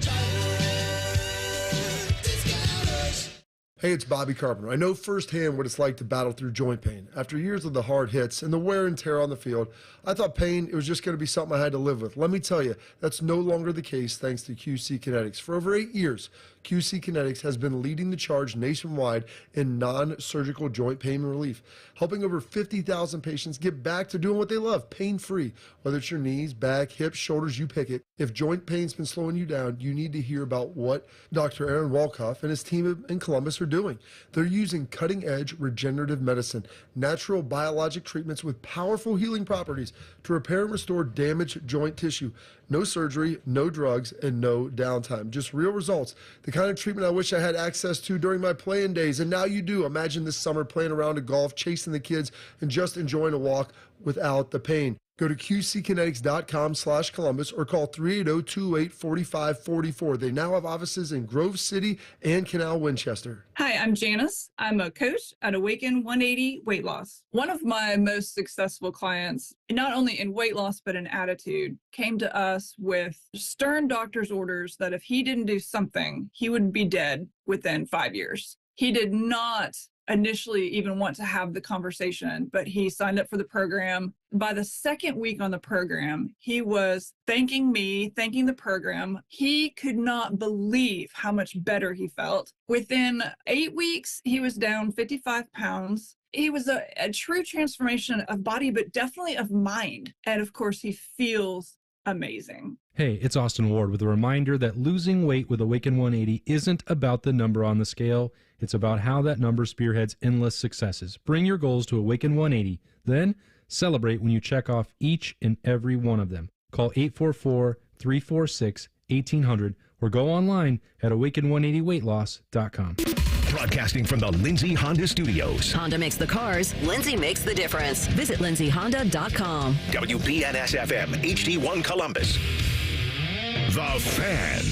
Hey, it's Bobby Carpenter. I know firsthand what it's like to battle through joint pain. After years of the hard hits and the wear and tear on the field, I thought pain, it was just going to be something I had to live with. Let me tell you, that's no longer the case thanks to QC Kinetics. For over 8 years, QC Kinetics has been leading the charge nationwide in non-surgical joint pain relief, helping over 50,000 patients get back to doing what they love, pain-free. Whether it's your knees, back, hips, shoulders, you pick it. If joint pain's been slowing you down, you need to hear about what Dr. Aaron Walkoff and his team in Columbus are doing. They're using cutting-edge regenerative medicine, natural biologic treatments with powerful healing properties to repair and restore damaged joint tissue. No surgery, no drugs, and no downtime. Just real results. The kind of treatment I wish I had access to during my playing days, and now you do. Imagine this summer playing around a golf, chasing the kids, and just enjoying a walk without the pain. Go to qckinetics.com/Columbus or call 380-228-4544. They now have offices in Grove City and Canal Winchester. Hi, I'm Janice. I'm a coach at Awaken 180 Weight Loss. One of my most successful clients, not only in weight loss but in attitude, came to us with stern doctor's orders that if he didn't do something, he would be dead within 5 years. He did not initially even want to have the conversation, but he signed up for the program. By the second week on the program, he was thanking me, thanking the program. He could not believe how much better he felt. Within 8 weeks, he was down 55 pounds. He was a true transformation of body, but definitely of mind. And of course, he feels amazing. Hey, it's Austin Ward with a reminder that losing weight with Awaken 180 isn't about the number on the scale. It's about how that number spearheads endless successes. Bring your goals to Awaken 180, then celebrate when you check off each and every one of them. Call 844-346-1800 or go online at awaken180weightloss.com. Broadcasting from the Lindsay Honda Studios. Honda makes the cars. Lindsay makes the difference. Visit lindsayhonda.com. WBNS-FM, HD1 Columbus. The Fan.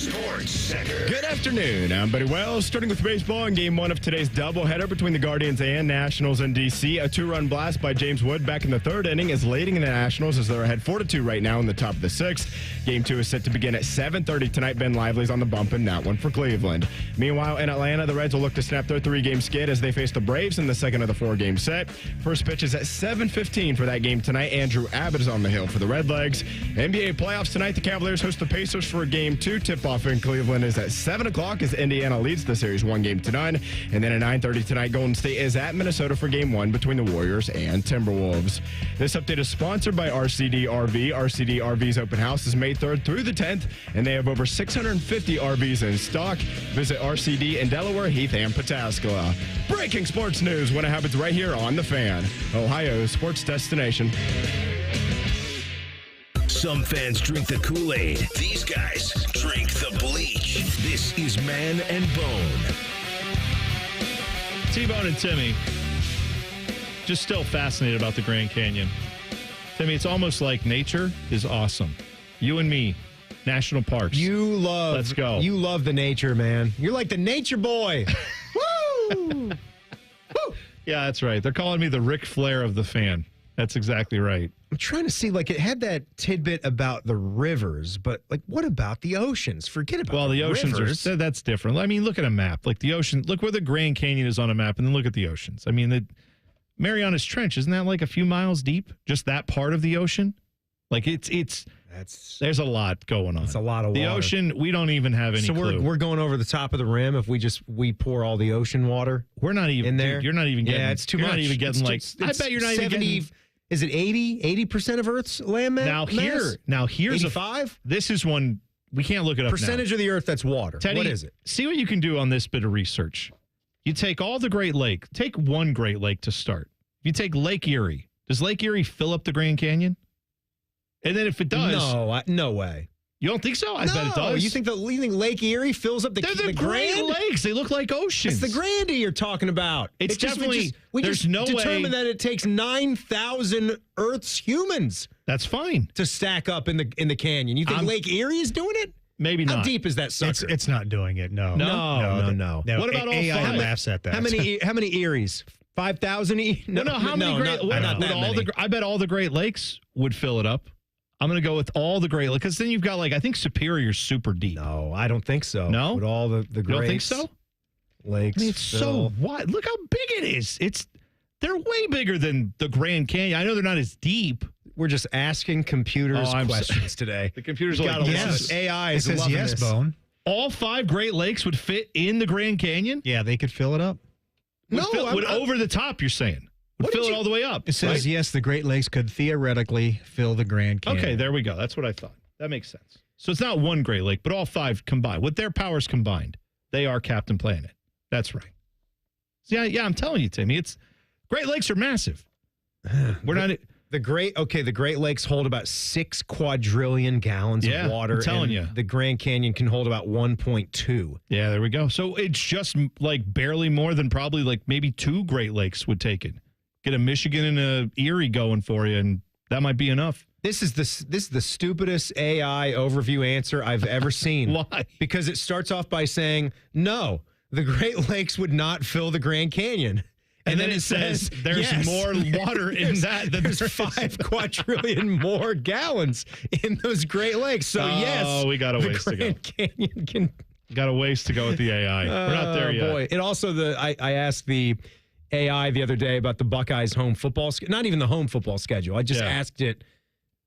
Sports Center. Good afternoon. I'm Buddy Wells. Starting with baseball in Game 1 of today's doubleheader between the Guardians and Nationals in D.C. A 2-run blast by James Wood back in the third inning is leading the Nationals as they're ahead 4-2 right now in the top of the sixth. Game 2 is set to begin at 7:30 tonight. Ben Lively's on the bump in that one for Cleveland. Meanwhile, in Atlanta, the Reds will look to snap their 3-game skid as they face the Braves in the second of the 4-game set. First pitch is at 7:15 for that game tonight. Andrew Abbott is on the hill for the Redlegs. NBA playoffs tonight. The Cavaliers host the Pacers for Game 2. Tip-off in Cleveland is at 7 o'clock as Indiana leads the series 1-0. And then at 9:30 tonight, Golden State is at Minnesota for Game 1 between the Warriors and Timberwolves. This update is sponsored by RCD RV. RCD RV's open house is May 3rd through the 10th, and they have over 650 RVs in stock. Visit RCD in Delaware, Heath, and Pataskala. Breaking sports news when it happens right here on The Fan, Ohio's sports destination. Some fans drink the Kool-Aid. These guys drink the bleach. This is Man and Bone. T-Bone and Timmy, just still fascinated about the Grand Canyon. Timmy, it's almost like nature is awesome. You and me, national parks. Let's go. You love the nature, man. You're like the nature boy. Woo! Yeah, that's right. They're calling me the Ric Flair of the Fan. That's exactly right. I'm trying to see, like, it had that tidbit about the rivers, but, like, what about the oceans? Forget about the oceans rivers. That's different. I mean, look at a map. Like the ocean, look where the Grand Canyon is on a map, and then look at the oceans. I mean, the Marianas Trench, isn't that like a few miles deep? Just that part of the ocean? Like, there's a lot going on. It's a lot of water. The ocean, we don't even have any clue. So we're going over the top of the rim if we pour all the ocean water. We're not even in there. Dude, you're not even getting. Yeah, it's too much. You're not even getting I bet you're not 70, even getting. Is it 80% of Earth's land mass? Here's 85? This is one we can't look it up. Percentage of the Earth that's water. Teddy, what is it? See what you can do on this bit of research. You take all the Great Lake. Take one Great Lake to start. You take Lake Erie. Does Lake Erie fill up the Grand Canyon? And then if it does, no way. You don't think so? I bet it does. You think Lake Erie fills up the They're the Grand? Great Lakes. They look like oceans. It's the Grandy you're talking about. It's definitely. We there's just no determined way that it takes 9,000 Earth's humans. That's fine To stack up in the canyon. You think Lake Erie is doing it? Maybe not. How deep is that sucker? It's not doing it. No. No. What about all AI five? laughs at that. How many Eries? 5,000 each? No, how many Great Lakes? Not that many. I bet all the Great Lakes would fill it up. I'm going to go with all the Great Lakes because then you've got I think Superior's super deep. No, I don't think so. No? With all the You don't think Greats, so? Lakes. I mean, it's so wide. Look how big it is. They're way bigger than the Grand Canyon. I know they're not as deep. We're just asking computers questions today. The computers are like, yes. AI It is says loving yes, this. Bone. All 5 Great Lakes would fit in the Grand Canyon? Yeah, they could fill it up. Would over the top, you're saying? Would fill it all the way up? It says yes, the Great Lakes could theoretically fill the Grand Canyon. Okay, there we go. That's what I thought. That makes sense. So it's not one Great Lake, but all 5 combined. With their powers combined, they are Captain Planet. That's right. Yeah, I'm telling you, Timmy, Great Lakes are massive. We're not. The Great Lakes hold about 6 quadrillion gallons of water. I'm telling and you. The Grand Canyon can hold about 1.2. Yeah, there we go. So it's just barely more than probably maybe 2 Great Lakes would take it. Get a Michigan and a Erie going for you, and that might be enough. This is the stupidest AI overview answer I've ever seen. Why? Because it starts off by saying, no, the Great Lakes would not fill the Grand Canyon. And then it says there's yes, more water in that than there's 5 quadrillion more gallons in those Great Lakes. So we got a ways to go. Grand Canyon can. Got a ways to go with the AI. We're not there yet. Boy, it also I asked the AI the other day about the Buckeyes home football, not even the home football schedule. I just asked it,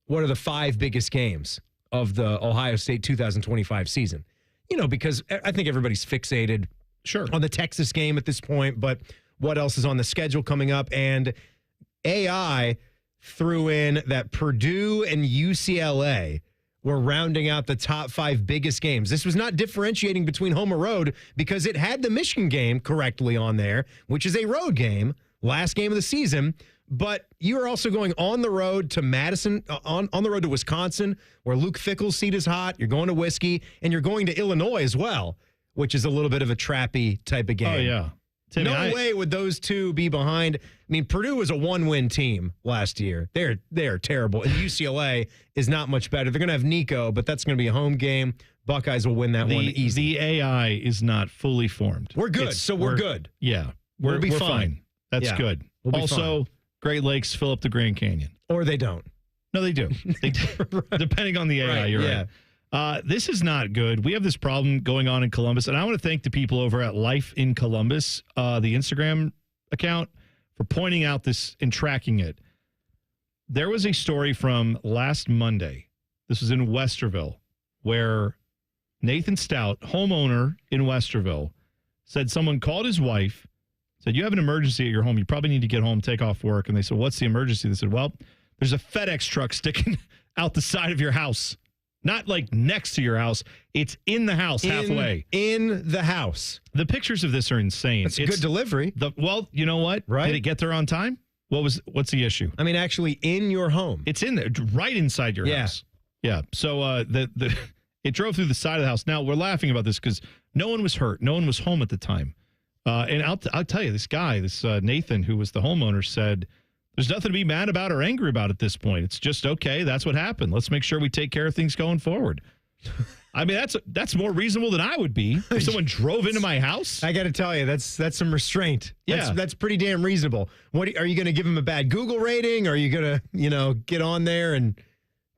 what are the 5 biggest games of the Ohio State 2025 season? Because I think everybody's fixated on the Texas game at this point, but what else is on the schedule coming up? And AI threw in that Purdue and UCLA were rounding out the top 5 biggest games. This was not differentiating between home or road because it had the Michigan game correctly on there, which is a road game, last game of the season. But you are also going on the road to Madison, on the road to Wisconsin, where Luke Fickell's seat is hot. You're going to Whiskey, and you're going to Illinois as well, which is a little bit of a trappy type of game. Oh, yeah. Timmy, no way would those two be behind. I mean, Purdue was a 1-win team last year. They're terrible. And UCLA is not much better. They're going to have Nico, but that's going to be a home game. Buckeyes will win that one easy. The AI is not fully formed. We're good. We're good. Yeah. We'll be fine. That's good. We'll be also, fine. Great Lakes fill up the Grand Canyon. Or they don't. No, they do. They do. Depending on the AI, you're right. This is not good. We have this problem going on in Columbus, and I want to thank the people over at Life in Columbus, the Instagram account, for pointing out this and tracking it. There was a story from last Monday. This was in Westerville, where Nathan Stout, homeowner in Westerville, said someone called his wife, said, you have an emergency at your home. You probably need to get home, take off work. And they said, what's the emergency? They said, well, there's a FedEx truck sticking out the side of your house. Not next to your house. It's in the house halfway. In the house. The pictures of this are insane. It's a good delivery. Well, you know what? Right. Did it get there on time? What's the issue? I mean, actually in your home. It's in there, right inside your house. Yeah. So it drove through the side of the house. Now, we're laughing about this because no one was hurt. No one was home at the time. And I'll tell you, this guy, Nathan, who was the homeowner, said, there's nothing to be mad about or angry about at this point. It's just, okay, that's what happened. Let's make sure we take care of things going forward. I mean, that's more reasonable than I would be if someone drove into my house. I got to tell you, that's some restraint. Yeah. That's pretty damn reasonable. What are you going to give him a bad Google rating? Are you going to, get on there and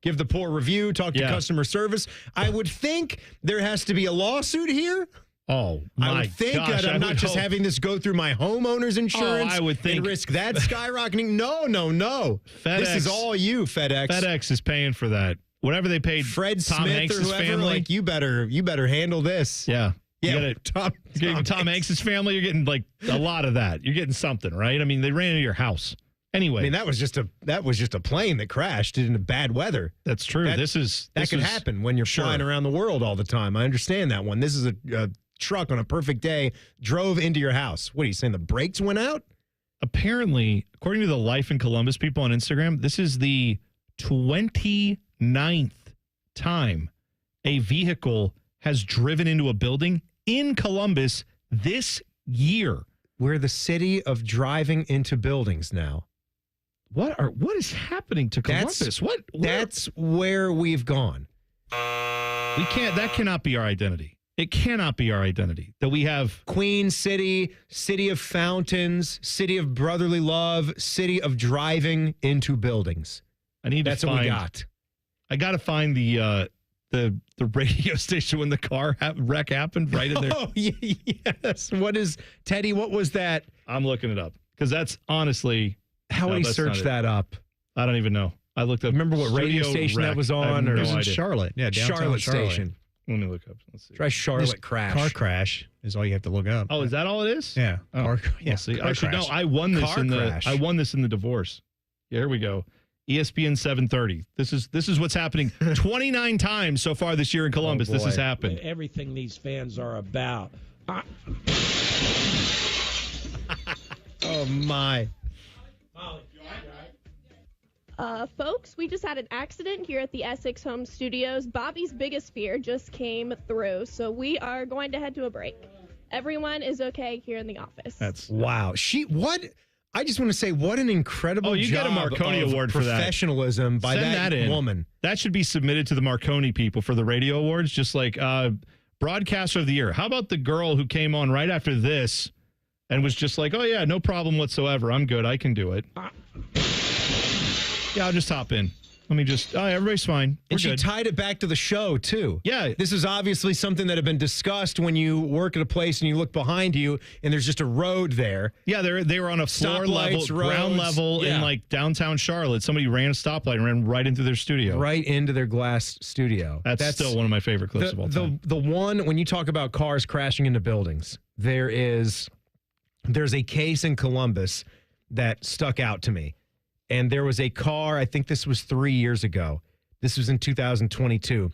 give the poor review, talk to customer service? I would think there has to be a lawsuit here. Oh, my I would think gosh, that I'm not just having this go through my homeowner's insurance I would think, and risk that skyrocketing. No. FedEx, this is all you, FedEx. FedEx is paying for that. Whatever they paid Fred Tom Smith Hanks' or whoever, family. you better handle this. Yeah. Yeah, Tom Hanks' family, you're getting a lot of that. You're getting something, right? I mean, they ran into your house. Anyway. I mean, that was just a plane that crashed in bad weather. That's true. That could happen when you're flying around the world all the time. I understand that one. This is a truck on a perfect day drove into your house. What are you saying? The brakes went out? Apparently, according to the Life in Columbus people on Instagram, this is the 29th time a vehicle has driven into a building in Columbus this year. We're the city of driving into buildings now. What is happening to Columbus? That's where we've gone. That cannot be our identity. It cannot be our identity that we have Queen City, city of fountains, city of brotherly love, city of driving into buildings. That's what we got. I got to find the radio station when the car wreck happened right in there. Oh, yes. What was that? I'm looking it up because that's honestly. How would he search that up? I don't even know. I looked up. Remember what radio station that was on? Or it was in Charlotte. Yeah, downtown Charlotte station. Let me look up. Let's see. Try Charlotte crash. Car crash is all you have to look up. Oh, is that all it is? Yeah. Oh, see, I should know. I won this I won this in the divorce. Yeah, here we go. ESPN 730. This is what's happening 29 times so far this year in Columbus. This has happened. Everything these fans are about. Oh my. Folks, we just had an accident here at the Essex Home Studios. Bobby's biggest fear just came through, so we are going to head to a break. Everyone is okay here in the office. Wow. I just want to say, what an incredible you job get a Marconi of Award for that. Professionalism by Send that in. woman. That should be submitted to the Marconi people for the radio awards, just like broadcaster of the year. How about the girl who came on right after this and was just like, oh, yeah, no problem whatsoever. I'm good. I can do it. Yeah, I'll just hop in. Let me just, everybody's fine. We're And she good. tied it back to the show, too. Yeah. This is obviously something that had been discussed when you work at a place and you look behind you and there's just a road there. Yeah, they were on a floor level, Stoplights, ground roads. level in like downtown Charlotte. Somebody ran a stoplight and ran right into their studio. Right into their glass studio. That's still one of my favorite clips of all time. The one, when you talk about cars crashing into buildings, there's a case in Columbus that stuck out to me. And there was a car, I think this was 3 years ago. This was in 2022.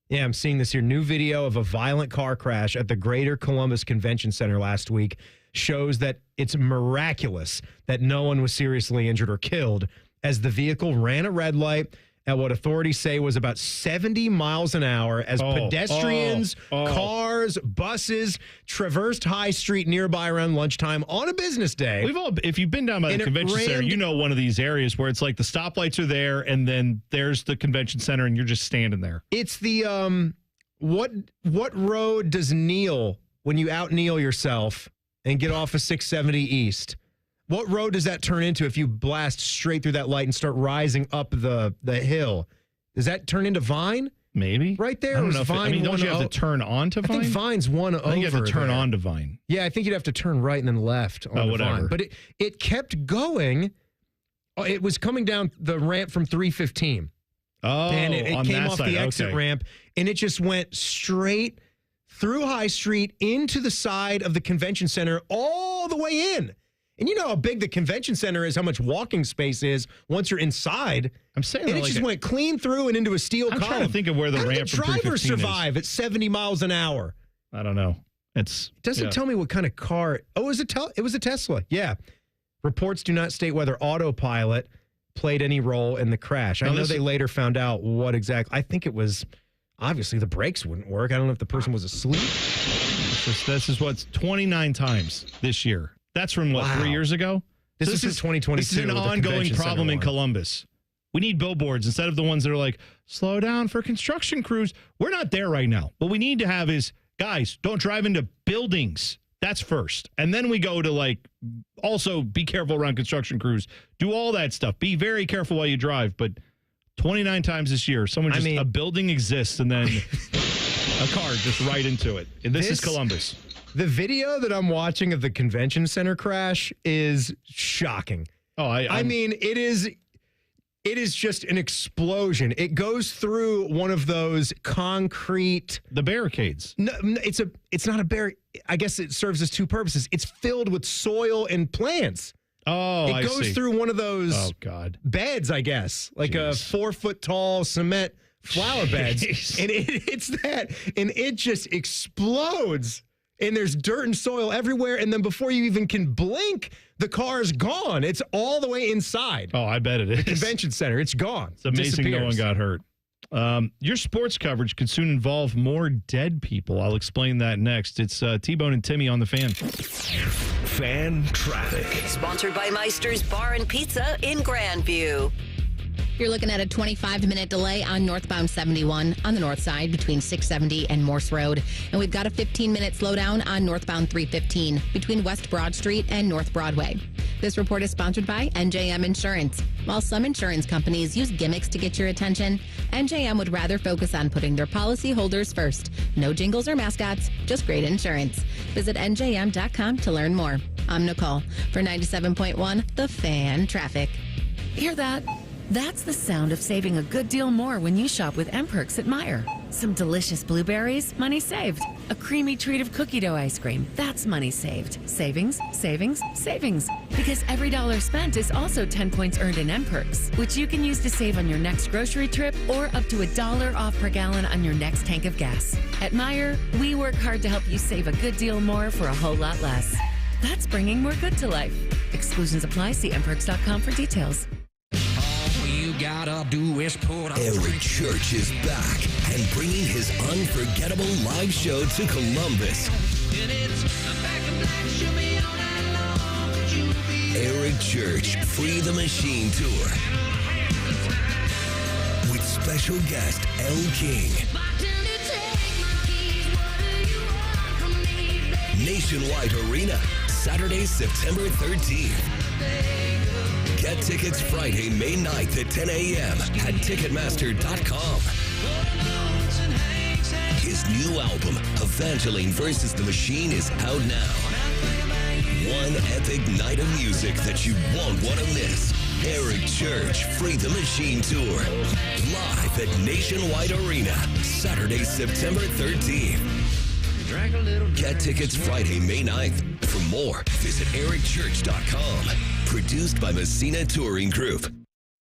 Yeah, I'm seeing this here. New video of a violent car crash at the Greater Columbus Convention Center last week shows that it's miraculous that no one was seriously injured or killed as the vehicle ran a red light at what authorities say was about 70 miles an hour as pedestrians, cars, buses traversed High Street nearby around lunchtime on a business day. If you've been down by the convention center, you know one of these areas where it's like the stoplights are there and then there's the convention center and you're just standing there. It's the, what road does kneel when you out kneel yourself and get off of 670 East? What road does that turn into if you blast straight through that light and start rising up the hill? Does that turn into Vine? Maybe. Right there? I don't know. Don't you have to turn on to Vine? I think Vine's one over. I think you have to turn there. on to Vine. Yeah, I think you'd have to turn right and then left on whatever. Vine. But it kept going. It was coming down the ramp from 315. Oh, and it on came that off side. the exit ramp, and it just went straight through High Street into the side of the convention center all the way in. And you know how big the convention center is, how much walking space is once you're inside. I'm saying, and it just went clean through and into a steel column. I'm trying to think of where the how ramp did the from driver 315 survive at 70 miles an hour? I don't know. It doesn't tell me what kind of car. Oh, it was a Tesla. Yeah. Reports do not state whether autopilot played any role in the crash. I know they later found out what exactly. I think it was obviously the brakes wouldn't work. I don't know if the person was asleep. This is what's 29 times this year. That's from 3 years ago? This is 2022. This is an ongoing problem in Columbus. We need billboards instead of the ones that are like, slow down for construction crews. We're not there right now. What we need to have is, guys, don't drive into buildings. That's first. And then we go to also be careful around construction crews. Do all that stuff. Be very careful while you drive. But 29 times this year, a building exists and then a car just right into it. And this is Columbus. The video that I'm watching of the convention center crash is shocking. Oh, I mean, it is just an explosion. It goes through one of those concrete barricades. No, it's not a barricade. I guess it serves as two purposes. It's filled with soil and plants. Oh, it goes through one of those beds, I guess, like a 4 foot tall cement flower beds, and it's that, and it just explodes. And there's dirt and soil everywhere. And then before you even can blink, the car is gone. It's all the way inside. Oh, I bet it is. The convention center. It's gone. It's amazing no one got hurt. Your sports coverage could soon involve more dead people. I'll explain that next. It's T-Bone and Timmy on the Fan. Fan traffic. Sponsored by Meister's Bar and Pizza in Grandview. You're looking at a 25-minute delay on northbound 71 on the north side between 670 and Morse Road. And we've got a 15-minute slowdown on northbound 315 between West Broad Street and North Broadway. This report is sponsored by NJM Insurance. While some insurance companies use gimmicks to get your attention, NJM would rather focus on putting their policyholders first. No jingles or mascots, just great insurance. Visit NJM.com to learn more. I'm Nicole for 97.1 The Fan Traffic. Hear that? That's the sound of saving a good deal more when you shop with M-Perks at Meijer. Some delicious blueberries, money saved. A creamy treat of cookie dough ice cream, that's money saved. Savings, savings, savings. Because every dollar spent is also 10 points earned in M-Perks, which you can use to save on your next grocery trip or up to $1 off per gallon on your next tank of gas. At Meijer, we work hard to help you save a good deal more for a whole lot less. That's bringing more good to life. Exclusions apply. See mperks.com for details. Gotta do is put on. Eric Church is back and bringing his unforgettable live show to Columbus. Eric Church Free the Machine Tour with special guest Elle King. Nationwide Arena, Saturday, September 13th. Get tickets Friday, May 9th at 10 a.m. at Ticketmaster.com. His new album, Evangeline vs. the Machine, is out now. One epic night of music that you won't want to miss. Eric Church Free the Machine Tour. Live at Nationwide Arena, Saturday, September 13th. Get tickets Friday, May 9th. For more, visit ericchurch.com. Produced by Messina Touring Group.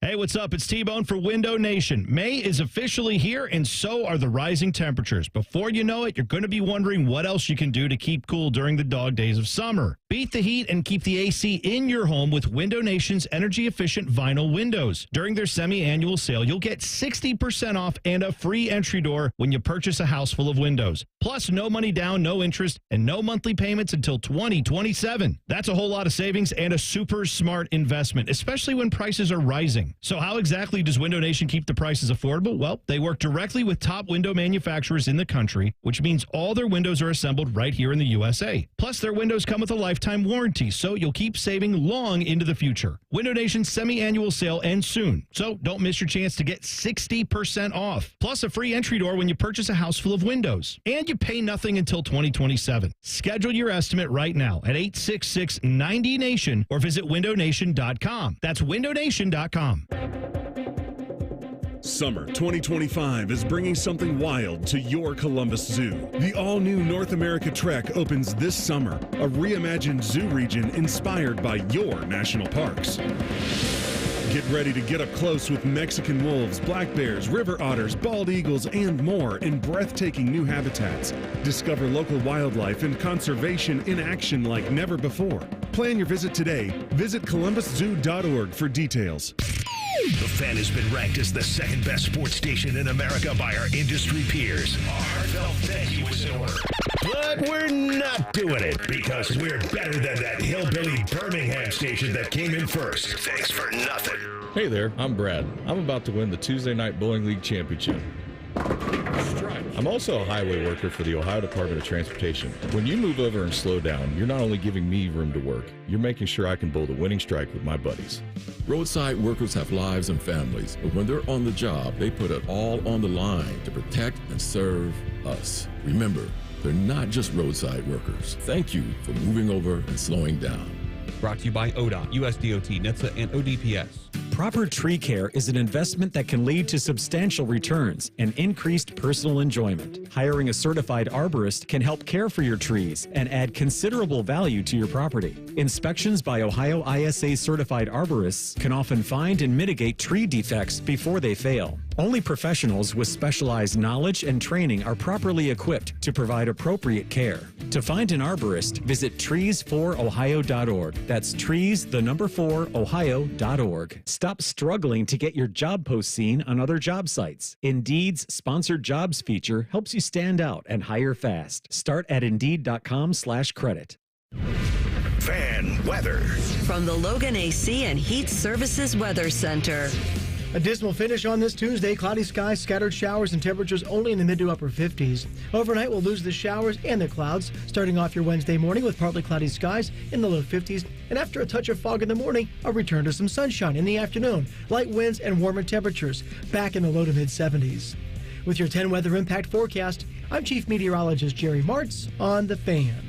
Hey, what's up? It's T-Bone for Window Nation. May is officially here, and so are the rising temperatures. Before you know it, you're going to be wondering what else you can do to keep cool during the dog days of summer. Beat the heat and keep the AC in your home with Window Nation's energy-efficient vinyl windows. During their semi-annual sale, you'll get 60% off and a free entry door when you purchase a house full of windows. Plus, no money down, no interest, and no monthly payments until 2027. That's a whole lot of savings and a super smart investment, especially when prices are rising. So how exactly does Window Nation keep the prices affordable? Well, they work directly with top window manufacturers in the country, which means all their windows are assembled right here in the USA. Plus, their windows come with a lifetime warranty, so you'll keep saving long into the future. Window Nation's semi-annual sale ends soon, so don't miss your chance to get 60% off. Plus, a free entry door when you purchase a house full of windows. And you pay nothing until 2027. Schedule your estimate right now at 866-90-NATION or visit windownation.com. That's windownation.com. Summer 2025 is bringing something wild to your Columbus Zoo. The all-new North America Trek opens this summer, a reimagined zoo region inspired by your national parks. Get ready to get up close with Mexican wolves, black bears, river otters, bald eagles, and more in breathtaking new habitats. Discover local wildlife and conservation in action like never before. Plan your visit today. Visit columbuszoo.org for details. The Fan has been ranked as the second best sports station in America by our industry peers. Our heartfelt thank you is in order. But we're not doing it because we're better than that hillbilly Birmingham station that came in first. Thanks for nothing. Hey there, I'm Brad. I'm about to win the Tuesday Night Bowling League Championship. I'm also a highway worker for the Ohio Department of Transportation. When you move over and slow down, you're not only giving me room to work, you're making sure I can bowl the winning strike with my buddies. Roadside workers have lives and families, but when they're on the job, they put it all on the line to protect and serve us. Remember, they're not just roadside workers. Thank you for moving over and slowing down. Brought to you by ODOT, USDOT, NHTSA, and ODPS. Proper tree care is an investment that can lead to substantial returns and increased personal enjoyment. Hiring a certified arborist can help care for your trees and add considerable value to your property. Inspections by Ohio ISA certified arborists can often find and mitigate tree defects before they fail. Only professionals with specialized knowledge and training are properly equipped to provide appropriate care. To find an arborist, visit trees4ohio.org. That's trees4ohio.org. Stop struggling to get your job post seen on other job sites. Indeed's sponsored jobs feature helps you stand out and hire fast. Start at indeed.com/credit. Fan weather. From the Logan AC and Heat Services Weather Center. A dismal finish on this Tuesday. Cloudy skies, scattered showers, and temperatures only in the mid to upper 50s. Overnight, we'll lose the showers and the clouds, starting off your Wednesday morning with partly cloudy skies in the low 50s. And after a touch of fog in the morning, a return to some sunshine in the afternoon. Light winds and warmer temperatures back in the low to mid 70s. With your 10 weather impact forecast, I'm Chief Meteorologist Jerry Martz on The Fan.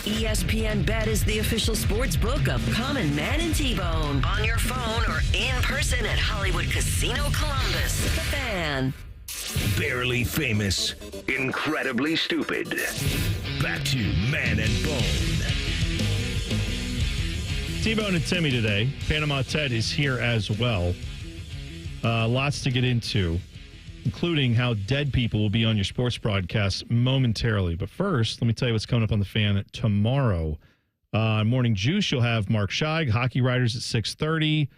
ESPN Bet is the official sports book of Common Man and T-Bone. On your phone or in person at Hollywood Casino Columbus. The Fan. Barely famous, incredibly stupid. Back to Man and Bone. T-Bone and Timmy today. Panama Ted is here as well. Lots to get into, including how dead people will be on your sports broadcasts momentarily. But first, let me tell you what's coming up on The Fan tomorrow. Morning Juice, you'll have Mark Scheig, Hockey Writers at 6:30.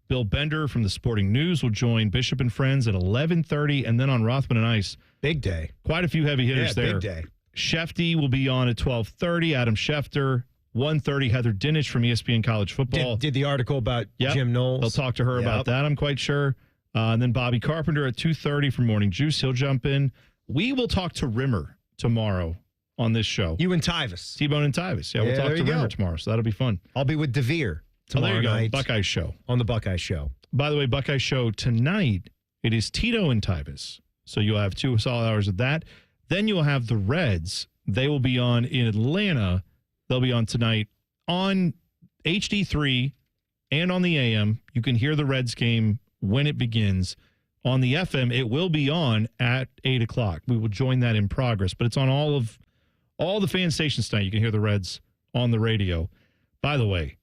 Bill Bender from the Sporting News will join Bishop and Friends at 11:30. And then on Rothman and Ice. Big day. Quite a few heavy hitters there. Big day. Shefty will be on at 12:30. Adam Schefter. 1:30, Heather Dinich from ESPN College Football. Did the article about Jim Knowles. They'll talk to her about that, I'm quite sure. And then Bobby Carpenter at 2:30 for Morning Juice. He'll jump in. We will talk to Rimmer tomorrow on this show. You and Tyvis. T-Bone and Tyvis. Yeah, we'll talk to Rimmer tomorrow, so that'll be fun. I'll be with DeVere tomorrow night. Buckeye Show. On the Buckeye Show. By the way, Buckeye Show tonight, it is Tito and Tyvis. So you'll have 2 solid hours of that. Then you'll have the Reds. They will be on in Atlanta. They'll be on tonight on HD3 and on the AM. You can hear the Reds game when it begins. On the FM, it will be on at 8 o'clock. We will join that in progress, but it's on all the fan stations tonight. You can hear the Reds on the radio. By the way,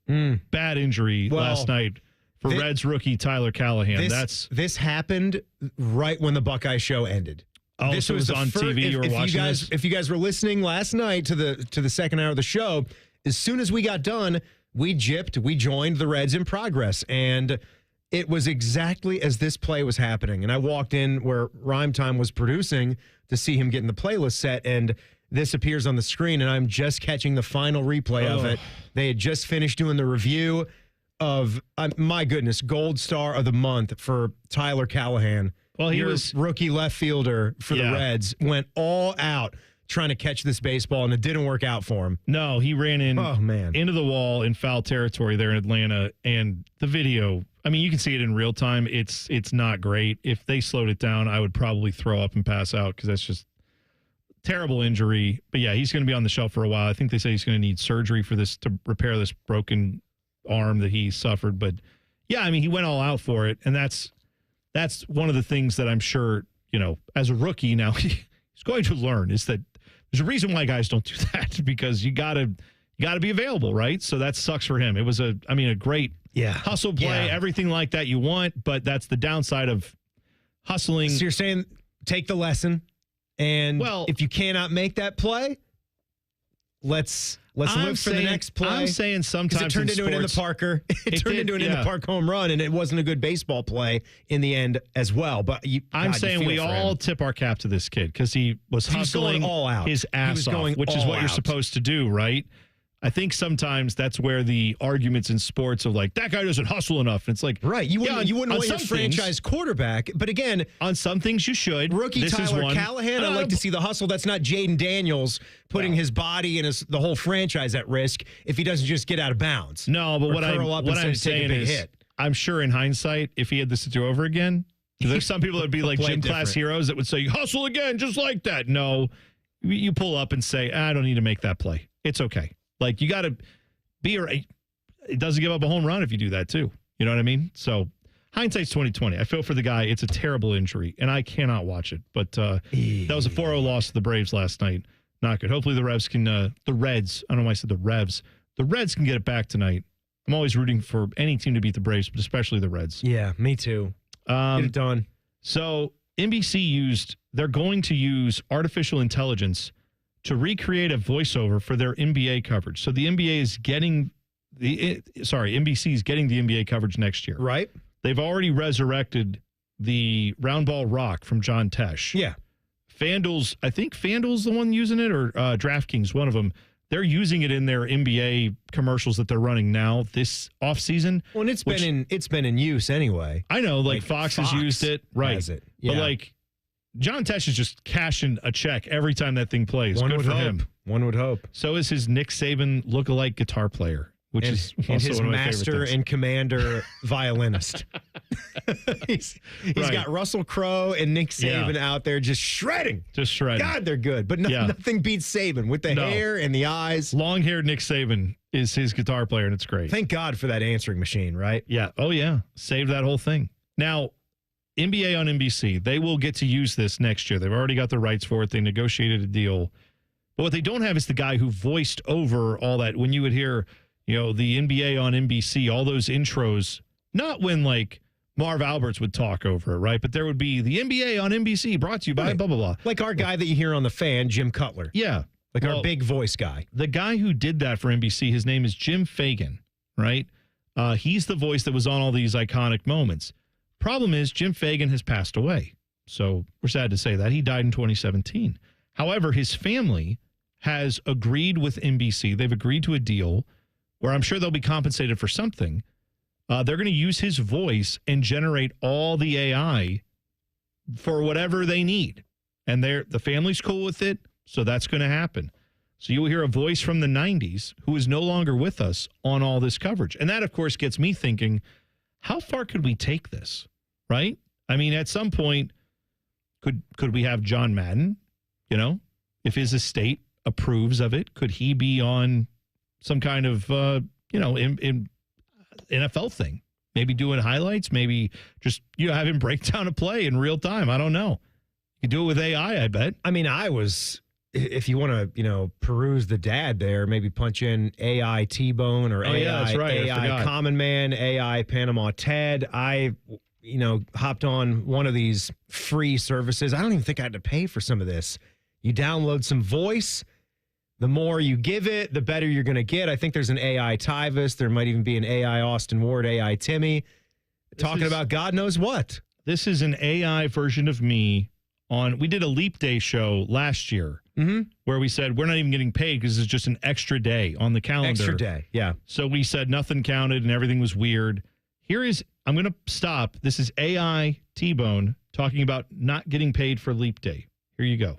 bad injury last night for Reds rookie Tyler Callahan. This happened right when the Buckeye Show ended. Oh, this so it was on TV. You were watching this? If you guys were listening last night to the second hour of the show, as soon as we got done, we joined the Reds in progress, and it was exactly as this play was happening. And I walked in where Rhyme Time was producing to see him getting the playlist set, and this appears on the screen, and I'm just catching the final replay of it. They had just finished doing the review of, my goodness, Gold Star of the Month for Tyler Callahan. Well, he was rookie left fielder for the Reds, went all out trying to catch this baseball, and it didn't work out for him. No, he ran into the wall in foul territory there in Atlanta, and the video, I mean, you can see it in real time. It's not great. If they slowed it down, I would probably throw up and pass out because that's just terrible injury. But yeah, he's going to be on the shelf for a while. I think they say he's going to need surgery for this to repair this broken arm that he suffered. But yeah, I mean, he went all out for it, and that's one of the things that I'm sure, as a rookie now he's going to learn is that there's a reason why guys don't do that, because you gotta be available, right? So that sucks for him. It was a great hustle play, everything like that you want, but that's the downside of hustling. So you're saying take the lesson, and if you cannot make that play, let's look for the next play. I'm saying sometimes it turned into an in the Parker. It turned into an in the park home run, and it wasn't a good baseball play in the end as well. But I'm saying we all tip our cap to this kid because he was hustling all out. His ass off, which is what you're supposed to do, right? I think sometimes that's where the arguments in sports of like, that guy doesn't hustle enough. And it's like, right. You wouldn't want your franchise quarterback. But again, on some things you should. Rookie Tyler Callahan, I'd like to see the hustle. That's not Jaden Daniels putting his body and the whole franchise at risk if he doesn't just get out of bounds. No, but what I'm saying is, I'm sure in hindsight, if he had this to do over again, there's some people that would be like gym class heroes that would say, hustle again, just like that. No, you pull up and say, I don't need to make that play. It's okay. Like, you got to be it doesn't give up a home run if you do that too. You know what I mean? So hindsight's 2020. I feel for the guy. It's a terrible injury, and I cannot watch it. But that was a 4-0 loss to the Braves last night. Not good. Hopefully the Reds can, the Reds, I don't know why I said the Revs. The Reds can get it back tonight. I'm always rooting for any team to beat the Braves, but especially the Reds. Yeah, me too. Get it done. So NBC they're going to use artificial intelligence to recreate a voiceover for their NBA coverage. So the NBA is getting NBC is getting the NBA coverage next year. Right. They've already resurrected the Round Ball Rock from John Tesh. Yeah. FanDuel's, I think FanDuel's the one using it, or DraftKings, one of them. They're using it in their NBA commercials that they're running now this offseason. Well, and it's been in use anyway. I know, like Fox has used it. Right. Has it. Yeah. But like John Tesh is just cashing a check every time that thing plays. One Good would for hope. him. One would hope. So is his Nick Saban lookalike guitar player, which is also his one of my master favorite things. and commander violinist. he's Right. got Russell Crowe and Nick Saban out there just shredding. God, they're good. But nothing beats Saban with the hair and the eyes. Long-haired Nick Saban is his guitar player, and it's great. Thank God for that answering machine, right? Yeah. Oh, yeah. Saved that whole thing. Now, NBA on NBC, they will get to use this next year. They've already got the rights for it. They negotiated a deal. But what they don't have is the guy who voiced over all that. When you would hear, the NBA on NBC, all those intros, not when like Marv Alberts would talk over it, right? But there would be the NBA on NBC brought to you by blah, blah, blah. Like our guy that you hear on The Fan, Jim Cutler. Yeah. Like our big voice guy. The guy who did that for NBC, his name is Jim Fagan, right? He's the voice that was on all these iconic moments. Problem is, Jim Fagan has passed away. So we're sad to say that. He died in 2017. However, his family has agreed with NBC. They've agreed to a deal where I'm sure they'll be compensated for something. They're going to use his voice and generate all the AI for whatever they need. And the family's cool with it, so that's going to happen. So you will hear a voice from the 90s who is no longer with us on all this coverage. And that, of course, gets me thinking, how far could we take this, right? I mean, at some point, could we have John Madden, if his estate approves of it? Could he be on some kind of, in NFL thing? Maybe doing highlights, maybe just, have him break down a play in real time. I don't know. You do it with AI, I bet. I mean, if you want to, peruse the dad there, maybe punch in AI T-Bone or AI Common Man, AI Panama Ted. I hopped on one of these free services. I don't even think I had to pay for some of this. You download some voice. The more you give it, the better you're going to get. I think there's an AI Tyvis. There might even be an AI Austin Ward, AI Timmy, talking about God knows what. This is an AI version of me. We did a Leap Day show last year where we said we're not even getting paid because it's just an extra day on the calendar. Extra day, yeah. So we said nothing counted and everything was weird. I'm going to stop. This is AI T-Bone talking about not getting paid for Leap Day. Here you go.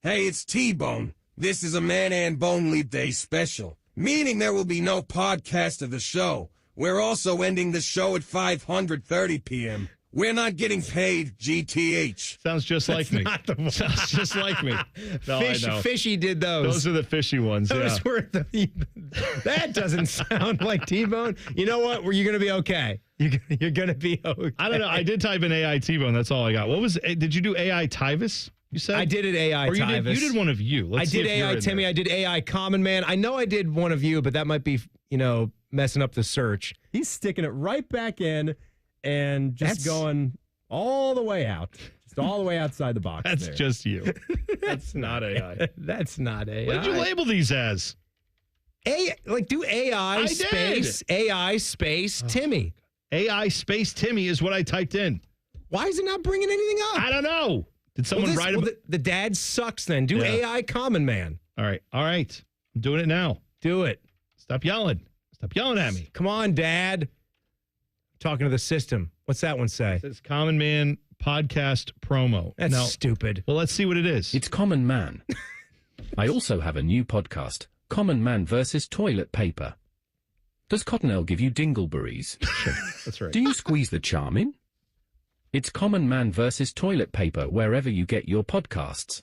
Hey, it's T-Bone. This is a Man and Bone Leap Day special, meaning there will be no podcast of the show. We're also ending the show at 5:30 p.m. We're not getting paid, GTH. Sounds just like me. Not the one. Sounds just like me. No, I know. Fishy did those. Those are the fishy ones. Those were that doesn't sound like T-Bone. You know what? You're going to be okay. You're going to be okay. I don't know. I did type in AI T-Bone. That's all I got. Did you do AI Tyvis? You said? I did it AI Tyvis. You did one of you. I did AI Timmy. I did AI Common Man. I know I did one of you, but that might be, messing up the search. He's sticking it right back in and just going all the way out. Just all the way outside the box. That's just you. That's not AI. That's not AI. What did you label these as? Do AI space Timmy. AI space Timmy is what I typed in. Why is it not bringing anything up? I don't know. Did someone write it? The dad sucks then. Do AI Common Man. All right. I'm doing it now. Do it. Stop yelling. Stop yelling at me. Come on, Dad. Talking to the system. What's that one say? It says Common Man podcast promo. That's stupid. Well, let's see what it is. It's Common Man. I also have a new podcast, Common Man versus Toilet Paper. Does Cottonelle give you dingleberries? Sure, that's right. Do you squeeze the charm in? It's Common Man versus Toilet Paper wherever you get your podcasts.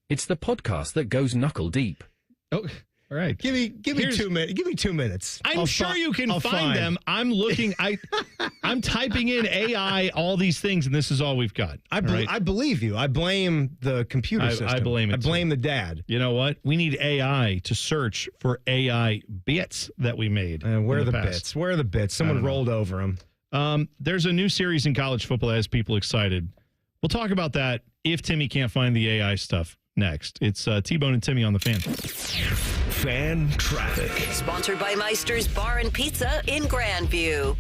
It's the podcast that goes knuckle deep. Oh, all right. Give me 2 minutes. Give me 2 minutes. I'm sure you can find them. I'm looking. I'm typing in AI, all these things, and this is all we've got. I believe you. I blame the computer system. I blame it. I blame the dad. You know what? We need AI to search for AI bits that we made. Where are the bits? Where are the bits? Someone rolled over them. There's a new series in college football that has people excited. We'll talk about that if Timmy can't find the AI stuff next. It's T-Bone and Timmy on the Fan. Fan traffic. Sponsored by Meister's Bar and Pizza in Grandview.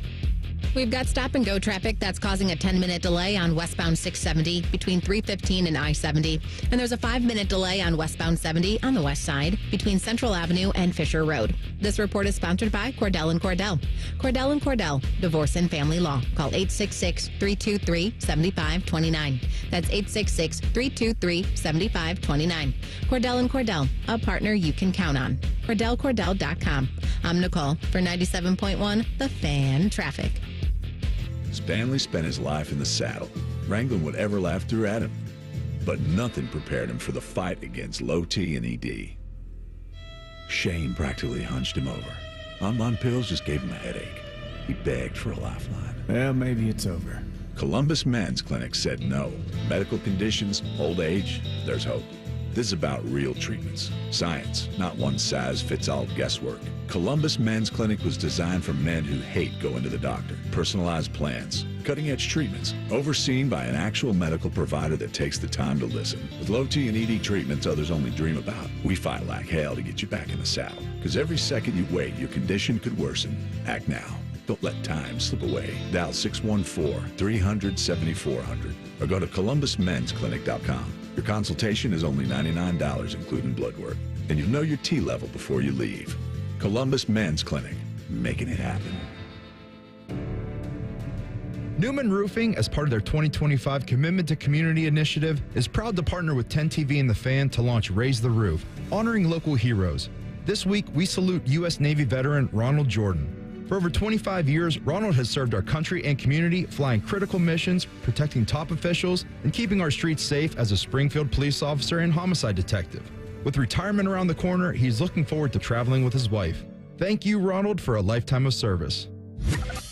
We've got stop-and-go traffic that's causing a 10-minute delay on westbound 670 between 315 and I-70. And there's a 5-minute delay on westbound 70 on the west side between Central Avenue and Fisher Road. This report is sponsored by Cordell & Cordell. Cordell & Cordell, Divorce and Family Law. Call 866-323-7529. That's 866-323-7529. Cordell & Cordell, a partner you can count on. CordellCordell.com. I'm Nicole for 97.1 The Fan Traffic. Stanley spent his life in the saddle, wrangling whatever life threw at him. But nothing prepared him for the fight against low T and ED. Shane practically hunched him over. Online pills just gave him a headache. He begged for a lifeline. Well, maybe it's over. Columbus Men's Clinic said no. Medical conditions, old age, there's hope. This is about real treatments. Science, not one-size-fits-all guesswork. Columbus Men's Clinic was designed for men who hate going to the doctor. Personalized plans, cutting-edge treatments, overseen by an actual medical provider that takes the time to listen. With low T and ED treatments others only dream about, we fight like hell to get you back in the saddle. Because every second you wait, your condition could worsen. Act now. Don't let time slip away. Dial 614-300-7400 or go to columbusmensclinic.com. Your consultation is only $99, including blood work. And you'll know your T level before you leave. Columbus Men's Clinic, making it happen. Newman Roofing, as part of their 2025 Commitment to Community initiative, is proud to partner with 10 TV and The Fan to launch Raise the Roof, honoring local heroes. This week, we salute U.S. Navy veteran Ronald Jordan. For over 25 years, Ronald has served our country and community, flying critical missions, protecting top officials, and keeping our streets safe as a Springfield police officer and homicide detective. With retirement around the corner, he's looking forward to traveling with his wife. Thank you, Ronald, for a lifetime of service.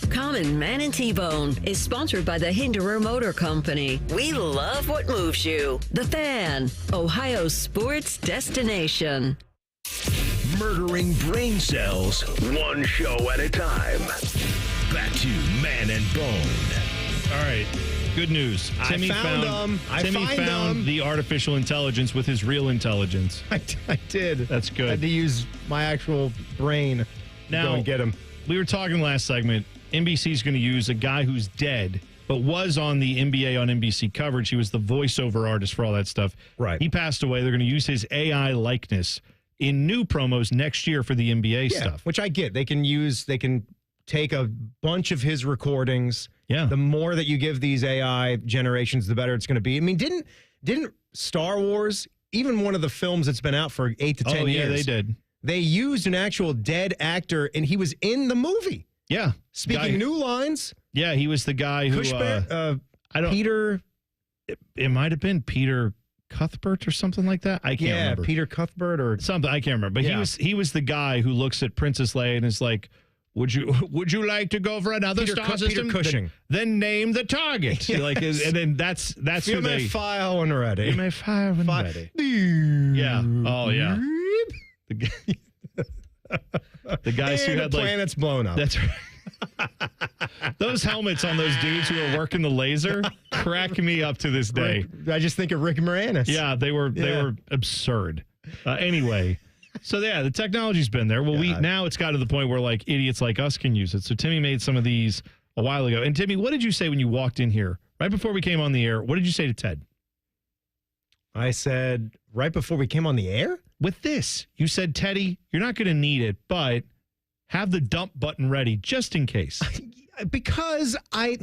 Common Man and T-Bone is sponsored by the Hinderer Motor Company. We love what moves you. The Fan, Ohio's sports destination. Murdering brain cells, one show at a time. Back to Man and Bone. All right, good news. Timmy found the artificial intelligence with his real intelligence. I did. That's good. I had to use my actual brain to go and get him. We were talking last segment. NBC's going to use a guy who's dead, but was on the NBA on NBC coverage. He was the voiceover artist for all that stuff. Right. He passed away. They're going to use his AI likeness in new promos next year for the NBA stuff. Which I get. They can take a bunch of his recordings. Yeah. The more that you give these AI generations, the better it's going to be. I mean, didn't Star Wars, even one of the films that's been out for 8 to 10 years. Yeah, they did. They used an actual dead actor, and he was in the movie. Yeah. Speaking new lines. Yeah, he was the guy who Peter. It might have been Peter Cuthbert or something like that. I can't remember. Peter Cuthbert or something. I can't remember. But he was the guy who looks at Princess Leia and is like, Would you like to go for another star system? Peter Cushing. Then name the target. Like, and then that's you who may they fire when ready. You may fire when ready. Yeah. Oh yeah. The guys and who had the planet's blown up. That's right. Those helmets on those dudes who are working the laser crack me up to this day. I just think of Rick Moranis. Yeah, they were absurd. Anyway, so yeah, the technology's been there. Well, now it's got to the point where like idiots like us can use it. So Timmy made some of these a while ago. And Timmy, what did you say when you walked in here right before we came on the air? What did you say to Ted? I said right before we came on the air? With this, you said, Teddy, you're not going to need it, but have the dump button ready just in case. Because I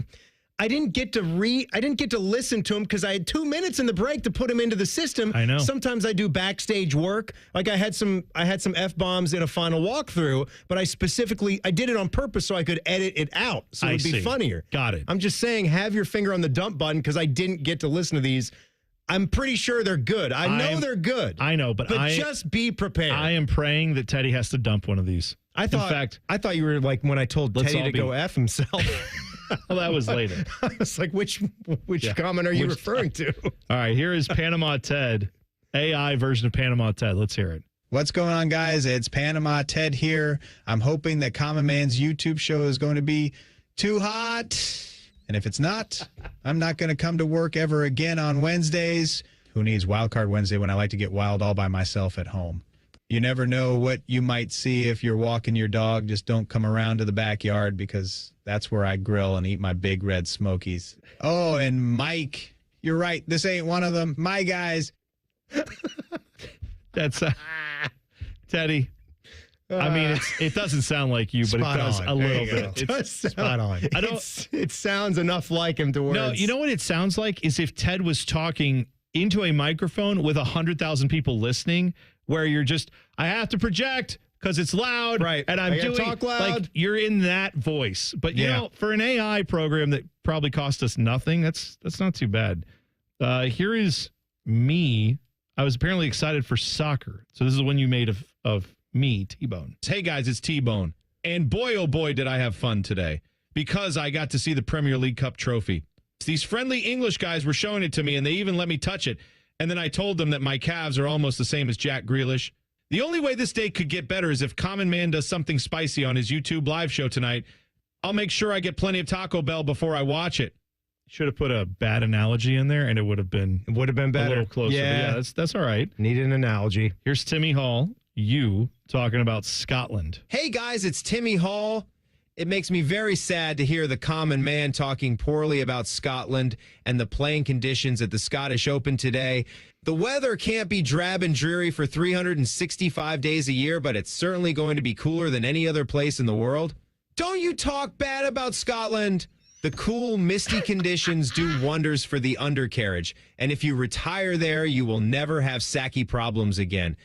didn't get to listen to him because I had 2 minutes in the break to put him into the system. I know. Sometimes I do backstage work. Like I had some F-bombs in a final walkthrough, but I did it on purpose so I could edit it out so it would be funnier. Got it. I'm just saying have your finger on the dump button because I didn't get to listen to these. I'm pretty sure they're good. I know they're good. I know, but just be prepared. I am praying that Teddy has to dump one of these. I thought you were like when I told Teddy to go F himself. Well, that was later. I was like, which comment are you referring to? All right, here is Panama Ted, AI version of Panama Ted. Let's hear it. What's going on, guys? It's Panama Ted here. I'm hoping that Common Man's YouTube show is going to be too hot. And if it's not, I'm not going to come to work ever again on Wednesdays. who needs Wild Card Wednesday when I like to get wild all by myself at home. You never know what you might see if you're walking your dog. Just don't come around to the backyard because that's where I grill and eat my big red Smokies. Oh, and Mike, you're right. This ain't one of them. My guys. That's Teddy. I mean, it doesn't sound like you, but it does a little bit. It's spot on. It sounds enough like him to where No, you know what it sounds like is if Ted was talking into a microphone with 100,000 people listening, where you're just, I have to project because it's loud, right? And I'm doing talk loud. Like you're in that voice. But you know, for an AI program that probably cost us nothing, that's not too bad. Here is me. I was apparently excited for soccer, so this is one you made of me, T-Bone. Hey guys, it's T-Bone, and boy, oh boy, did I have fun today because I got to see the Premier League Cup trophy. These friendly English guys were showing it to me, and they even let me touch it. And then I told them that my calves are almost the same as Jack Grealish. The only way this day could get better is if Common Man does something spicy on his YouTube live show tonight. I'll make sure I get plenty of Taco Bell before I watch it. Should have put a bad analogy in there, and it would have been better. A little closer. Yeah, that's all right. Needed an analogy. Here's Timmy Hall, you talking about Scotland. Hey guys, it's Timmy Hall. It makes me very sad to hear the common man talking poorly about Scotland and the playing conditions at the Scottish Open today. The weather can't be drab and dreary for 365 days a year, but it's certainly going to be cooler than any other place in the world. Don't you talk bad about Scotland. The cool, misty conditions do wonders for the undercarriage. And if you retire there, you will never have sacky problems again.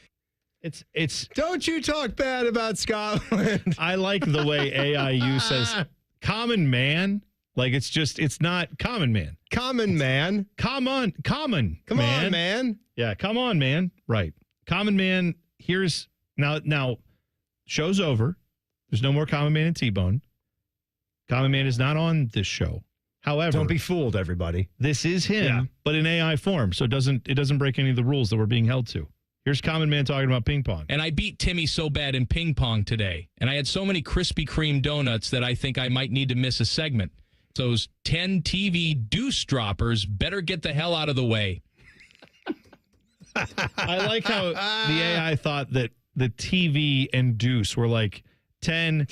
It's Don't you talk bad about Scotland. I like the way AIU says common man. Like it's not common man. Common man. Come on, common. Come on, man. Yeah, come on, man. Right. Common man. Here's now show's over. There's no more Common Man and T-Bone. Common Man is not on this show. However, don't be fooled, everybody. This is him, but in AI form, so it doesn't break any of the rules that we're being held to. Here's Common Man talking about ping pong. And I beat Timmy so bad in ping pong today. And I had so many Krispy Kreme donuts that I think I might need to miss a segment. Those 10 TV deuce droppers better get the hell out of the way. I like how the AI thought that the TV and deuce were like 10 of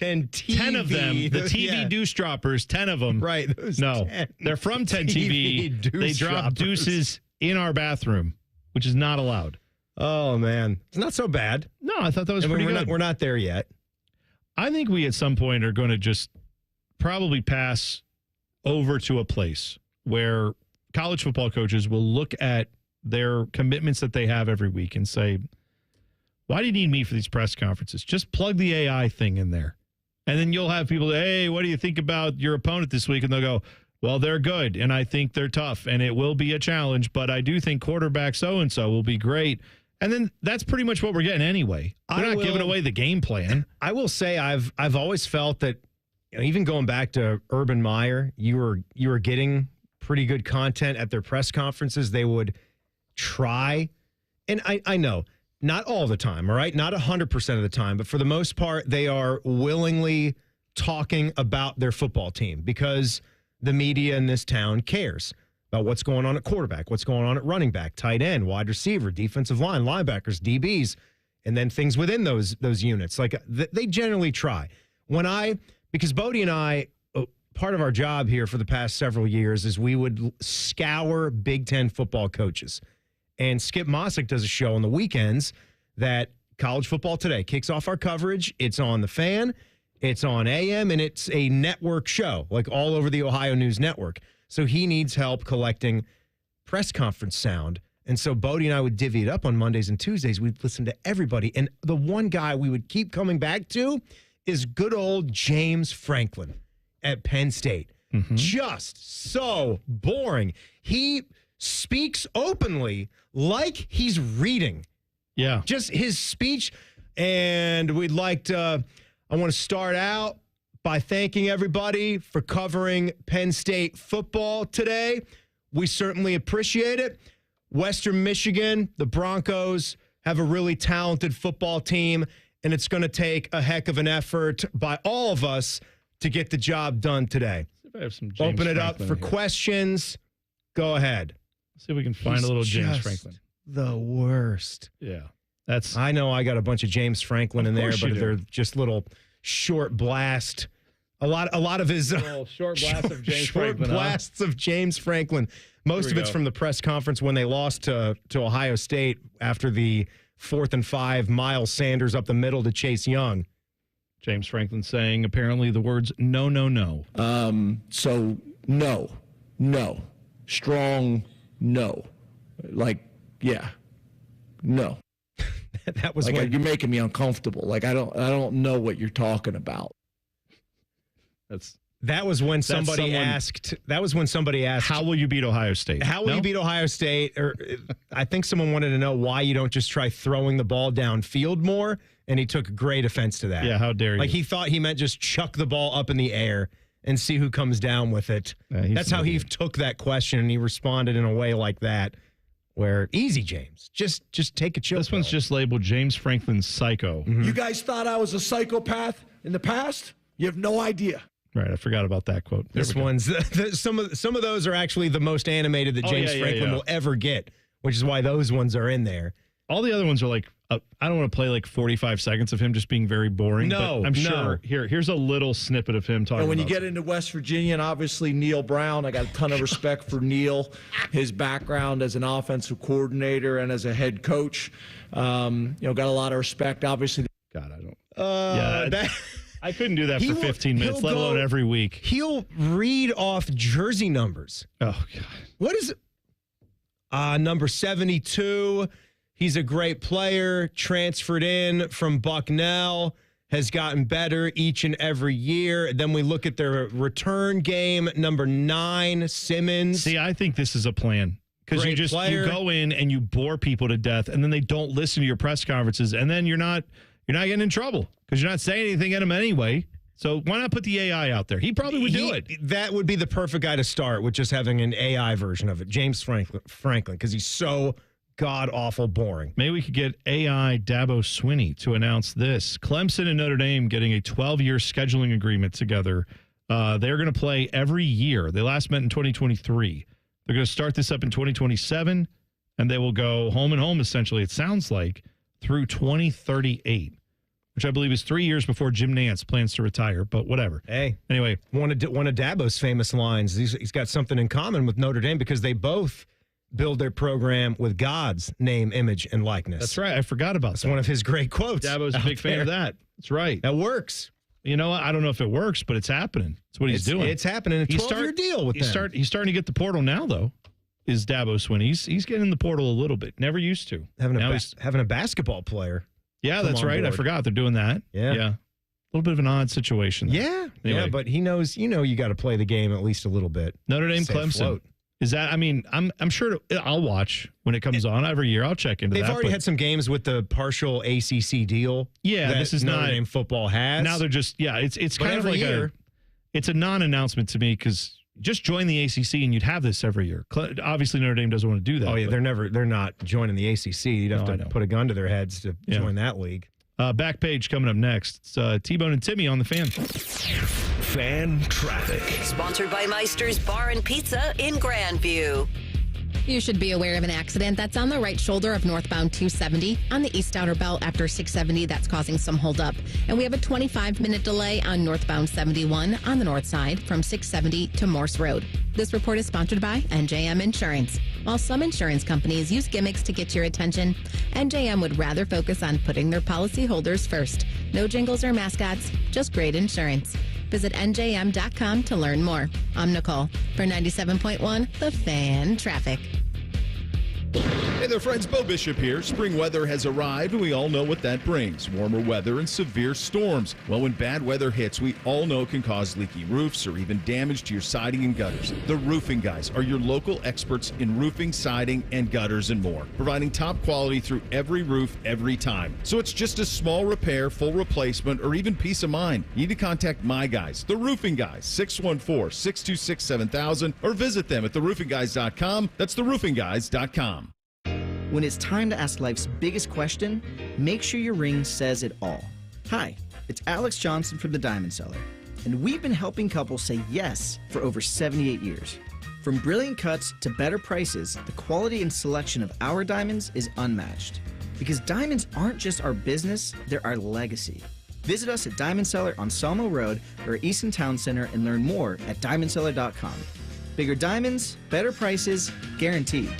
them. The TV deuce droppers, 10 of them. Right. No, they're from 10 TV. They drop deuces in our bathroom, which is not allowed. Oh, man. It's not so bad. No, I thought that was pretty good. We're not there yet. I think we at some point are going to just probably pass over to a place where college football coaches will look at their commitments that they have every week and say, why do you need me for these press conferences? Just plug the AI thing in there. And then you'll have people, hey, what do you think about your opponent this week? And they'll go, well, they're good, and I think they're tough, and it will be a challenge, but I do think quarterback so-and-so will be great. And then that's pretty much what we're getting anyway. We're not giving away the game plan. I will say I've always felt that, even going back to Urban Meyer, you were getting pretty good content at their press conferences. They would try, and I know, not all the time, all right? Not 100% of the time, but for the most part, they are willingly talking about their football team because the media in this town cares about what's going on at quarterback, what's going on at running back, tight end, wide receiver, defensive line, linebackers, DBs, and then things within those units. Like they generally try. Because Bodie and I, part of our job here for the past several years is we would scour Big Ten football coaches. And Skip Mossick does a show on the weekends that College Football Today kicks off our coverage. It's on the Fan, it's on AM, and it's a network show, like all over the Ohio News Network. So he needs help collecting press conference sound. And so Bodie and I would divvy it up on Mondays and Tuesdays. We'd listen to everybody. And the one guy we would keep coming back to is good old James Franklin at Penn State. Mm-hmm. Just so boring. He speaks openly like he's reading. Yeah. Just his speech. And we'd like to, I want to start out by thanking everybody for covering Penn State football today. We certainly appreciate it. Western Michigan, the Broncos, have a really talented football team, and it's going to take a heck of an effort by all of us to get the job done today. I have some James Open it up Franklin for here. questions. Go ahead. See if we can find He's a little James just Franklin. The worst. Yeah. I know I got a bunch of James Franklin in there, course you but do. they're just little short blast. A lot of his short blasts of James short Franklin. blasts of James Franklin. Most of it's from the press conference when they lost to Ohio State after the 4th and 5, Miles Sanders up the middle to Chase Young. James Franklin saying apparently the words no, no, no. So no, strong no, like yeah, no. That was like when you're making me uncomfortable. Like I don't know what you're talking about. That was when somebody asked. That was when somebody asked, "How will you beat Ohio State? How will you beat Ohio State?" Or I think someone wanted to know why you don't just try throwing the ball downfield more, and he took great offense to that. Yeah, how dare you? Like he thought he meant just chuck the ball up in the air and see who comes down with it. That's how he took that question, and he responded in a way like that, where easy, James, just take a chill. This one's just labeled James Franklin psycho. You guys thought I was a psychopath in the past? You have no idea. Right, I forgot about that quote. This one's some of those are actually the most animated that James Franklin will ever get, which is why those ones are in there. All the other ones are like, I don't want to play like 45 seconds of him just being very boring. No, but I'm no. sure. Here's a little snippet of him talking. And when you about get into West Virginia, and obviously Neil Brown, I got a ton of respect for Neil, his background as an offensive coordinator and as a head coach. Got a lot of respect. Obviously, God, I don't. I couldn't do that for 15 minutes, let alone every week. He'll read off jersey numbers. Oh, God. What is it? Number 72. He's a great player, transferred in from Bucknell, has gotten better each and every year. Then we look at their return game, number 9, Simmons. See, I think this is a plan. Because you go in and you bore people to death, and then they don't listen to your press conferences, and then you're not getting in trouble because you're not saying anything at him anyway. So why not put the AI out there? He probably would do it. That would be the perfect guy to start with, just having an AI version of it. James Franklin, because he's so god-awful boring. Maybe we could get AI Dabo Swinney to announce this. Clemson and Notre Dame getting a 12-year scheduling agreement together. They're going to play every year. They last met in 2023. They're going to start this up in 2027, and they will go home and home, essentially, it sounds like, through 2038, which I believe is 3 years before Jim Nantz plans to retire, but whatever. Hey. Anyway. One of Dabo's famous lines, he's got something in common with Notre Dame because they both build their program with God's name, image, and likeness. That's right. I forgot about that. It's one of his great quotes. Dabo's a big fan of that. That's right. That works. You know what? I don't know if it works, but it's happening. It's what he's doing. It's happening. A 12-year deal with them. He's starting to get the portal now, though, is Dabo Swinney. He's getting the portal a little bit. Never used to. Having a basketball player. Yeah, that's right. Board. I forgot they're doing that. Yeah. A little bit of an odd situation there. Yeah. Anyway. Yeah, but he knows, you got to play the game at least a little bit. Notre Dame, Clemson. Is that, I'm sure I'll watch when it comes on every year. I'll check into that. They've already had some games with the partial ACC deal. Yeah, this is Notre Dame football has. Now they're just, it's kind of like it's a non-announcement to me because just join the ACC and you'd have this every year. Obviously, Notre Dame doesn't want to do that. Oh, yeah, they're not joining the ACC. You'd have to put a gun to their heads to join that league. Back page coming up next. It's T-Bone and Timmy on the Fan. Fan Traffic. Sponsored by Meister's Bar and Pizza in Grandview. You should be aware of an accident that's on the right shoulder of northbound 270 on the east outer belt after 670 that's causing some holdup. And we have a 25-minute delay on northbound 71 on the north side from 670 to Morse Road. This report is sponsored by NJM Insurance. While some insurance companies use gimmicks to get your attention, NJM would rather focus on putting their policyholders first. No jingles or mascots, just great insurance. Visit njm.com to learn more. I'm Nicole for 97.1 The Fan Traffic. Hey there, friends. Bo Bishop here. Spring weather has arrived, and we all know what that brings. Warmer weather and severe storms. Well, when bad weather hits, we all know it can cause leaky roofs or even damage to your siding and gutters. The Roofing Guys are your local experts in roofing, siding, and gutters and more, providing top quality through every roof, every time. So it's just a small repair, full replacement, or even peace of mind. You need to contact my guys, the Roofing Guys, 614-626-7000, or visit them at theroofingguys.com. That's theroofingguys.com. When it's time to ask life's biggest question, make sure your ring says it all. Hi, it's Alex Johnson from The Diamond Seller, and we've been helping couples say yes for over 78 years. From brilliant cuts to better prices, the quality and selection of our diamonds is unmatched. Because diamonds aren't just our business, they're our legacy. Visit us at Diamond Cellar on Sawmill Road or Easton Town Center and learn more at diamondseller.com. Bigger diamonds, better prices, guaranteed.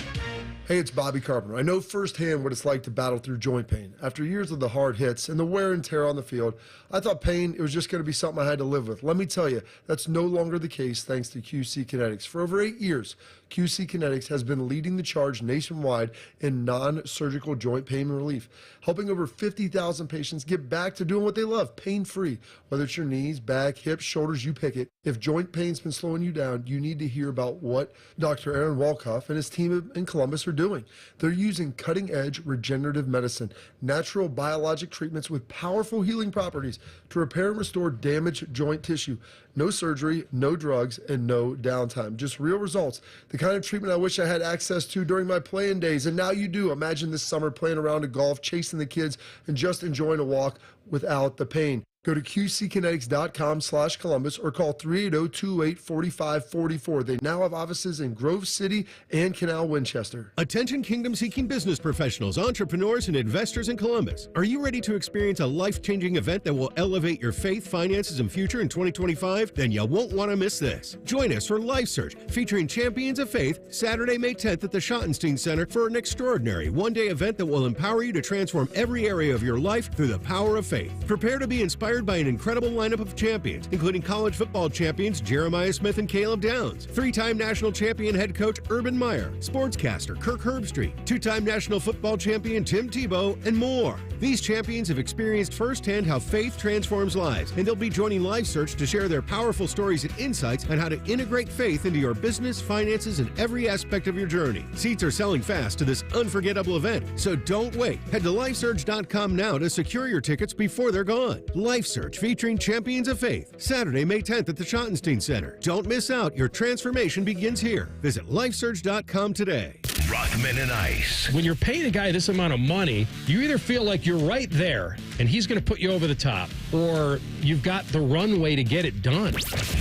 Hey, it's Bobby Carpenter. I know firsthand what it's like to battle through joint pain. After years of the hard hits and the wear and tear on the field, I thought pain, it was just going to be something I had to live with. Let me tell you, that's no longer the case thanks to QC Kinetics. For over 8 years, QC Kinetics has been leading the charge nationwide in non-surgical joint pain relief, helping over 50,000 patients get back to doing what they love, pain-free. Whether it's your knees, back, hips, shoulders, you pick it. If joint pain's been slowing you down, you need to hear about what Dr. Aaron Walkoff and his team in Columbus are doing. They're using cutting-edge regenerative medicine, natural biologic treatments with powerful healing properties to repair and restore damaged joint tissue. No surgery, no drugs, and no downtime. Just real results. The kind of treatment I wish I had access to during my playing days, and now you do. Imagine this summer playing around a golf, chasing the kids, and just enjoying a walk without the pain. Go to qckinetics.com/Columbus or call 380-2845-44. They now have offices in Grove City and Canal Winchester. Attention kingdom-seeking business professionals, entrepreneurs, and investors in Columbus. Are you ready to experience a life-changing event that will elevate your faith, finances, and future in 2025? Then you won't want to miss this. Join us for Life Search, featuring champions of faith, Saturday, May 10th at the Schottenstein Center for an extraordinary one-day event that will empower you to transform every area of your life through the power of faith. Prepare to be inspired by an incredible lineup of champions, including college football champions Jeremiah Smith and Caleb Downs, 3-time national champion head coach Urban Meyer, sportscaster Kirk Herbstreit, 2-time national football champion Tim Tebow, and more. These champions have experienced firsthand how faith transforms lives, and they'll be joining Life Search to share their powerful stories and insights on how to integrate faith into your business, finances, and every aspect of your journey. Seats are selling fast to this unforgettable event, so don't wait. Head to lifesurge.com now to secure your tickets before they're gone. Life Search, featuring champions of faith, Saturday, May 10th at the Schottenstein Center. Don't miss out. Your transformation begins here. Visit lifesurge.com today. Rothman and Ice. When you're paying a guy this amount of money, you either feel like you're right there and he's going to put you over the top, or you've got the runway to get it done.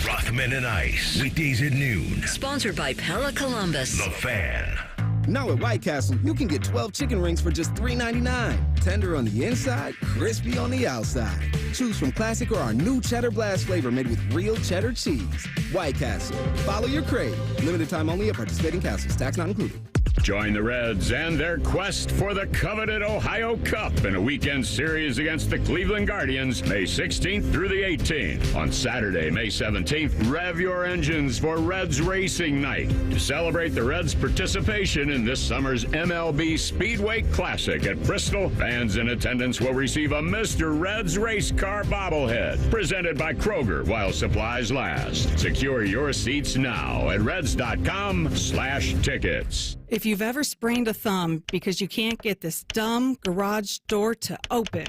Rothman and Ice. Weekdays at noon. Sponsored by Pella Columbus. The Fan. Now at White Castle, you can get 12 chicken rings for just $3.99. Tender on the inside, crispy on the outside. Choose from classic or our new Cheddar Blast flavor made with real cheddar cheese. White Castle. Follow your crave. Limited time only at participating castles. Tax not included. Join the Reds and their quest for the coveted Ohio Cup in a weekend series against the Cleveland Guardians, May 16th through the 18th. On Saturday, May 17th, rev your engines for Reds Racing Night. To celebrate the Reds' participation in this summer's MLB Speedway Classic at Bristol, fans in attendance will receive a Mr. Reds race car bobblehead, presented by Kroger while supplies last. Secure your seats now at reds.com/tickets. If you've ever sprained a thumb because you can't get this dumb garage door to open,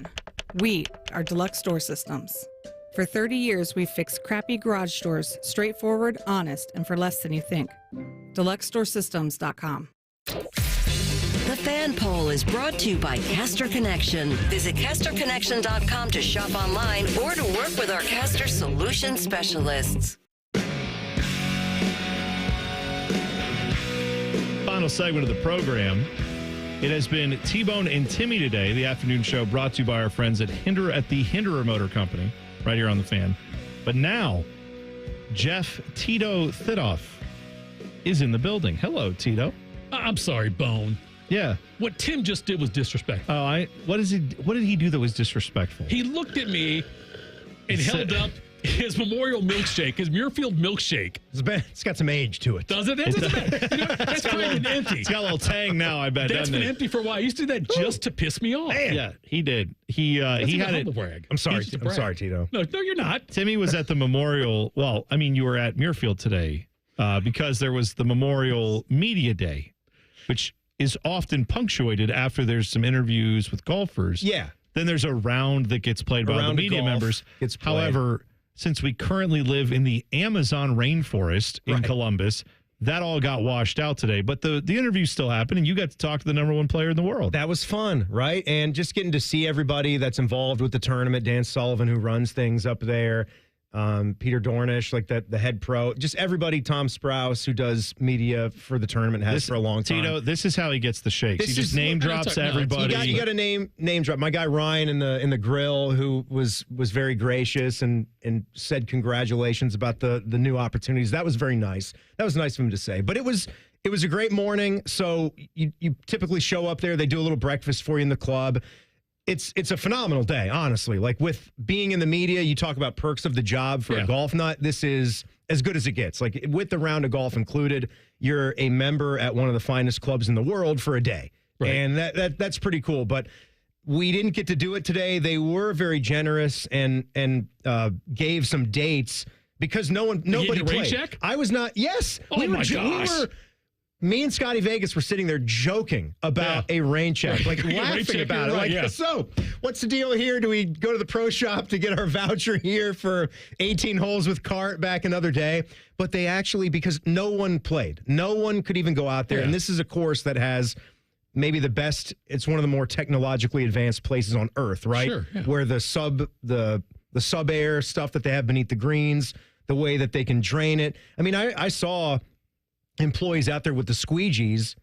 we are Deluxe Door Systems. For 30 years, we've fixed crappy garage doors, straightforward, honest, and for less than you think. DeluxeDoorSystems.com. The Fan Poll is brought to you by Caster Connection. Visit CasterConnection.com to shop online or to work with our Caster Solution Specialists. Final segment of the program. It has been T-Bone and Timmy today, the afternoon show brought to you by our friends at the Hinderer Motor Company, right here on the Fan. But now, Jeff Tito Thidoff is in the building. Hello, Tito. I'm sorry, Bone. Yeah. What Tim just did was disrespectful. Oh, what did he do that was disrespectful? He looked at me and held up his memorial milkshake, his Muirfield milkshake. It's got some age to it. Does it? That's kind of been empty. It's got a little tang now, I bet. That's been empty for a while. He used to do that just to piss me off. Man. Yeah, he did. He had it. Brag. I'm sorry, Tito. No, you're not. Timmy was at the memorial. Well, I mean, you were at Muirfield today because there was the Memorial Media Day, which is often punctuated after there's some interviews with golfers. Yeah. Then there's a round that gets played by the media members. However, since we currently live in the Amazon rainforest in Columbus, that all got washed out today. But the interview still happened, and you got to talk to the number one player in the world. That was fun, right? And just getting to see everybody that's involved with the tournament, Dan Sullivan, who runs things up there. Peter Dornish, like the head pro, just everybody. Tom Sprouse, who does media for the tournament, has for a long time. Tito, this is how he gets the shakes. He just name drops everybody. You got to name drop. My guy Ryan in the grill, who was very gracious and said congratulations about the new opportunities. That was very nice. That was nice of him to say. But it was a great morning. So you typically show up there. They do a little breakfast for you in the club. It's a phenomenal day, honestly. Like, with being in the media, you talk about perks of the job for a golf nut. This is as good as it gets. Like, with the round of golf included, you're a member at one of the finest clubs in the world for a day. Right. And that's pretty cool. But we didn't get to do it today. They were very generous and gave some dates because nobody played. Rain check? I was not. Yes. Oh, my gosh. Me and Scotty Vegas were sitting there joking about a rain check, like laughing about it. Like, so what's the deal here? Do we go to the pro shop to get our voucher here for 18 holes with cart back another day? But they actually, because no one played, no one could even go out there. And this is a course that has maybe the best, it's one of the more technologically advanced places on earth, right? Sure, yeah. Where the sub air stuff that they have beneath the greens, the way that they can drain it. I mean, I saw employees out there with the squeegees,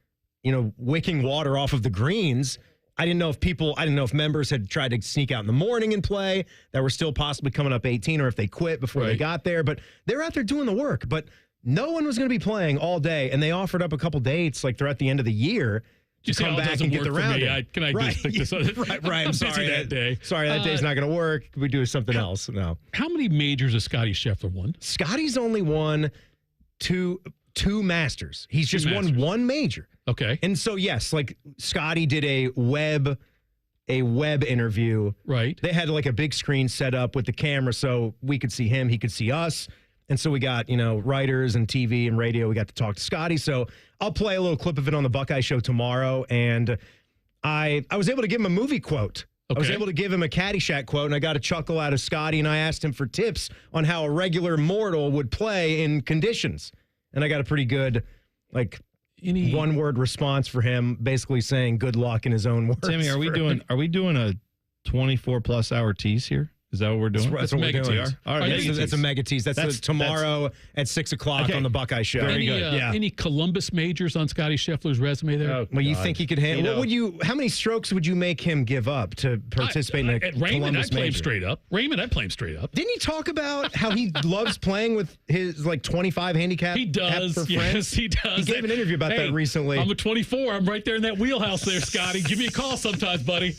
wicking water off of the greens. I didn't know if members had tried to sneak out in the morning and play that were still possibly coming up 18, or if they quit before they got there. But they're out there doing the work. But no one was going to be playing all day, and they offered up a couple dates like throughout the end of the year to come back and get the round. Can I just pick this up? Right. I'm sorry that day. Sorry, that day's not going to work. We do something else. No. How many majors has Scotty Scheffler won? Scotty's only won two Masters. He's just won one major. Okay. And so, yes, like Scotty did a web interview. Right. They had like a big screen set up with the camera so we could see him, he could see us. And so we got, writers and TV and radio. We got to talk to Scotty. So I'll play a little clip of it on the Buckeye Show tomorrow. And I was able to give him a movie quote. Okay. I was able to give him a Caddyshack quote, and I got a chuckle out of Scotty, and I asked him for tips on how a regular mortal would play in conditions. And I got a pretty good, one-word response for him, basically saying good luck in his own words. Timmy, are we doing a 24-plus hour tease here? Is that what we're doing? That's what we're doing. All right, that's a mega tease. That's tomorrow at 6 o'clock on the Buckeye Show. Very good. Any Columbus majors on Scotty Scheffler's resume there? Well, you think he could handle? How many strokes would you make him give up to participate in a Columbus Raymond, I'd play him major? straight up. Raymond, I'd play him straight up. Didn't he talk about how he loves playing with his 25 handicap? He does. For Yes, friends? he does. He gave an interview about that recently. I'm a 24. I'm right there in that wheelhouse there, Scotty. Give me a call sometimes, buddy.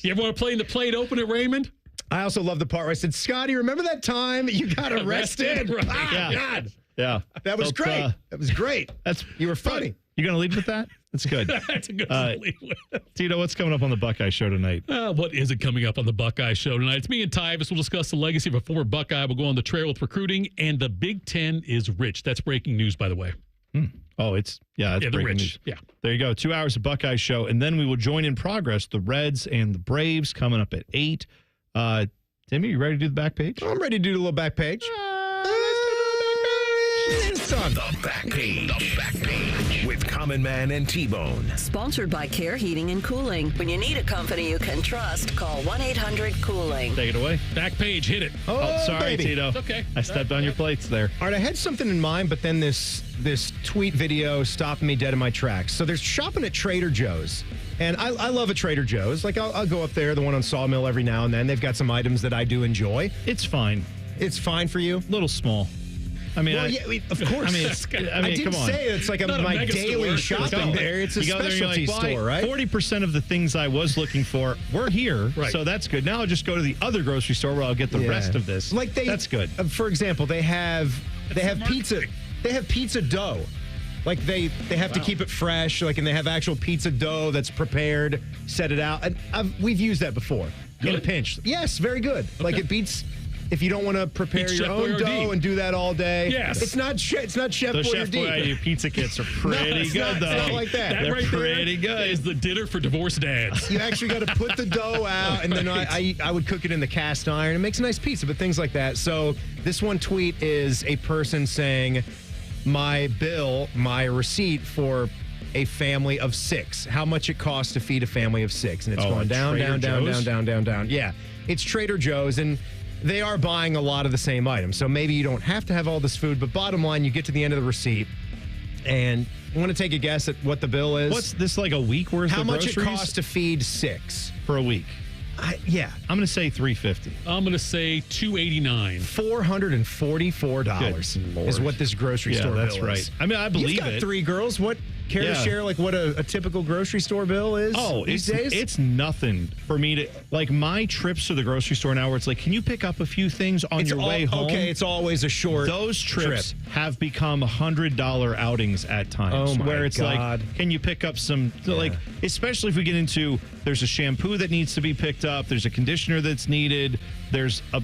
You ever want to play in the plate open at Raymond? I also love the part where I said, Scotty, remember that time you got arrested? Right. God. Yeah. That was great. That was great. You were funny. You going to lead with that? That's good. That's a good one to lead with. Tito, what's coming up on the Buckeye Show tonight? What is it coming up on the Buckeye Show tonight? It's me and Tyvis. We'll discuss the legacy of a former Buckeye. We'll go on the trail with recruiting, and the Big Ten is rich. That's breaking news, by the way. Oh, that's breaking rich. news. Yeah. There you go. 2 hours of Buckeye Show, and then we will join in progress the Reds and the Braves coming up at 8. Timmy, you ready to do the back page? I'm ready to do the little back page. It's on the back page. The back page with Common Man and T-Bone. Sponsored by Care Heating and Cooling. When you need a company you can trust, call 1-800-COOLING. Take it away. Back page, hit it. Oh, sorry, baby. Tito. It's okay. I stepped on your plates there. All right, I had something in mind, but then this tweet video stopped me dead in my tracks. So there's shopping at Trader Joe's. And I love a Trader Joe's. Like, I'll go up there, the one on Sawmill, every now and then. They've got some items that I do enjoy. It's fine. It's fine for you? Little small. I mean, of course. I didn't come on. say it's like my daily shopping there. It's a specialty store, right? 40% of the things I was looking for were here, so that's good. Now I'll just go to the other grocery store where I'll get the rest of this. That's good. For example, they have pizza. They have pizza dough. Like they have to keep it fresh. And they have actual pizza dough that's prepared. Set it out. And we've used that before in a pinch. Yes, very good. Okay. Like it beats. If you don't want to prepare your own dough and do that all day, it's not Chef Those Chef Boyardee pizza kits are pretty good, though. It's not like that. That They're right pretty good. Is the dinner for divorced dads. You actually got to put the dough out, and then I would cook it in the cast iron. It makes a nice pizza, but things like that. So this one tweet is a person saying, my receipt for a family of 6. How much it costs to feed a family of 6. And it's going down. Yeah. It's Trader Joe's. And they are buying a lot of the same items. So maybe you don't have to have all this food, but bottom line, you get to the end of the receipt and you want to take a guess at what the bill is? What's this, like a week worth How of groceries? much it costs to feed 6 for a week? Yeah. I'm going to say $350. I'm going to say $289. $444 is what this grocery store that's bill right. is. I mean, I believe You've got it. 3 girls. What care to share like what a typical grocery store bill is these days? It's nothing for me to, like, my trips to the grocery store now where it's like, can you pick up a few things on your way home? Okay, it's always a short Those trips trip. have become $100 outings at times. Oh, my where it's God. like, can you pick up some, like, especially if we get into, there's a shampoo that needs to be picked up, there's a conditioner that's needed, there's a,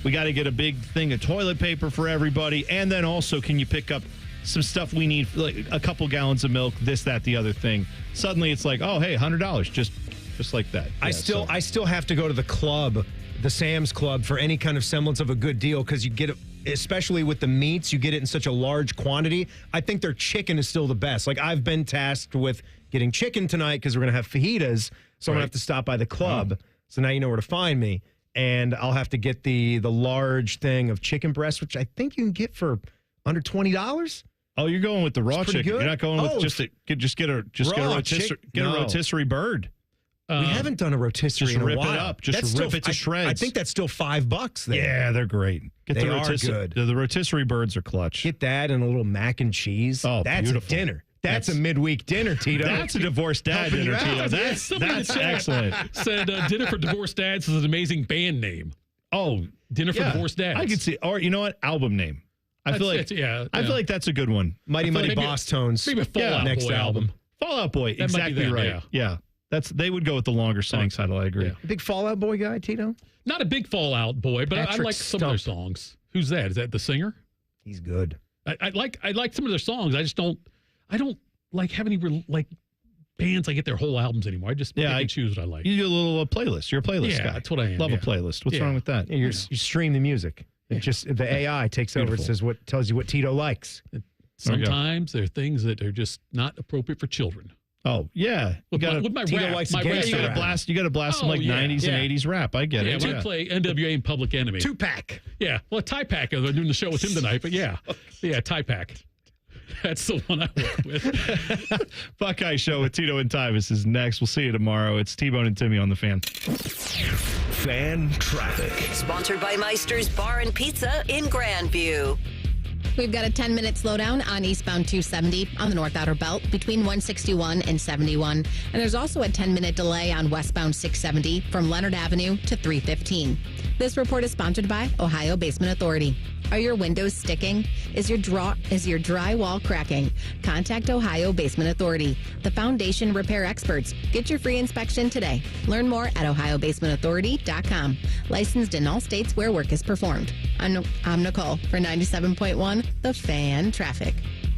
we got to get a big thing of toilet paper for everybody, and then also, can you pick up some stuff we need, like a couple gallons of milk, this, that, the other thing. Suddenly it's like, oh, hey, $100, just like that. I still have to go to the club, the Sam's Club, for any kind of semblance of a good deal because you get it, especially with the meats, you get it in such a large quantity. I think their chicken is still the best. Like, I've been tasked with getting chicken tonight because we're going to have fajitas, so I'm going to have to stop by the club. So now you know where to find me. And I'll have to get the large thing of chicken breast, which I think you can get for under $20. Oh, you're going with the raw chicken. Good. You're not going with get a rotisserie bird. We haven't done a rotisserie just in a rip while. it up. Just rip it to shreds. I think that's still $5 there. Yeah, they're great. They are good. The rotisserie birds are clutch. Get that and a little mac and cheese. Oh, that's beautiful. a dinner. That's a midweek dinner, Tito. That's a divorced dad dinner, Tito. That's excellent. Said Dinner for Divorced Dads is an amazing band name. Oh, Dinner for Divorced Dads. I could see. Or you know what? Album name. I feel like that's a good one. Mighty Boss Tones. Maybe a Fall Out next Boy album. Fall Out Boy. That might be exactly that, right. Yeah. They would go with the longer song title. I agree. Yeah. Big Fall Out Boy guy, Tito? Not a big Fall Out Boy, but I Patrick like some of their songs. Who's that? Is that the singer? He's good. I like some of their songs. I don't like have any bands I get their whole albums anymore. I just pick and choose what I like. You do a little playlist. You're a playlist guy. That's what I am. Love a playlist. What's wrong with that? You stream the music. It just the AI takes over and says what tells you what Tito likes. Sometimes there are things that are just not appropriate for children. Oh yeah, with my Tito rap, likes my gangster you gotta blast some 90s and 80s rap. I get it. Yeah, we play NWA and Public Enemy. 2-pack. Yeah, well, Tie Pack. They're doing the show with him tonight, but yeah, Tie Pack. That's the one I work with. Buckeye Show with Tito and Tyvis is next. We'll see you tomorrow. It's T-Bone and Timmy on the Fan. Fan Traffic. Sponsored by Meister's Bar and Pizza in Grandview. We've got a 10-minute slowdown on eastbound 270 on the North Outer Belt between 161 and 71. And there's also a 10-minute delay on westbound 670 from Leonard Avenue to 315. This report is sponsored by Ohio Basement Authority. Are your windows sticking? Is your drywall cracking? Contact Ohio Basement Authority, the foundation repair experts. Get your free inspection today. Learn more at ohiobasementauthority.com. Licensed in all states where work is performed. I'm Nicole for 97.1 The Fan Traffic.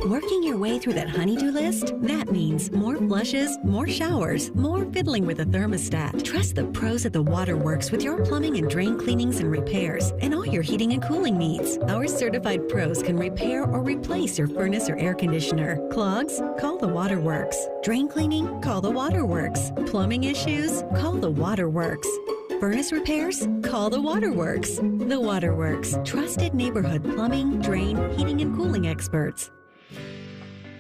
Working your way through that honey-do list? That means more flushes, more showers, more fiddling with a thermostat. Trust the pros at the Waterworks with your plumbing and drain cleanings and repairs and all your heating and cooling needs. Our certified pros can repair or replace your furnace or air conditioner. Clogs? Call the Waterworks. Drain cleaning? Call the Waterworks. Plumbing issues? Call the Waterworks. Furnace repairs? Call the Waterworks. The Waterworks. Trusted neighborhood plumbing, drain, heating, and cooling experts.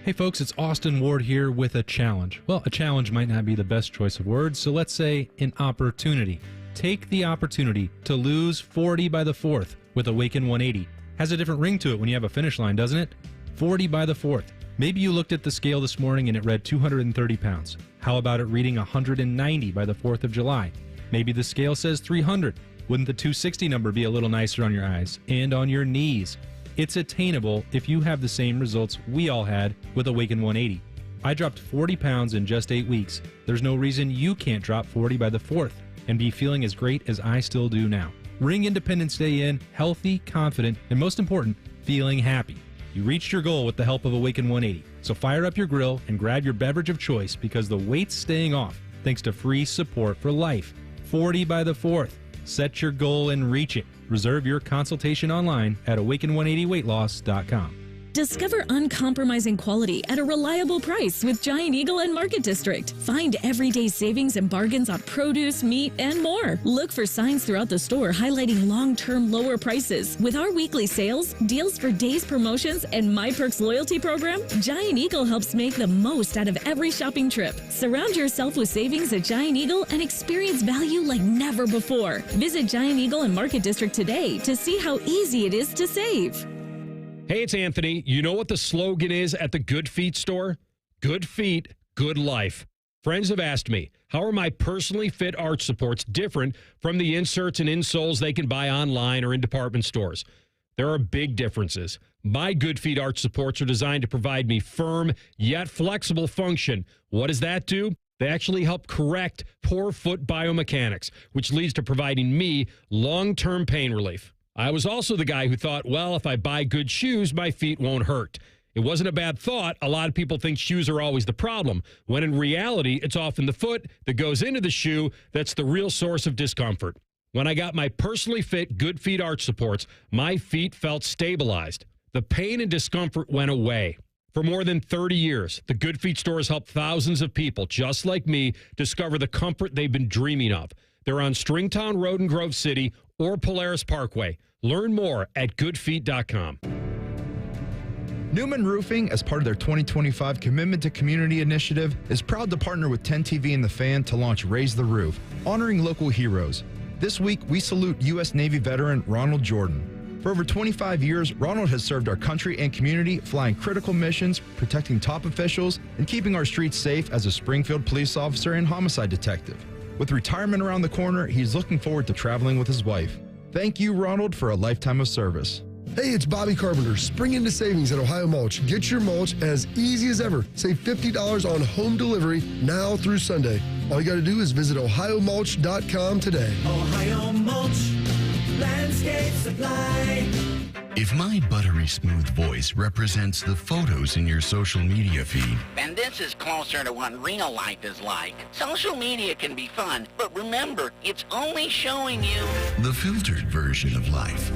Hey folks, it's Austin Ward here with a challenge. Well, a challenge might not be the best choice of words, so let's say an opportunity. Take the opportunity to lose 40 by the 4th with Awaken 180. Has a different ring to it when you have a finish line, doesn't it? 40 by the 4th. Maybe you looked at the scale this morning and it read 230 pounds. How about it reading 190 by the 4th of July? Maybe the scale says 300. Wouldn't the 260 number be a little nicer on your eyes and on your knees? It's attainable if you have the same results we all had with Awaken 180. I dropped 40 pounds in just 8 weeks. There's no reason you can't drop 40 by the 4th and be feeling as great as I still do now. Ring Independence Day in healthy, confident, and most important, feeling happy. You reached your goal with the help of Awaken 180. So fire up your grill and grab your beverage of choice because the weight's staying off thanks to free support for life. 40 by the 4th. Set your goal and reach it. Reserve your consultation online at awaken180weightloss.com. Discover uncompromising quality at a reliable price with Giant Eagle and Market District. Find everyday savings and bargains on produce, meat, and more. Look for signs throughout the store highlighting long-term lower prices. With our weekly sales, deals for days promotions, and My Perks loyalty program, Giant Eagle helps make the most out of every shopping trip. Surround yourself with savings at Giant Eagle and experience value like never before. Visit Giant Eagle and Market District today to see how easy it is to save. Hey, it's Anthony. You know what the slogan is at the Good Feet store? Good feet, good life. Friends have asked me, how are my personally fit arch supports different from the inserts and insoles they can buy online or in department stores? There are big differences. My Good Feet arch supports are designed to provide me firm yet flexible function. What does that do? They actually help correct poor foot biomechanics, which leads to providing me long-term pain relief. I was also the guy who thought, well, if I buy good shoes, my feet won't hurt. It wasn't a bad thought. A lot of people think shoes are always the problem, when in reality, it's often the foot that goes into the shoe that's the real source of discomfort. When I got my personally fit Good Feet arch supports, my feet felt stabilized. The pain and discomfort went away. For more than 30 years, the Good Feet store has helped thousands of people just like me discover the comfort they've been dreaming of. They're on Stringtown Road in Grove City or Polaris Parkway. Learn more at goodfeet.com. Newman Roofing, as part of their 2025 Commitment to Community initiative, is proud to partner with 10 TV and The Fan to launch Raise the Roof, honoring local heroes. This week, we salute U.S. Navy veteran Ronald Jordan. For over 25 years, Ronald has served our country and community, flying critical missions, protecting top officials, and keeping our streets safe as a Springfield police officer and homicide detective. With retirement around the corner, he's looking forward to traveling with his wife. Thank you, Ronald, for a lifetime of service. Hey, it's Bobby Carpenter. Spring into savings at Ohio Mulch. Get your mulch as easy as ever. Save $50 on home delivery now through Sunday. All you got to do is visit ohiomulch.com today. Ohio Mulch, landscape supply. If my buttery smooth voice represents the photos in your social media feed, then this is closer to what real life is like. Social media can be fun, but remember, it's only showing you the filtered version of life.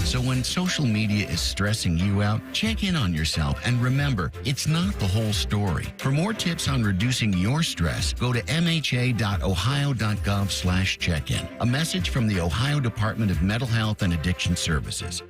So when social media is stressing you out, check in on yourself and remember, it's not the whole story. For more tips on reducing your stress, go to mha.ohio.gov/check-in. A message from the Ohio Department of Mental Health and Addiction Services.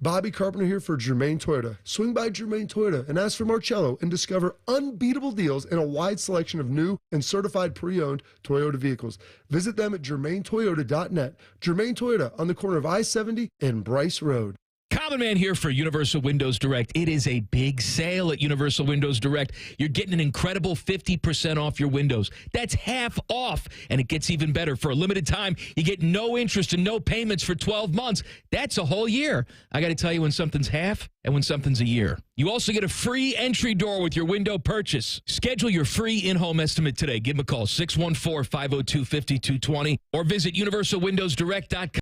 Bobby Carpenter here for Germain Toyota. Swing by Germain Toyota and ask for Marcello and discover unbeatable deals and a wide selection of new and certified pre-owned Toyota vehicles. Visit them at germaintoyota.net. Germain Toyota on the corner of I-70 and Bryce Road. Common Man here for Universal Windows Direct. It is a big sale at Universal Windows Direct. You're getting an incredible 50% off your windows. That's half off, and it gets even better. For a limited time, you get no interest and no payments for 12 months. That's a whole year. I got to tell you when something's half and when something's a year. You also get a free entry door with your window purchase. Schedule your free in-home estimate today. Give them a call, 614-502-5220, or visit universalwindowsdirect.com.